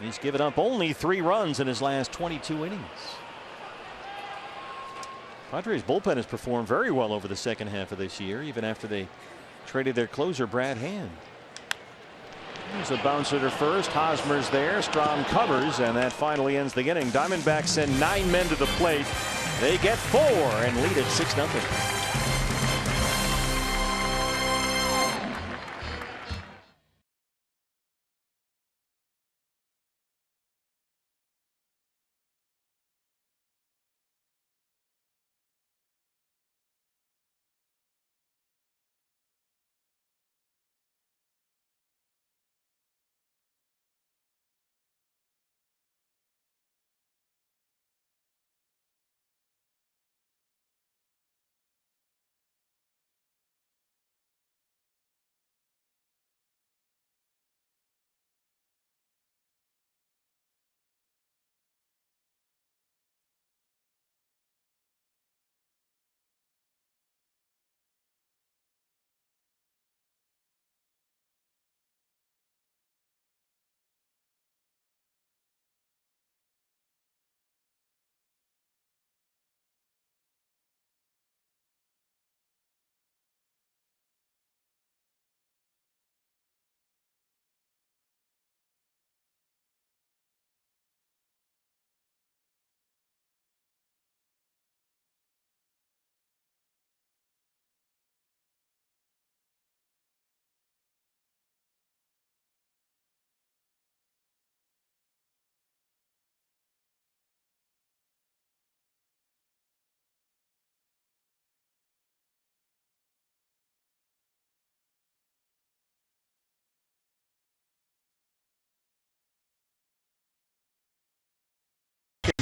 He's given up only 3 runs in his last 22 innings. Padres bullpen has performed very well over the second half of this year, even after they traded their closer Brad Hand. There's a bouncer to first. Hosmer's there. Strahm covers, and that finally ends the inning. Diamondbacks send 9 men to the plate. They get 4 and lead at 6-0.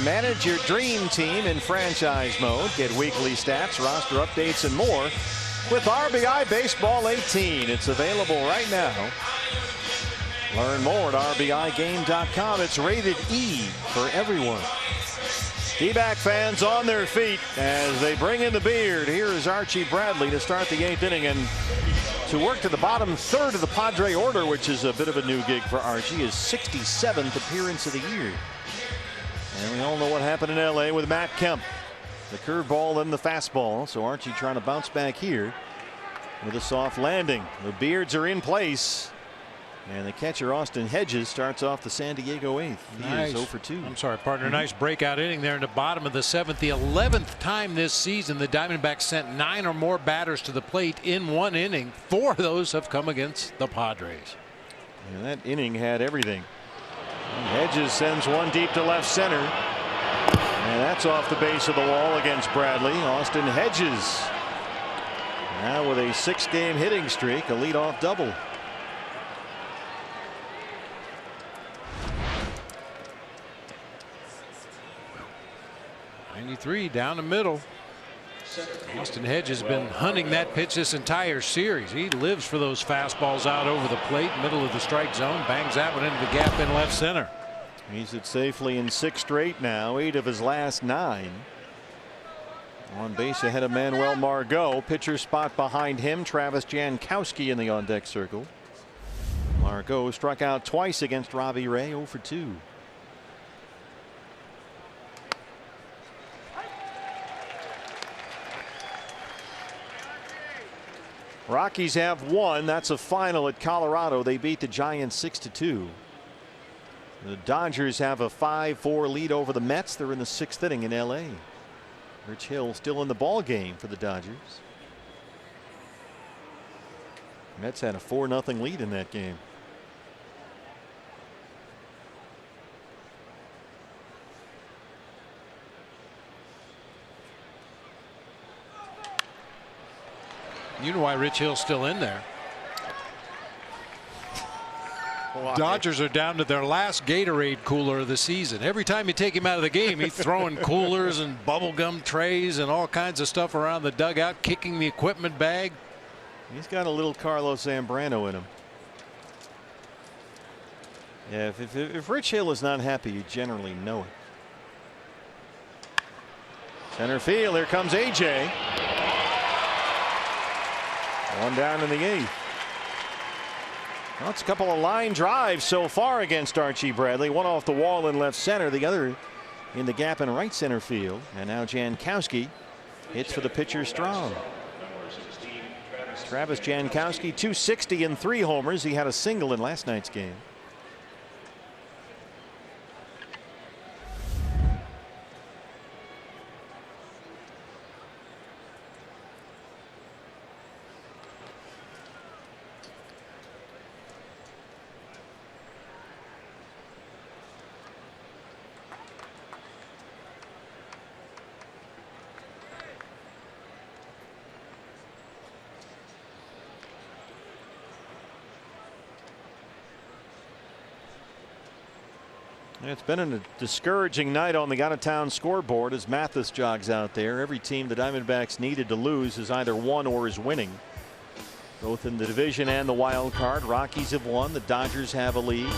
Manage your dream team in franchise mode. Get weekly stats, roster updates, and more with RBI Baseball 18. It's available right now. Learn more at RBIGame.com. It's rated E for everyone. D-back fans on their feet as they bring in the beard. Here is Archie Bradley to start the 8th inning and to work to the bottom third of the Padre order, which is a bit of a new gig for Archie. His 67th appearance of the year. And we all know what happened in LA with Matt Kemp. The curveball and the fastball. So Archie trying to bounce back here with a soft landing. The beards are in place. And the catcher, Austin Hedges, starts off the San Diego 8th. He is 0 for 2. I'm sorry, partner. Nice breakout inning there in the bottom of the 7th. The 11th time this season the Diamondbacks sent 9 or more batters to the plate in one inning. 4 of those have come against the Padres. And that inning had everything. Hedges sends one deep to left center. And that's off the base of the wall against Bradley. Austin Hedges now with a 6-game hitting streak, a leadoff double. '93 down the middle. Austin Hedges has been hunting that pitch this entire series. He lives for those fastballs out over the plate, middle of the strike zone, bangs that one into the gap in left center. He's it safely in 6 straight now, 8 of his last 9. On base ahead of Manuel Margot. Pitcher spot behind him, Travis Jankowski in the on deck circle. Margot struck out twice against Robbie Ray, 0 for 2. Rockies have won. That's a final at Colorado. They beat the Giants 6-2. The Dodgers have a 5-4 lead over the Mets. They're in the 6th inning in LA. Rich Hill still in the ball game for the Dodgers. Mets had a 4-0 lead in that game. You know why Rich Hill's still in there. Dodgers are down to their last Gatorade cooler of the season. Every time you take him out of the game, he's throwing coolers and bubblegum trays and all kinds of stuff around the dugout, kicking the equipment bag. He's got a little Carlos Zambrano in him. Yeah, if Rich Hill is not happy, you generally know it. Center field, here comes AJ. One down in the 8th. Well, it's a couple of line drives so far against Archie Bradley. One off the wall in left center, the other in the gap in right center field. And now Jankowski hits for the pitcher strong. Travis Jankowski, 260 and 3 homers. He had a single in last night's game. It's been a discouraging night on the out-of-town scoreboard as Mathis jogs out there. Every team the Diamondbacks needed to lose is either won or is winning, both in the division and the wild card. Rockies have won. The Dodgers have a lead.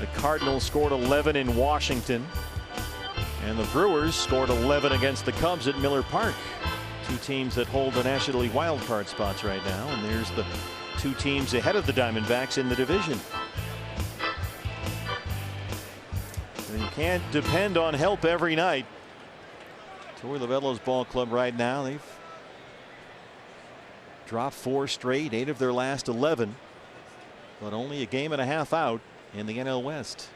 The Cardinals scored 11 in Washington, and the Brewers scored 11 against the Cubs at Miller Park. 2 teams that hold the National League wild card spots right now, and there's the 2 teams ahead of the Diamondbacks in the division. You can't depend on help every night. Torrey Lovello's ball club right now, they've dropped 4 straight, 8 of their last 11, but only a game and a half out in the NL West.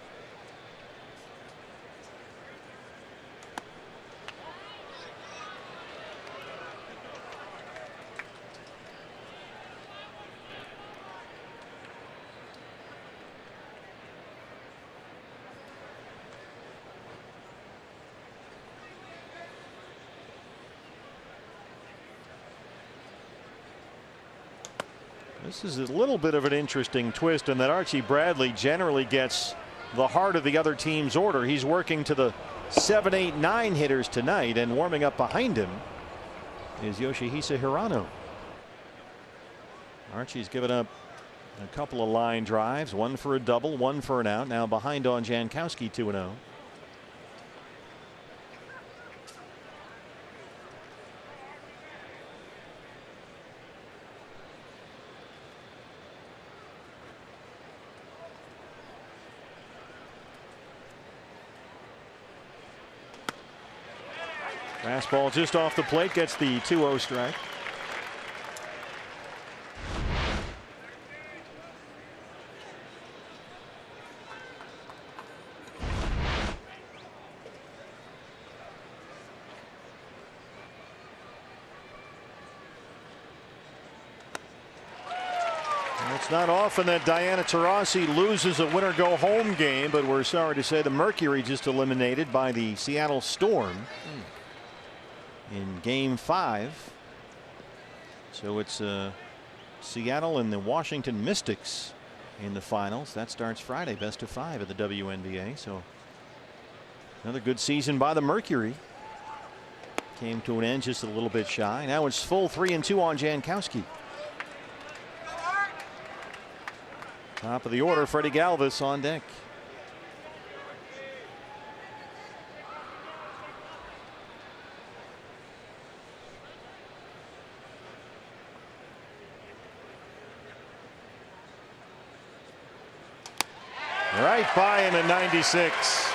This is a little bit of an interesting twist in that Archie Bradley generally gets the heart of the other team's order. He's working to the 7, 8, 9 hitters tonight, and warming up behind him is Yoshihisa Hirano. Archie's given up a couple of line drives, one for a double, one for an out. Now behind on Jankowski, 2-0. Fastball just off the plate, gets the 2-0 strike. It's not often that Diana Taurasi loses a winner go home game, but we're sorry to say the Mercury just eliminated by the Seattle Storm in game 5. So it's Seattle and the Washington Mystics in the finals. That starts Friday, best of 5 at the WNBA. So another good season by the Mercury. Came to an end just a little bit shy. Now it's full 3-2 on Jankowski. Top of the order, Freddie Galvis on deck. Right by him at 96.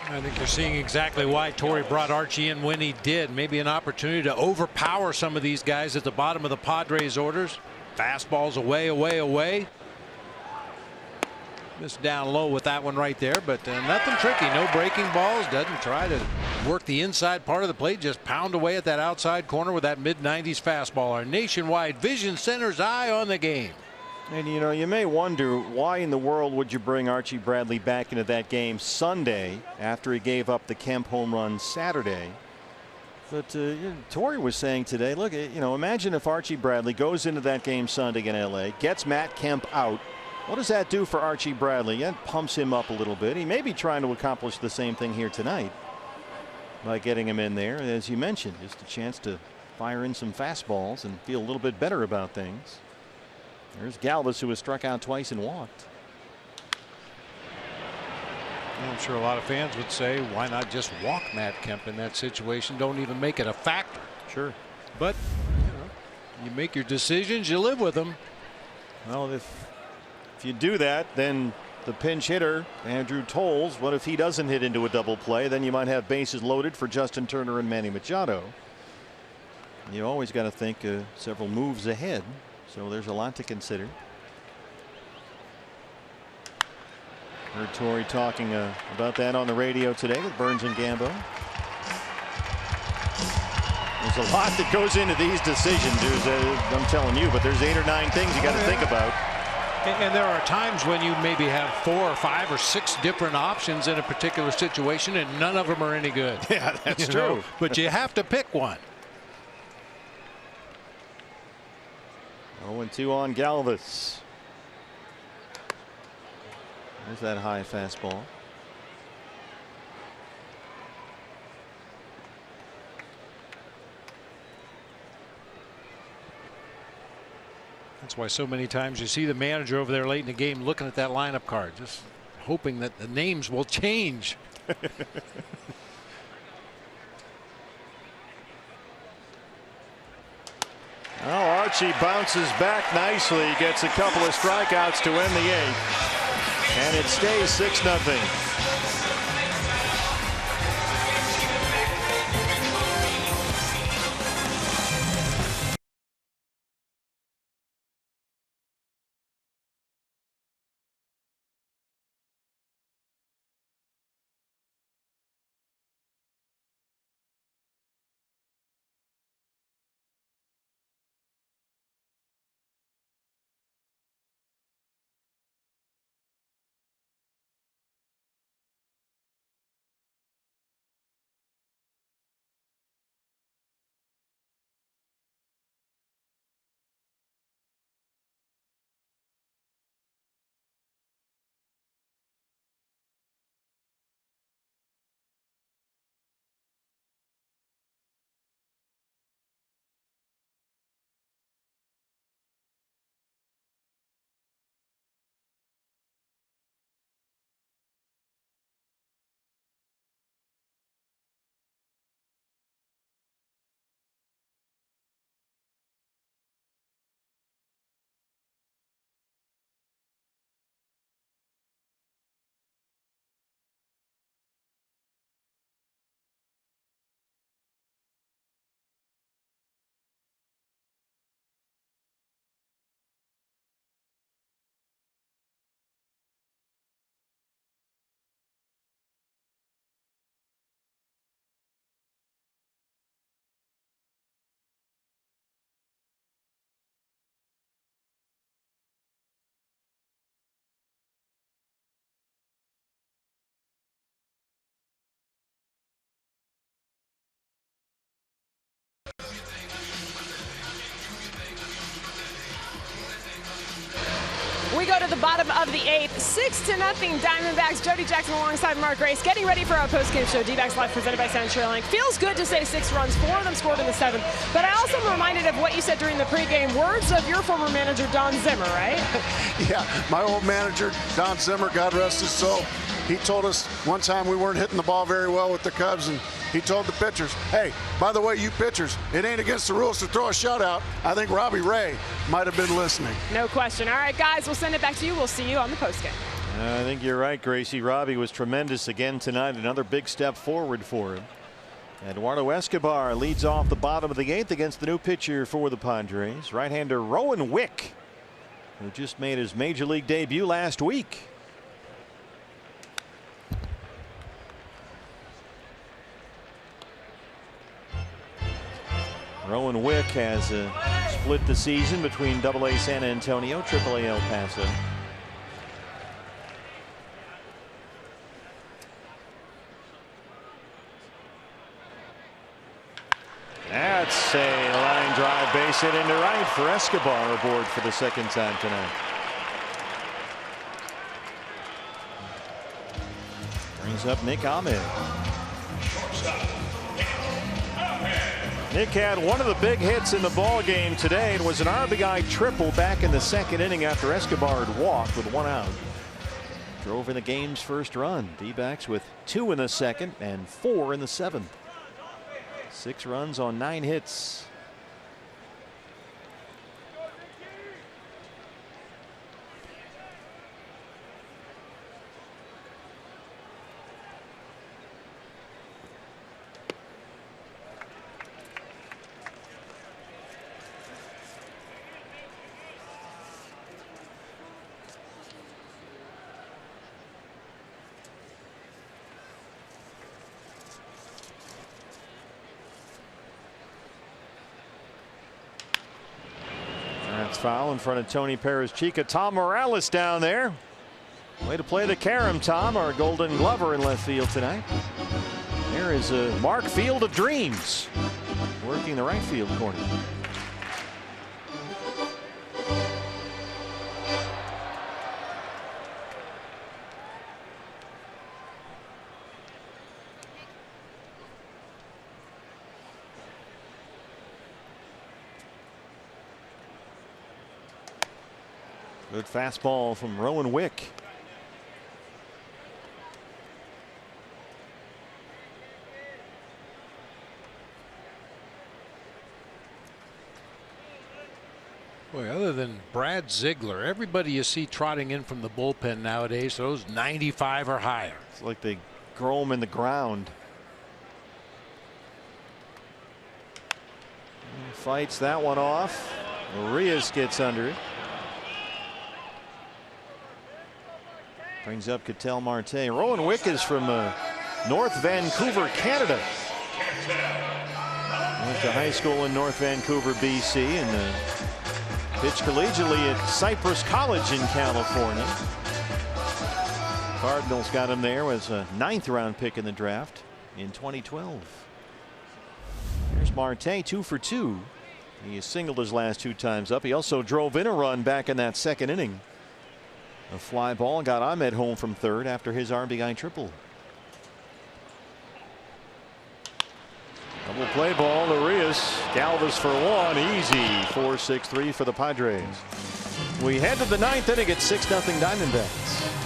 I think you're seeing exactly why Torrey brought Archie in when he did. Maybe an opportunity to overpower some of these guys at the bottom of the Padres orders. Fastballs away, away, away. Missed down low with that one right there, but nothing tricky. No breaking balls. Doesn't try to work the inside part of the plate. Just pound away at that outside corner with that mid-90s fastball. Our nationwide vision center's eye on the game. And you know, you may wonder why in the world would you bring Archie Bradley back into that game Sunday after he gave up the Kemp home run Saturday. But Torrey was saying today, look, you know, imagine if Archie Bradley goes into that game Sunday in LA, gets Matt Kemp out. What does that do for Archie Bradley? It pumps him up a little bit. He may be trying to accomplish the same thing here tonight by getting him in there. As you mentioned, just a chance to fire in some fastballs and feel a little bit better about things. There's Galvis, who was struck out twice and walked. I'm sure a lot of fans would say, why not just walk Matt Kemp in that situation? Don't even make it a factor. Sure. But you make your decisions, you live with them. Well, if you do that, then the pinch hitter, Andrew Tolles, what if he doesn't hit into a double play? Then you might have bases loaded for Justin Turner and Manny Machado. You always got to think several moves ahead. So there's a lot to consider. Heard Torrey talking about that on the radio today with Burns and Gambo. There's a lot that goes into these decisions. I'm telling you, but there's 8 or 9 things you got to think about. And there are times when you maybe have 4 or 5 or 6 different options in a particular situation, and none of them are any good. Yeah, that's true. But you have to pick one. 0-2 on Galvis. There's that high fastball. That's why so many times you see the manager over there late in the game looking at that lineup card, just hoping that the names will change. Well, Archie bounces back nicely, gets a couple of strikeouts to end the 8th, and it stays 6-0. We go to the bottom of the 8th, 6-0 Diamondbacks. Jody Jackson alongside Mark Grace getting ready for our postgame show. D-backs Live presented by CenturyLink. Feels good to say 6 runs, 4 of them scored in the 7th. But I also am reminded of what you said during the pregame. Words of your former manager, Don Zimmer, right? Yeah, my old manager, Don Zimmer, God rest his soul. He told us one time we weren't hitting the ball very well with the Cubs, and he told the pitchers, hey, by the way, you pitchers, it ain't against the rules to throw a shutout. I think Robbie Ray might have been listening. No question. All right, guys, we'll send it back to you. We'll see you on the postgame. I think you're right, Gracie. Robbie was tremendous again tonight. Another big step forward for him. Eduardo Escobar leads off the bottom of the 8th against the new pitcher for the Padres, right-hander Rowan Wick, who just made his major league debut last week. Rowan Wick has split the season between AA San Antonio, AAA El Paso. That's a line drive, base hit into right for Escobar, aboard for the 2nd time tonight. Brings up Nick Ahmed. Nick had one of the big hits in the ball game today. It was an RBI triple back in the 2nd inning after Escobar had walked with 1 out. Drove in the game's first run. D-backs with 2 in the 2nd and 4 in the 7th. 6 runs on 9 hits. That's foul in front of Tony Perez-Chica. Tom Morales down there. Way to play the carom, Tom, our Golden Glover in left field tonight. There is a Mark Field of Dreams working the right field corner. Good fastball from Rowan Wick. Boy, other than Brad Ziegler, everybody you see trotting in from the bullpen nowadays, those 95 or higher. It's like they grow them in the ground. Fights that one off. Urias gets under it. Brings up Ketel Marte. Rowan Wick is from North Vancouver, Canada. Went to high school in North Vancouver, BC, and pitched collegiately at Cypress College in California. Cardinals got him there as a 9th round pick in the draft in 2012. Here's Marte, 2 for 2. He has singled his last 2 times up. He also drove in a run back in that 2nd inning. A fly ball got Ahmed home from 3rd after his RBI triple. Double play ball. Urias Galvis for 1. Easy. 4-6-3 for the Padres. We head to the 9th inning at 6-0 Diamondbacks.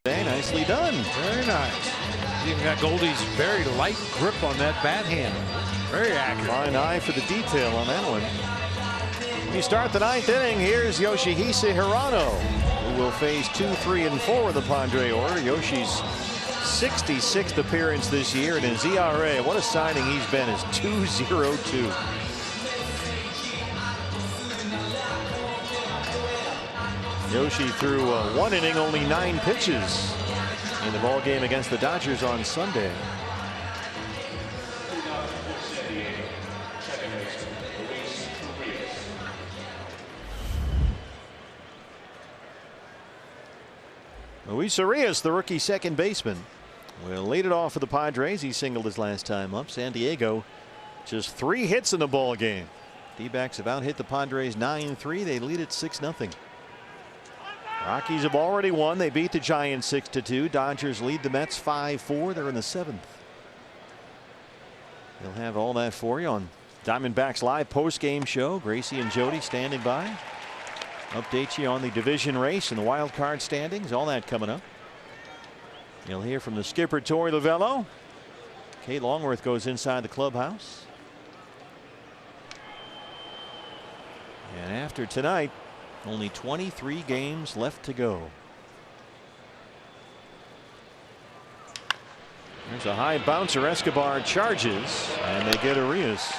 Hey, nicely done. Very nice. He's even got Goldie's very light grip on that bat hand. Very accurate. Fine eye for the detail on that one. We start the 9th inning. Here's Yoshihisa Hirano, who will face 2, 3, and 4 with the Padre order. Yoshi's 66th appearance this year, and his ERA, what a signing he's been, is 2.02. Yoshi threw one inning, only 9 pitches in the ball game against the Dodgers on Sunday. Luis Arias, the rookie second baseman, will lead it off for the Padres. He singled his last time up. San Diego just 3 hits in the ball game. D-backs have out hit the Padres 9-3. They lead it 6-0. Rockies have already won. They beat the Giants 6-2. Dodgers lead the Mets 5-4. They're in the 7th. They'll have all that for you on Diamondbacks live post-game show. Gracie and Jody standing by. Update you on the division race and the wild card standings. All that coming up. You'll hear from the skipper Torey Lovello. Kate Longworth goes inside the clubhouse. And after tonight, only 23 games left to go. There's a high bouncer. Escobar charges, and they get Arias.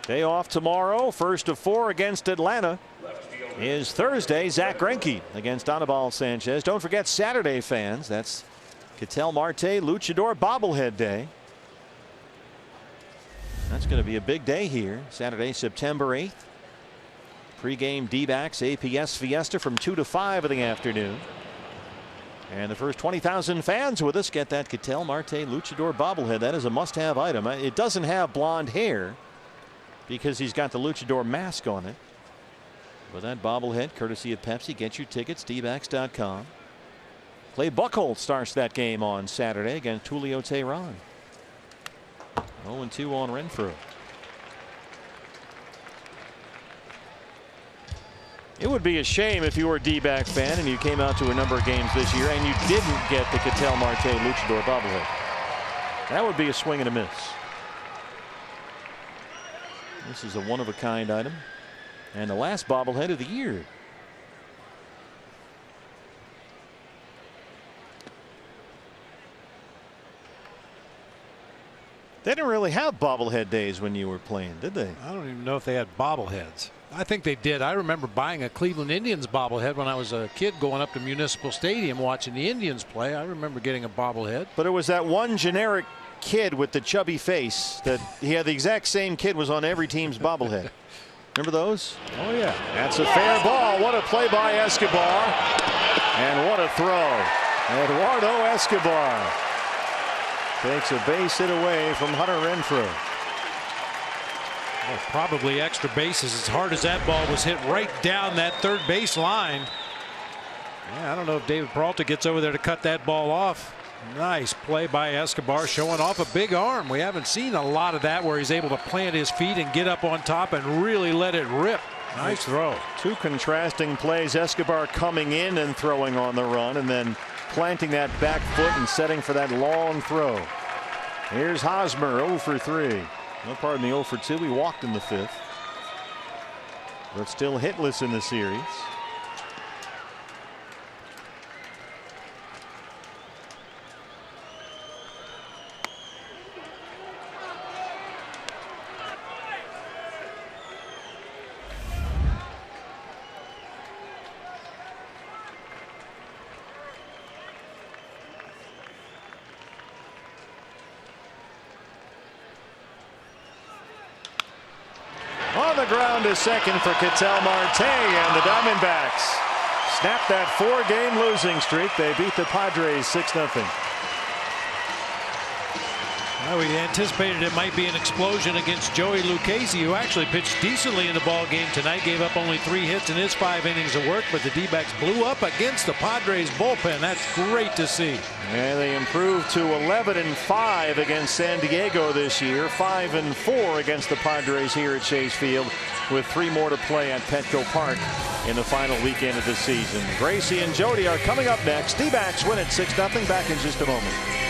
Day off tomorrow. First of 4 against Atlanta is Thursday. Zach Greinke against Anibal Sanchez. Don't forget Saturday, fans. That's Ketel Marte Luchador bobblehead day. That's going to be a big day here. Saturday, September 8th. Pre-game D-backs APS Fiesta from 2 to 5 in the afternoon. And the first 20,000 fans with us get that Ketel Marte Luchador bobblehead. That is a must-have item. It doesn't have blonde hair because he's got the Luchador mask on it. But that bobblehead, courtesy of Pepsi. Get your tickets, dbacks.com. Clay Buchholz starts that game on Saturday against Julio Teheran. 0-2 on Renfroe. It would be a shame if you were a D-back fan and you came out to a number of games this year and you didn't get the Ketel Marte Luchador bobblehead. That would be a swing and a miss. This is a one-of-a-kind item and the last bobblehead of the year. They didn't really have bobblehead days when you were playing, did they? I don't even know if they had bobbleheads. I think they did. I remember buying a Cleveland Indians bobblehead when I was a kid going up to Municipal Stadium watching the Indians play. I remember getting a bobblehead. But it was that one generic kid with the chubby face that he had. The exact same kid was on every team's bobblehead. Remember those? Oh, yeah. That's a fair ball. What a play by Escobar. And what a throw. Eduardo Escobar takes a base hit away from Hunter Renfroe. Well, probably extra bases as hard as that ball was hit right down that third base line. Yeah, I don't know if David Peralta gets over there to cut that ball off. Nice play by Escobar, showing off a big arm. We haven't seen a lot of that where he's able to plant his feet and get up on top and really let it rip. Nice throw. 2 contrasting plays. Escobar coming in and throwing on the run and then planting that back foot and setting for that long throw. Here's Hosmer 0 for 3. No, pardon me, 0 for 2. He walked in the 5th. But still hitless in the series. On the ground to second for Ketel Marte, and the Diamondbacks snap that 4-game losing streak. They beat the Padres 6-0. Well, we anticipated it might be an explosion against Joey Lucchesi, who actually pitched decently in the ball game tonight. Gave up only 3 hits in his 5 innings of work, but the D-backs blew up against the Padres bullpen. That's great to see. And they improved to 11-5 against San Diego this year. 5-4 against the Padres here at Chase Field, with 3 more to play at Petco Park in the final weekend of the season. Gracie and Jody are coming up next. D-backs win at 6-0. Back in just a moment.